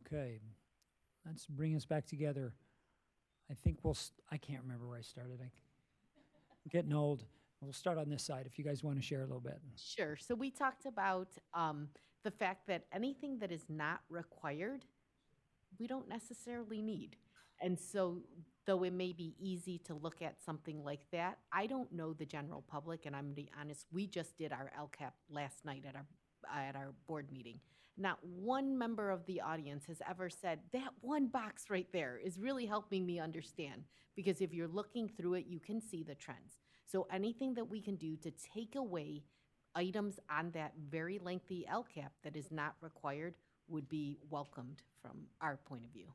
Okay, let's bring us back together. I think I can't remember where I started. I'm getting old. We'll start on this side if you guys want to share a little bit. Sure. So we talked about the fact that anything that is not required, we don't necessarily need. And so though it may be easy to look at something like that, I don't know the general public, and I'm going to be honest, we just did our LCAP last night at our board meeting. Not one member of the audience has ever said, that one box right there is really helping me understand. Because if you're looking through it, you can see the trends. So anything that we can do to take away items on that very lengthy LCAP that is not required would be welcomed from our point of view.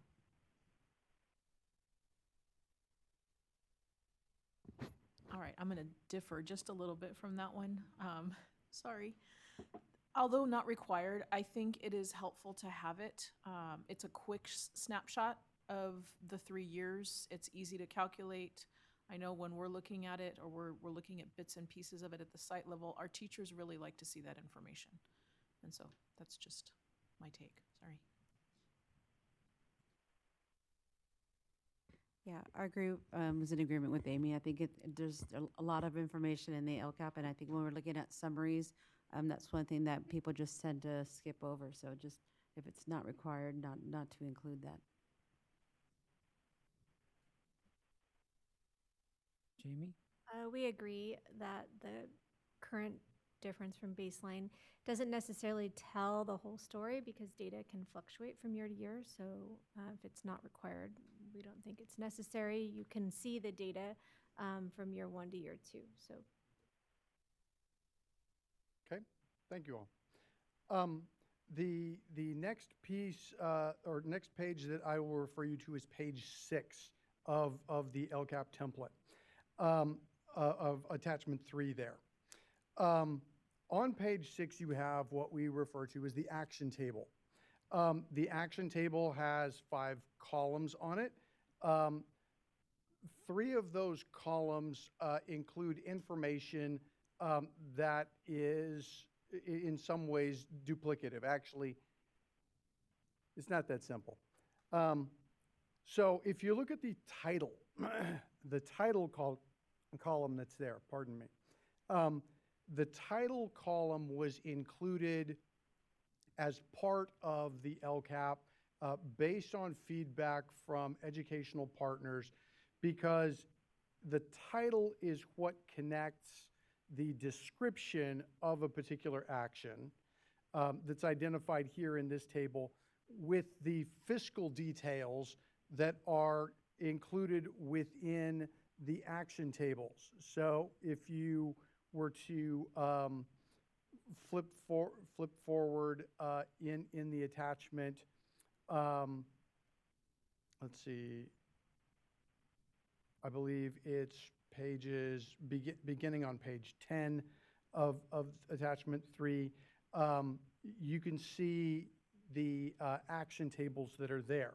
All right, I'm going to differ just a little bit from that one. Sorry. Although not required, I think it is helpful to have it. It's a quick snapshot of the 3 years. It's easy to calculate. I know when we're looking at it, or we're looking at bits and pieces of it at the site level, our teachers really like to see that information. And so that's just my take. Sorry. Yeah, our group is in agreement with Amy. I think there's a lot of information in the LCAP, and I think when we're looking at summaries, that's one thing that people just tend to skip over. So just if it's not required, not to include that. Jamie? We agree that the current difference from baseline doesn't necessarily tell the whole story because data can fluctuate from year to year. So if it's not required, we don't think it's necessary. You can see the data from year 1 to year 2. So. Okay, thank you all. The next piece or next page that I will refer you to is page 6 of the LCAP template. Of attachment 3 there. On page 6, you have what we refer to as the action table. The action table has 5 columns on it. 3 of those columns include information that is in some ways duplicative. Actually, it's not that simple. So if you look at the title, the title column that's there, pardon me. The title column was included as part of the LCAP based on feedback from educational partners because the title is what connects the description of a particular action that's identified here in this table with the fiscal details that are included within the action tables. So if you were to flip forward in the attachment, let's see, I believe it's pages beginning on page 10 of attachment 3, you can see the action tables that are there.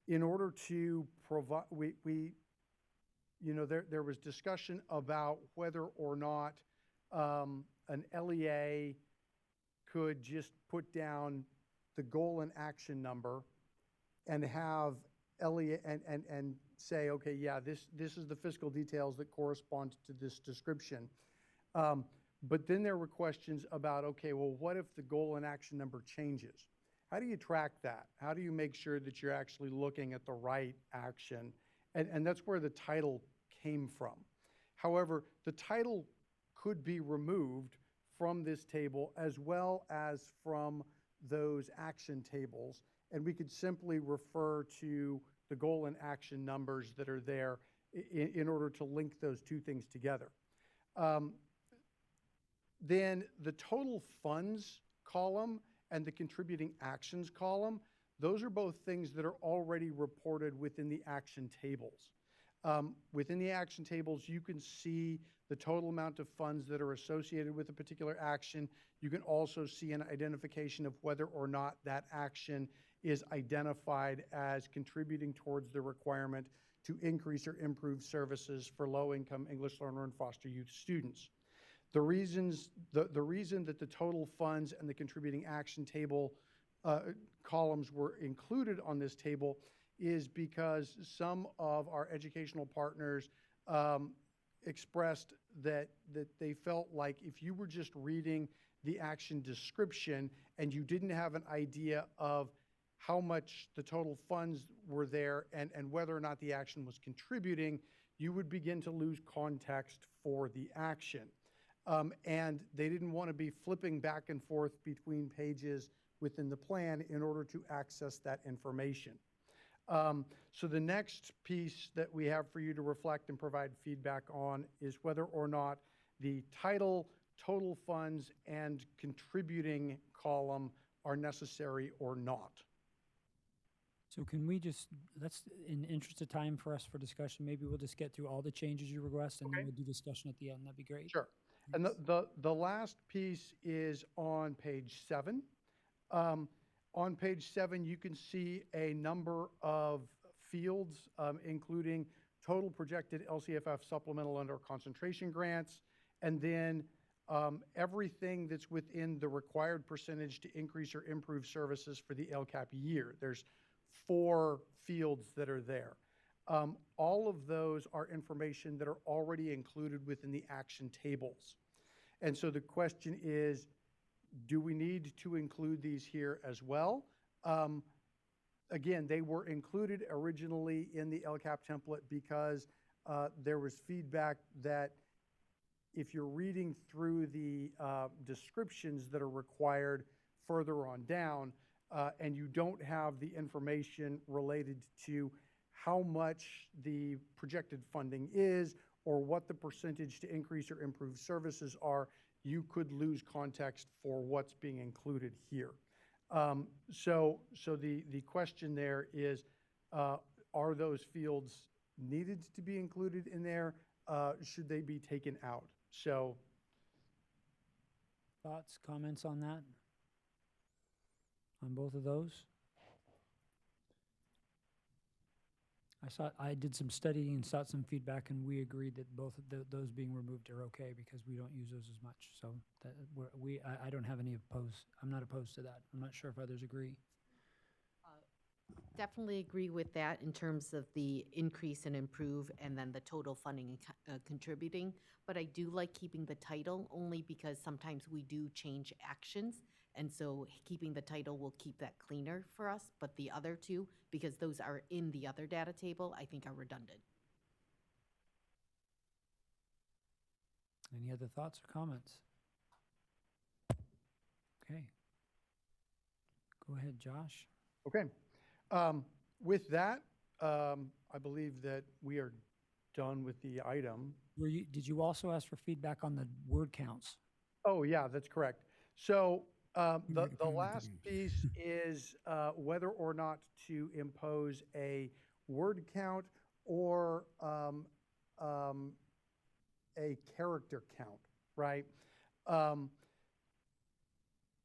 In order to provide, there was discussion about whether or not an LEA could just put down the goal and action number and have LEA and say, okay, yeah, this is the fiscal details that correspond to this description. But then there were questions about, okay, well, what if the goal and action number changes? How do you track that? How do you make sure that you're actually looking at the right action? And that's where the title came from. However, the title could be removed from this table as well as from those action tables, and we could simply refer to the goal and action numbers that are there in order to link those two things together. Then the total funds column and the contributing actions column, those are both things that are already reported within the action tables. Within the action tables, you can see the total amount of funds that are associated with a particular action. You can also see an identification of whether or not that action is identified as contributing towards the requirement to increase or improve services for low-income English learner and foster youth students. The reason that the total funds and the contributing action table columns were included on this table is because some of our educational partners expressed that they felt like if you were just reading the action description and you didn't have an idea of how much the total funds were there and whether or not the action was contributing, you would begin to lose context for the action. And they didn't want to be flipping back and forth between pages within the plan in order to access that information. So the next piece that we have for you to reflect and provide feedback on is whether or not the title, total funds, and contributing column are necessary or not. So can we just, that's in interest of time for us for discussion, maybe we'll just get through all the changes you request and then we'll do discussion at the end. That'd be great. Sure. And the last piece is on page 7. On page 7, you can see a number of fields, including total projected LCFF supplemental under concentration grants, and then everything that's within the required percentage to increase or improve services for the LCAP year. There's 4 fields that are there. All of those are information that are already included within the action tables. And so the question is, do we need to include these here as well? Again, they were included originally in the LCAP template because there was feedback that if you're reading through the descriptions that are required further on down, and you don't have the information related to how much the projected funding is or what the percentage to increase or improve services are, you could lose context for what's being included here. So the question there is, are those fields needed to be included in there? Should they be taken out? So, Thoughts, comments on that? On both of those? I did some studying and sought some feedback, and we agreed that both of those being removed are okay because we don't use those as much. So that I don't have any opposed. I'm not opposed to that. I'm not sure if others agree. Definitely agree with that in terms of the increase and improve and then the total funding and contributing. But I do like keeping the title only because sometimes we do change actions. And so keeping the title will keep that cleaner for us. But the other two, because those are in the other data table, I think are redundant. Any other thoughts or comments? Okay. Go ahead, Josh. okay. With that, I believe that we are done with the item. Did you also ask for feedback on the word counts? Oh, yeah, that's correct. So the last piece is whether or not to impose a word count or a character count, right?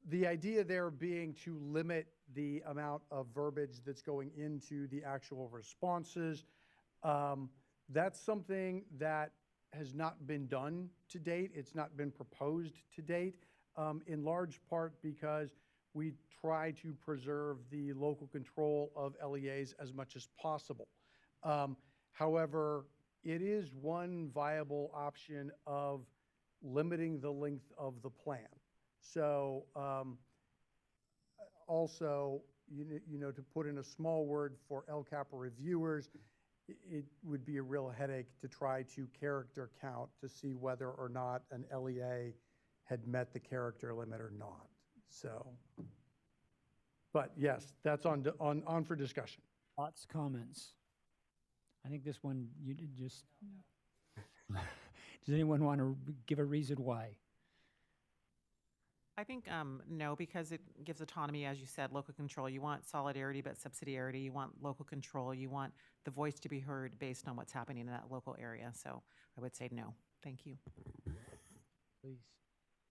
The idea there being to limit the amount of verbiage that's going into the actual responses. That's something that has not been done to date. It's not been proposed to date, in large part because we try to preserve the local control of LEAs as much as possible. However, it is one viable option of limiting the length of the plan. So also, you know, to put in a small word for LCAP reviewers, it would be a real headache to try to character count to see whether or not an LEA had met the character limit or not. So, but yes, that's on for discussion. Thoughts, comments? I think this one, you did just, does anyone want to give a reason why? I think no, because it gives autonomy, as you said, local control. You want solidarity, but subsidiarity. You want local control. You want the voice to be heard based on what's happening in that local area. So I would say no. Thank you. Please.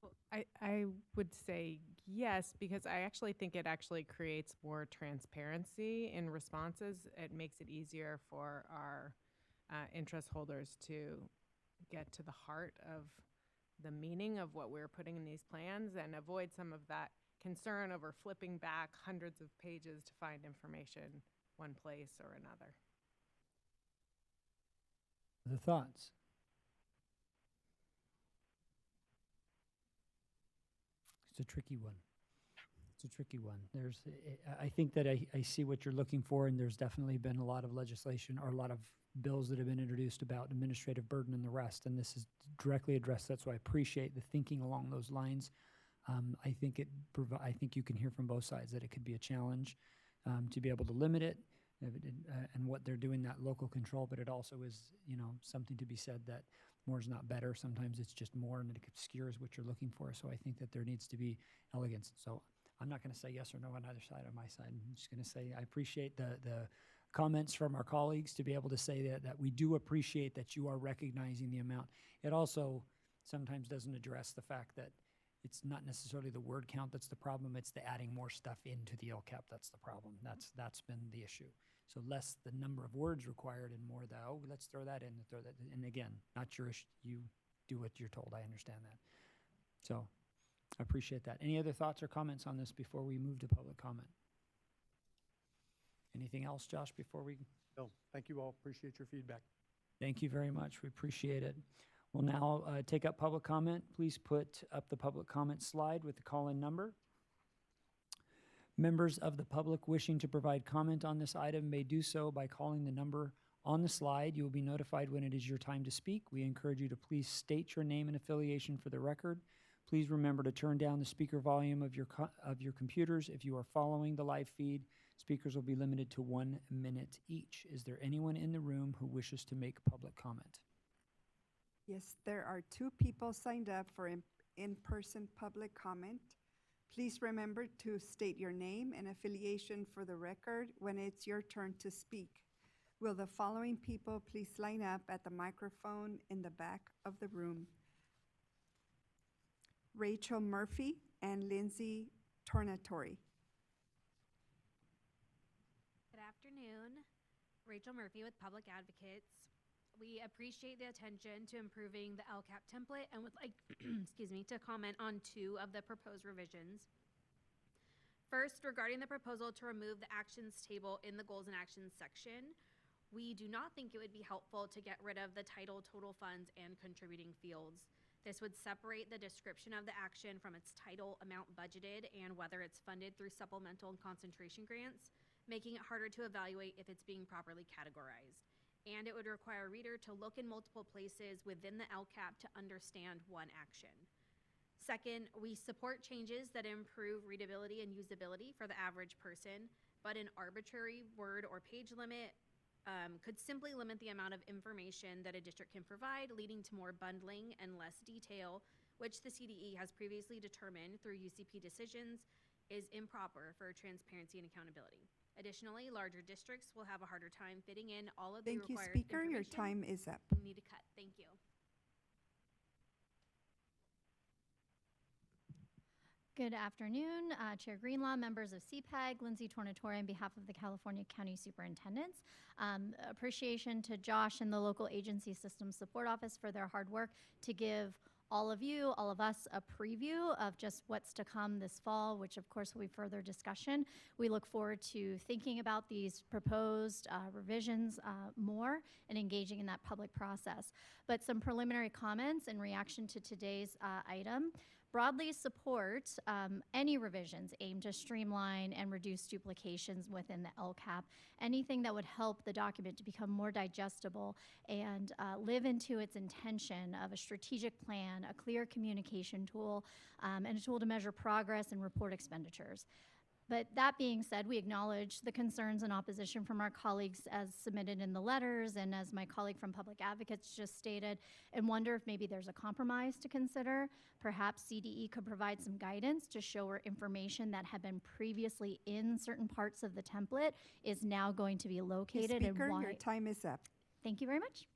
Well, I would say yes, because I actually think it actually creates more transparency in responses. It makes it easier for our interest holders to get to the heart of the meaning of what we're putting in these plans and avoid some of that concern over flipping back hundreds of pages to find information one place or another. The thoughts? It's a tricky one. It's a tricky one. I think that I see what you're looking for, and there's definitely been a lot of legislation or a lot of bills that have been introduced about administrative burden and the rest, and this is directly addressed. That's why I appreciate the thinking along those lines. I think I think you can hear from both sides that it could be a challenge to be able to limit it and what they're doing, that local control, but it also is, you know, something to be said that more is not better. Sometimes it's just more and it obscures what you're looking for. So I think that there needs to be elegance. So I'm not going to say yes or no on either side. On my side, I'm just going to say I appreciate the comments from our colleagues to be able to say that we do appreciate that you are recognizing the amount. It also sometimes doesn't address the fact that it's not necessarily the word count that's the problem, it's the adding more stuff into the LCAP that's the problem. That's been the issue. So less the number of words required and more the, oh, let's throw that in, throw that in. And again, not your issue. You do what you're told. I understand that. So I appreciate that. Any other thoughts or comments on this before we move to public comment? Anything else, Josh, before we? No, thank you all. Appreciate your feedback. Thank you very much. We appreciate it. We'll now take up public comment. Please put up the public comment slide with the call-in number. Members of the public wishing to provide comment on this item may do so by calling the number on the slide. You will be notified when it is your time to speak. We encourage you to please state your name and affiliation for the record. Please remember to turn down the speaker volume of your computers. If you are following the live feed, speakers will be limited to 1 minute each. Is there anyone in the room who wishes to make public comment? Yes, there are 2 people signed up for in-person public comment. Please remember to state your name and affiliation for the record when it's your turn to speak. Will the following people please line up at the microphone in the back of the room? Rachel Murphy and Lindsay Tornatore. Good afternoon. Rachel Murphy with Public Advocates. We appreciate the attention to improving the LCAP template and would like, excuse me, to comment on 2 of the proposed revisions. First, regarding the proposal to remove the actions table in the goals and actions section, we do not think it would be helpful to get rid of the title, total funds, and contributing fields. This would separate the description of the action from its title, amount budgeted, and whether it's funded through supplemental and concentration grants, making it harder to evaluate if it's being properly categorized. And it would require a reader to look in multiple places within the LCAP to understand one action. Second, we support changes that improve readability and usability for the average person, but an arbitrary word or page limit could simply limit the amount of information that a district can provide, leading to more bundling and less detail, which the CDE has previously determined through UCP decisions is improper for transparency and accountability. Additionally, larger districts will have a harder time fitting in all of the Thank you, required Speaker. Your information. time is up. We need to cut. Thank you. Good afternoon, Chair Greenlaw, members of CPAG, Lindsay Tornatore on behalf of the California County Superintendents. Appreciation to Josh and the local agency system support office for their hard work to give all of you, all of us, a preview of just what's to come this fall, which of course will be further discussion. We look forward to thinking about these proposed revisions more and engaging in that public process. But some preliminary comments in reaction to today's item. Broadly support any revisions aimed to streamline and reduce duplications within the LCAP, anything that would help the document to become more digestible and live into its intention of a strategic plan, a clear communication tool, and a tool to measure progress and report expenditures. But that being said, we acknowledge the concerns and opposition from our colleagues as submitted in the letters and as my colleague from Public Advocates just stated, and wonder if maybe there's a compromise to consider. Perhaps CDE could provide some guidance to show where information that had been previously in certain parts of the template is now going to be located Speaker, and why. your time is up. Thank you very much.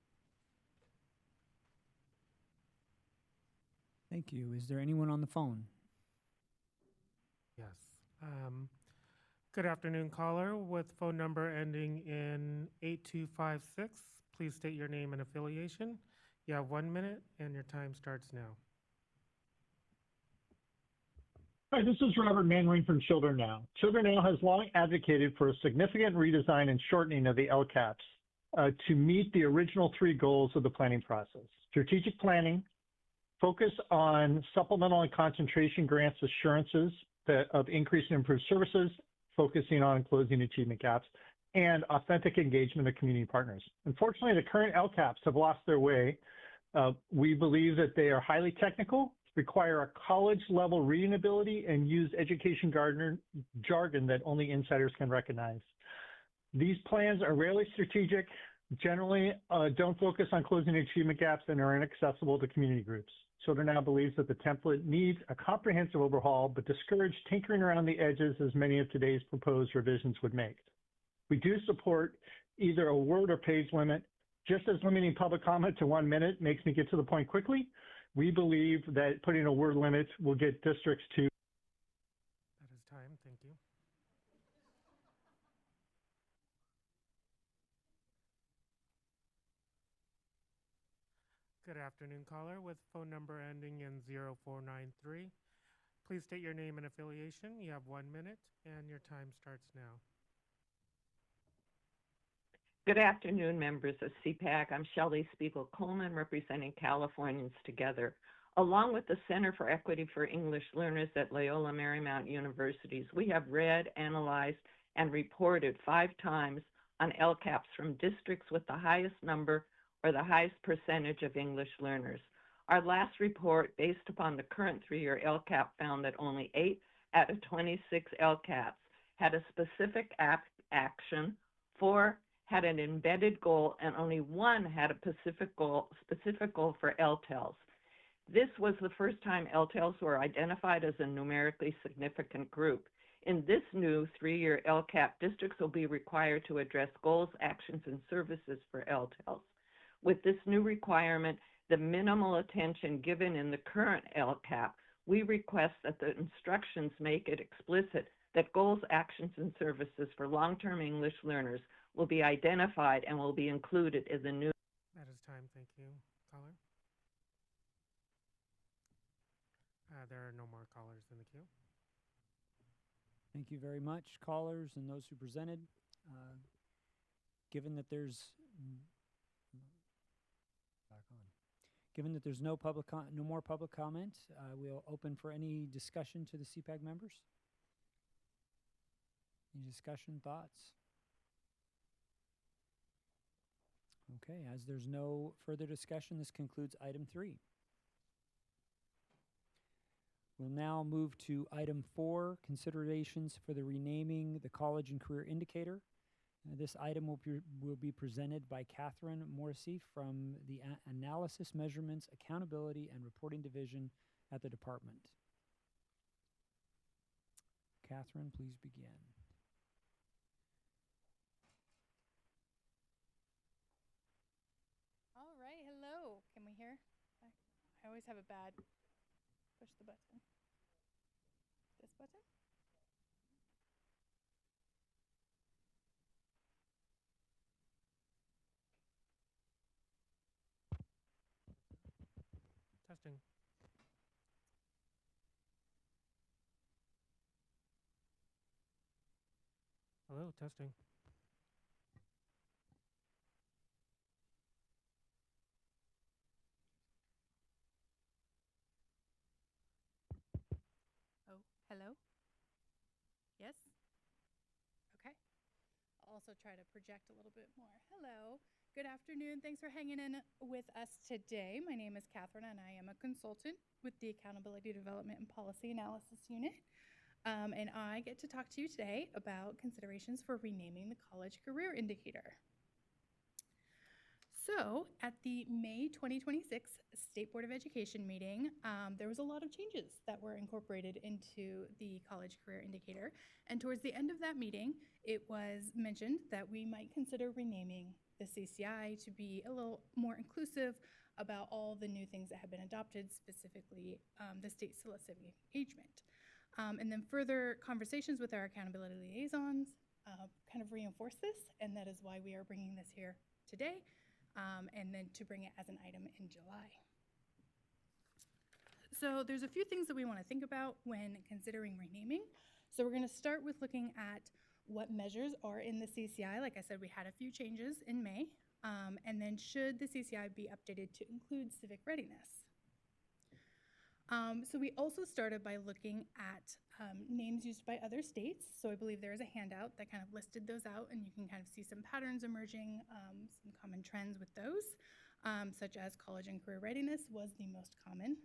Thank you. Is there anyone on the phone? Yes. Good afternoon, caller, with phone number ending in 8256. Please state your name and affiliation. You have 1 minute, and your time starts now. Hi, this is Robert Manwaring from Children Now. Children Now has long advocated for a significant redesign and shortening of the LCAPs to meet the original 3 goals of the planning process. Strategic planning, focus on supplemental and concentration grants assurances of increased and improved services, focusing on closing achievement gaps, and authentic engagement of community partners. Unfortunately, the current LCAPs have lost their way. We believe that they are highly technical, require a college-level reading ability, and use education jargon that only insiders can recognize. These plans are rarely strategic, generally don't focus on closing achievement gaps, and are inaccessible to community groups. Children Now believes that the template needs a comprehensive overhaul, but discourage tinkering around the edges as many of today's proposed revisions would make. We do support either a word or page limit, just as limiting public comment to 1 minute makes me get to the point quickly. We believe that putting a word limit will get districts to. That is time. Thank you. Good afternoon, caller with phone number ending in 0493. Please state your name and affiliation. You have 1 minute, and your time starts now. Good afternoon, members of CPAG. I'm Shelley Spiegel-Coleman, representing Californians Together. Along with the Center for Equity for English Learners at Loyola Marymount Universities, we have read, analyzed, and reported 5 times on LCAPs from districts with the highest number or the highest percentage of English learners. Our last report, based upon the current 3-year LCAP, found that only 8 out of 26 LCAPs had a specific action, 4 had an embedded goal, and only 1 had a specific goal for LTELs. This was the first time LTELs were identified as a numerically significant group. In this new 3-year LCAP, districts will be required to address goals, actions, and services for LTELs. With this new requirement, the minimal attention given in the current LCAP, we request that the instructions make it explicit that goals, actions, and services for long-term English learners will be identified and will be included in the new. That is time. Thank you, caller. There are no more callers in the queue. Thank you very much, callers and those who presented. Given that there's no more public comment, we'll open for any discussion to the CPAG members. Any discussion, thoughts? Okay, as there's no further discussion, this concludes item 3. We'll now move to item 4, considerations for the renaming the College and Career Indicator. This item will be presented by Catherine Morrissey from the Analysis, Measurements, Accountability, and Reporting Division at the department. Catherine, please begin. All right, hello. Can we hear? I always have a bad push the button. This button? Testing. Hello, testing. Oh, hello? Yes? Okay. I'll also try to project a little bit more. Hello. Good afternoon. Thanks for hanging in with us today. My name is Catherine, and I am a consultant with the Accountability Development and Policy Analysis Unit. And I get to talk to you today about considerations for renaming the College Career Indicator. So at the May 2026 State Board of Education meeting, there was a lot of changes that were incorporated into the College Career Indicator. And towards the end of that meeting, it was mentioned that we might consider renaming the CCI to be a little more inclusive about all the new things that have been adopted, specifically the state soliciting engagement. And then further conversations with our accountability liaisons kind of reinforce this, and that is why we are bringing this here today, and then to bring it as an item in July. So there's a few things that we want to think about when considering renaming. So we're going to start with looking at what measures are in the CCI. Like I said, we had a few changes in May, and then should the CCI be updated to include civic readiness? So we also started by looking at names used by other states. So I believe there is a handout that kind of listed those out, and you can kind of see some patterns emerging, some common trends with those, such as college and career readiness was the most common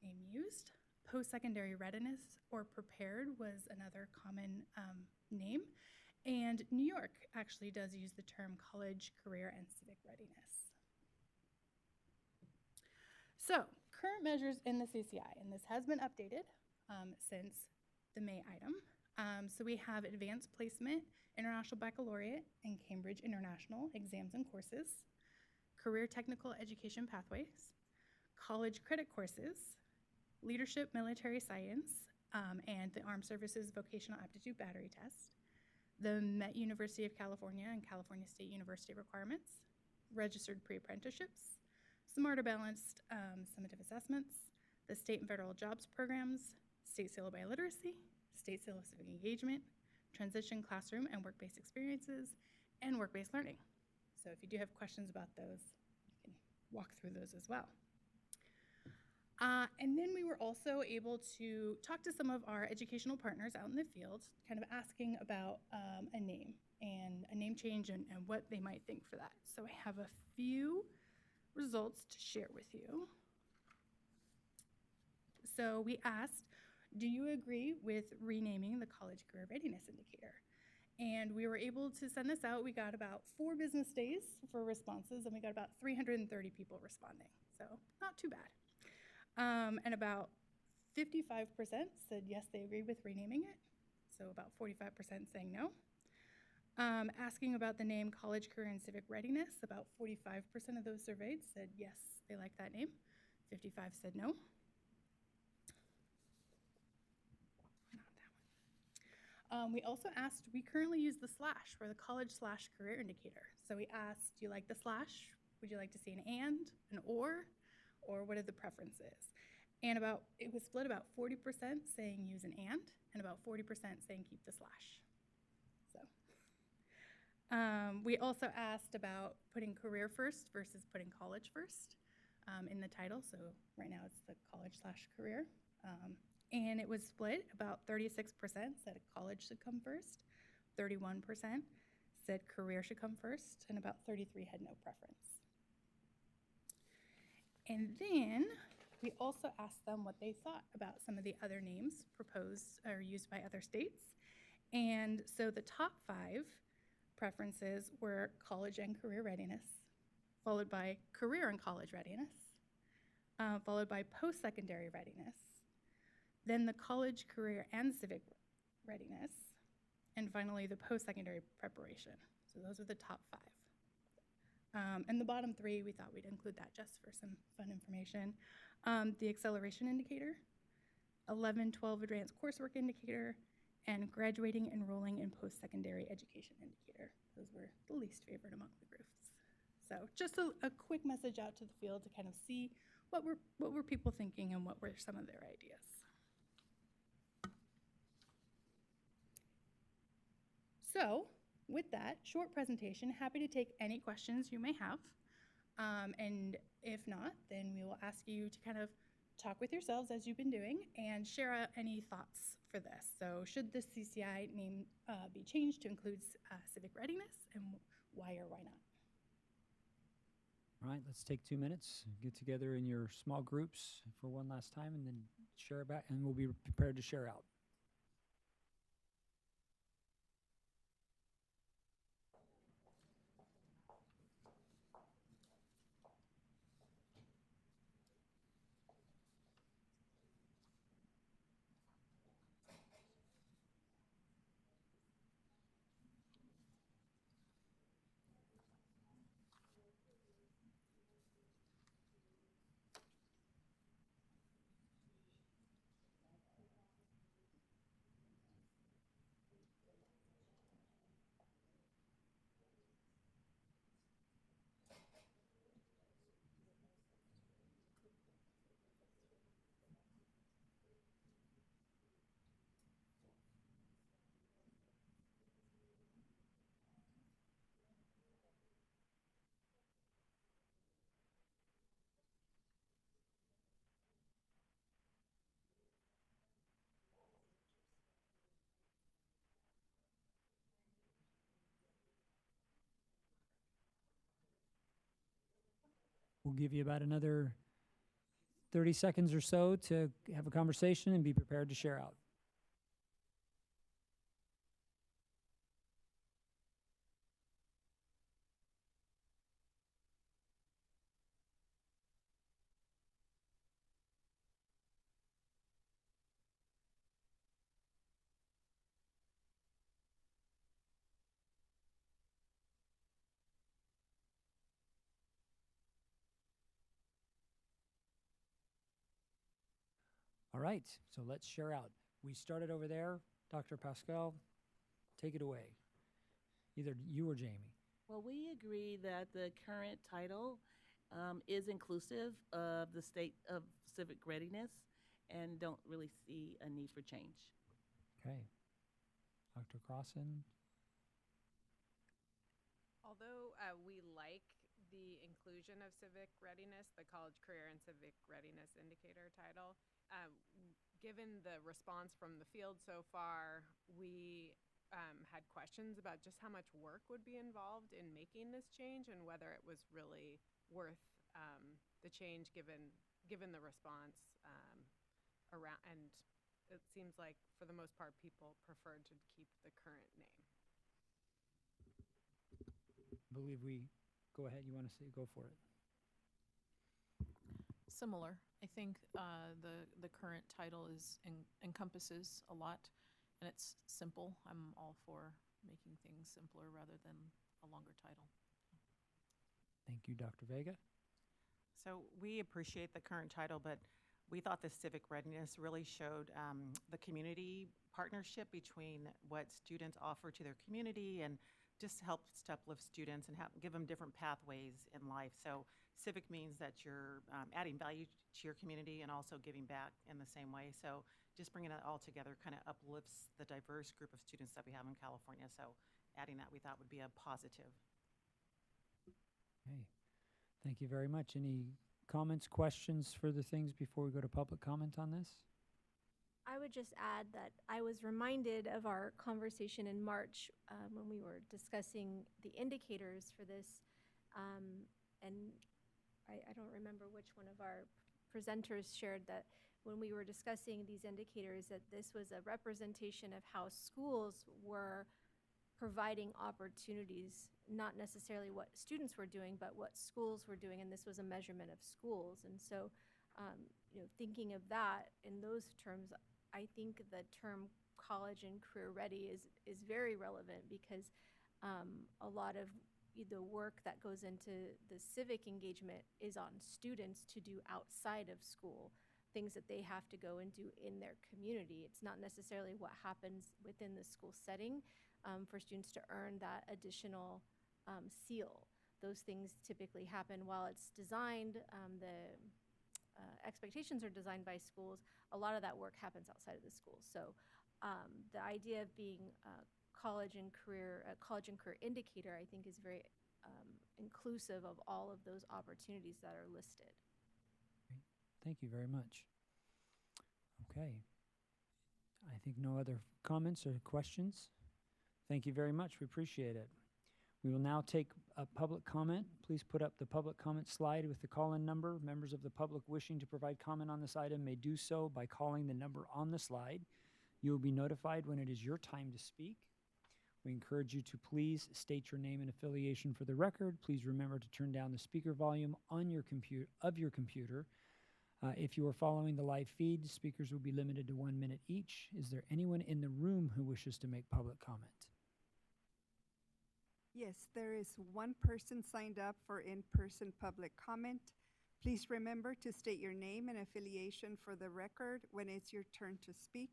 name used. Post-secondary readiness or prepared was another common name. And New York actually does use the term college, career, and civic readiness. So current measures in the CCI, and this has been updated since the May item. So we have advanced placement, international baccalaureate, and Cambridge International exams and courses, career technical education pathways, college credit courses, leadership military science, and the Armed Services Vocational Aptitude Battery Test, the Met University of California and California State University requirements, registered pre-apprenticeships, smarter balanced summative assessments, the state and federal jobs programs, state syllabi literacy, state civic engagement, transition classroom and work-based experiences, and work-based learning. So if you do have questions about those, you can walk through those as well. And then we were also able to talk to some of our educational partners out in the field, kind of asking about a name and a name change and what they might think for that. So I have a few results to share with you. So we asked, do you agree with renaming the College Career Readiness Indicator? And we were able to send this out. We got about 4 business days for responses, and we got about 330 people responding. So not too bad. And about 55% said yes, they agree with renaming it. So about 45% saying no. Asking about the name College Career and Civic Readiness, about 45% of those surveyed said yes, they like that name. 55 said no. We also asked, we currently use the slash for the college/career indicator. So we asked, do you like the slash? Would you like to see an or what are the preferences? And it was split about 40% saying use an and about 40% saying keep the slash. So we also asked about putting career first versus putting college first in the title. So right now it's the college/career. And it was split about 36% said college should come first, 31% said career should come first, and about 33% had no preference. And then we also asked them what they thought about some of the other names proposed or used by other states. And so the top 5 preferences were college and career readiness, followed by career and college readiness, followed by post-secondary readiness, then the college, career, and civic readiness, and finally the post-secondary preparation. So those are the top 5. And the bottom 3, we thought we'd include that just for some fun information. The acceleration indicator, 11-12 advanced coursework indicator, and graduating, enrolling, and post-secondary education indicator. Those were the least favorite among the groups. So just a quick message out to the field to kind of see what were people thinking and what were some of their ideas. So with that short presentation, happy to take any questions you may have. And if not, then we will ask you to kind of talk with yourselves as you've been doing and share out any thoughts for this. So should the CCI name be changed to include civic readiness, and why or why not? All right, let's take 2 minutes, get together in your small groups for one last time, and then share about, and we'll be prepared to share out. We'll give you about another 30 seconds or so to have a conversation and be prepared to share out. All right, so let's share out. We started over there. Dr. Pascal, take it away. Either you or Jamie. Well, we agree that the current title is inclusive of the state of civic readiness and don't really see a need for change. Okay. Dr. Crossan? Although we like the inclusion of civic readiness, the college career and civic readiness indicator title, given the response from the field so far, we had questions about just how much work would be involved in making this change and whether it was really worth the change given the response around. And it seems like for the most part, people preferred to keep the current name. Believe we go ahead. You want to say go for it? Similar. I think the current title encompasses a lot, and it's simple. I'm all for making things simpler rather than a longer title. Thank you, Dr. Vega. So we appreciate the current title, but we thought the civic readiness really showed the community partnership between what students offer to their community and just helps to uplift students and give them different pathways in life. So civic means that you're adding value to your community and also giving back in the same way. So just bringing it all together kind of uplifts the diverse group of students that we have in California. So adding that we thought would be a positive. Okay. Thank you very much. Any comments, questions, further things before we go to public comment on this? I would just add that I was reminded of our conversation in March when we were discussing the indicators for this. And I don't remember which one of our presenters shared that when we were discussing these indicators, that this was a representation of how schools were providing opportunities, not necessarily what students were doing, but what schools were doing, and this was a measurement of schools. And so, thinking of that in those terms, I think the term college and career ready is very relevant because a lot of the work that goes into the civic engagement is on students to do outside of school, things that they have to go and do in their community. It's not necessarily what happens within the school setting for students to earn that additional seal. Those things typically happen while it's designed, the expectations are designed by schools. A lot of that work happens outside of the school. So the idea of being a college and career indicator, I think, is very inclusive of all of those opportunities that are listed. Great. Thank you very much. Okay. I think no other comments or questions. Thank you very much. We appreciate it. We will now take a public comment. Please put up the public comment slide with the call-in number. Members of the public wishing to provide comment on this item may do so by calling the number on the slide. You will be notified when it is your time to speak. We encourage you to please state your name and affiliation for the record. Please remember to turn down the speaker volume on your computer. If you are following the live feed, speakers will be limited to 1 minute each. Is there anyone in the room who wishes to make public comment? Yes, there is one person signed up for in-person public comment. Please remember to state your name and affiliation for the record when it's your turn to speak.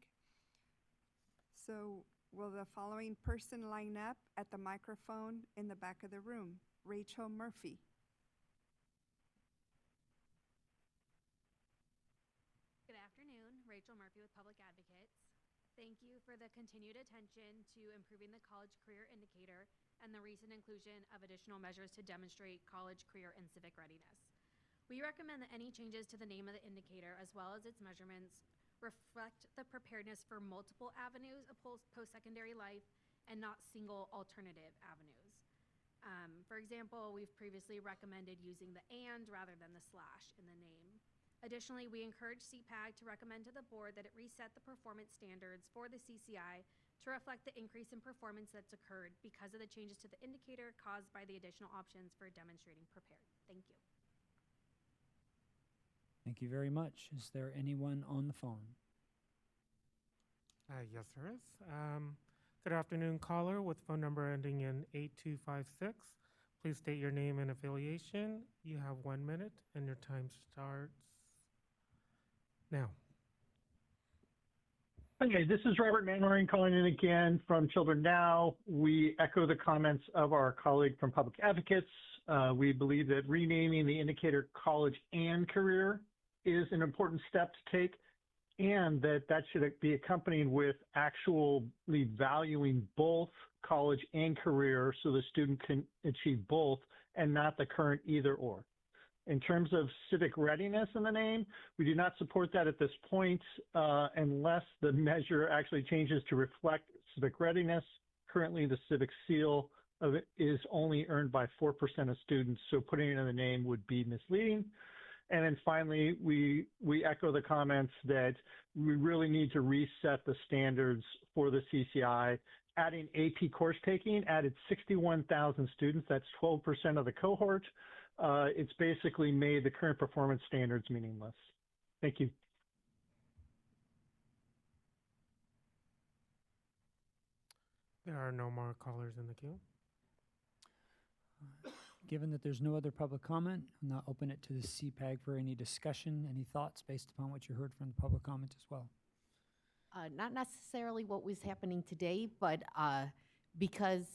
So will the following person line up at the microphone in the back of the room? Rachel Murphy. Good afternoon, Rachel Murphy with Public Advocates. Thank you for the continued attention to improving the college career indicator and the recent inclusion of additional measures to demonstrate college career and civic readiness. We recommend that any changes to the name of the indicator as well as its measurements reflect the preparedness for multiple avenues of post-secondary life and not single alternative avenues. For example, we've previously recommended using the "and" rather than the / in the name. Additionally, we encourage CPAG to recommend to the board that it reset the performance standards for the CCI to reflect the increase in performance that's occurred because of the changes to the indicator caused by the additional options for demonstrating prepared. Thank you. Thank you very much. Is there anyone on the phone? Yes, there is. Good afternoon, caller with phone number ending in 8256. Please state your name and affiliation. You have 1 minute, and your time starts now. Okay, this is Robert Manwaring calling in again from Children Now. We echo the comments of our colleague from Public Advocates. We believe that renaming the indicator college and career is an important step to take, and that should be accompanied with actually valuing both college and career so the student can achieve both and not the current either or. In terms of civic readiness in the name, we do not support that at this point unless the measure actually changes to reflect civic readiness. Currently, the civic seal of it is only earned by 4% of students, so putting it in the name would be misleading. And then finally, we echo the comments that we really need to reset the standards for the CCI. Adding AP course taking added 61,000 students. That's 12% of the cohort. It's basically made the current performance standards meaningless. Thank you. There are no more callers in the queue. Given that there's no other public comment, I'll now open it to the CPAG for any discussion, any thoughts based upon what you heard from the public comment as well. Not necessarily what was happening today, but because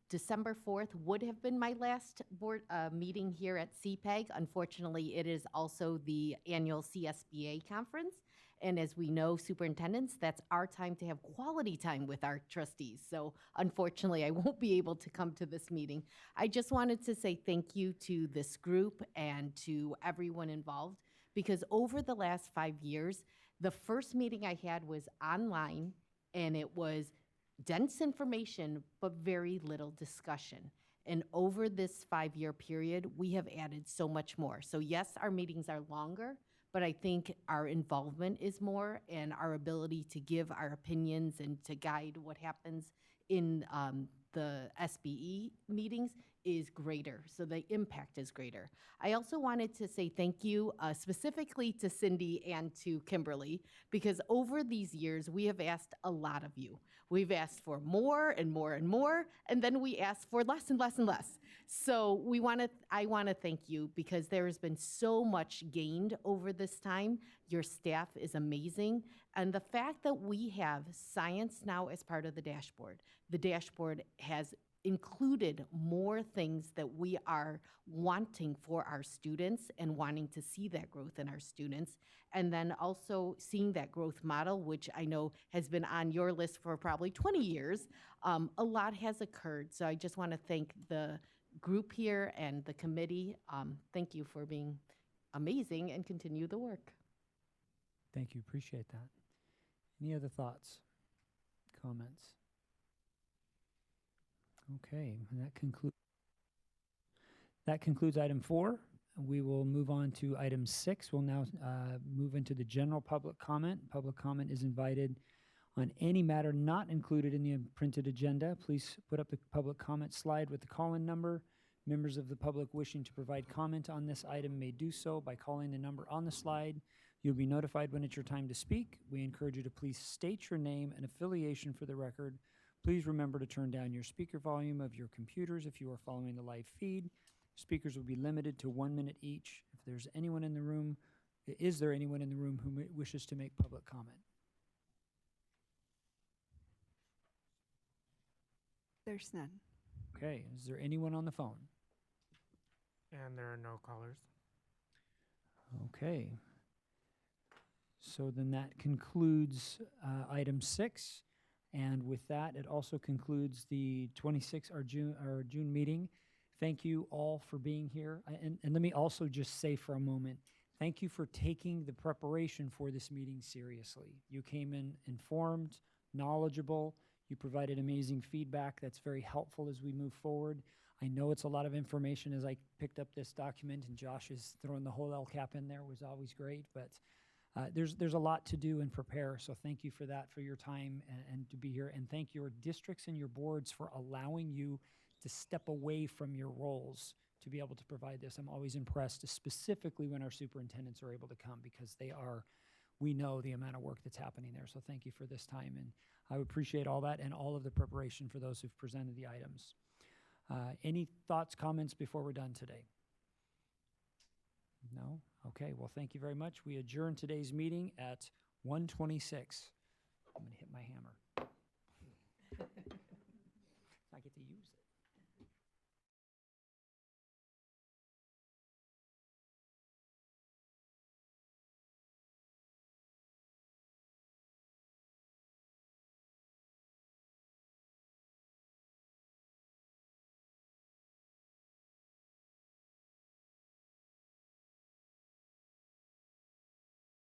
December 4th would have been my last board meeting here at CPAG. Unfortunately, it is also the annual CSBA conference. And as we know, superintendents, that's our time to have quality time with our trustees. So unfortunately, I won't be able to come to this meeting. I just wanted to say thank you to this group and to everyone involved, because over the last 5 years, the first meeting I had was online, and it was dense information, but very little discussion. And over this 5-year period, we have added so much more. So yes, our meetings are longer, but I think our involvement is more, and our ability to give our opinions and to guide what happens in the SBE meetings is greater, so the impact is greater. I also wanted to say thank you specifically to Cindy and to Kimberly, because over these years, we have asked a lot of you. We've asked for more and more and more, and then we asked for less and less and less. So I want to thank you, because there has been so much gained over this time. Your staff is amazing. And the fact that we have science now as part of the dashboard has included more things that we are wanting for our students and wanting to see that growth in our students. And then also seeing that growth model, which I know has been on your list for probably 20 years, a lot has occurred. So I just want to thank the group here and the committee. Thank you for being amazing and continue the work. Thank you, appreciate that. Any other thoughts, comments? Okay, and that concludes item 4. We will move on to item 6. We'll now move into the general public comment. Public comment is invited on any matter not included in the printed agenda. Please put up the public comment slide with the call-in number. Members of the public wishing to provide comment on this item may do so by calling the number on the slide. You'll be notified when it's your time to speak. We encourage you to please state your name and affiliation for the record. Please remember to turn down your speaker volume of your computers if you are following the live feed. Speakers will be limited to 1 minute each. If there's anyone in the room, is there anyone in the room who wishes to make public comment? There's none. Okay, is there anyone on the phone? And there are no callers. Okay. So then that concludes item 6. And with that, it also concludes the 26th, our June meeting. Thank you all for being here. And let me also just say for a moment, thank you for taking the preparation for this meeting seriously. You came in informed, knowledgeable. You provided amazing feedback that's very helpful as we move forward. I know it's a lot of information as I picked up this document, and Josh is throwing the whole LCAP in there, was always great, but there's a lot to do and prepare, so thank you for that, for your time and to be here, and thank your districts and your boards for allowing you to step away from your roles to be able to provide this. I'm always impressed, specifically when our superintendents are able to come, because we know the amount of work that's happening there, so thank you for this time, and I appreciate all that and all of the preparation for those who've presented the items. Any thoughts, comments before we're done today? No? Okay, well, thank you very much. We adjourn today's meeting at 1:26. I'm gonna hit my hammer.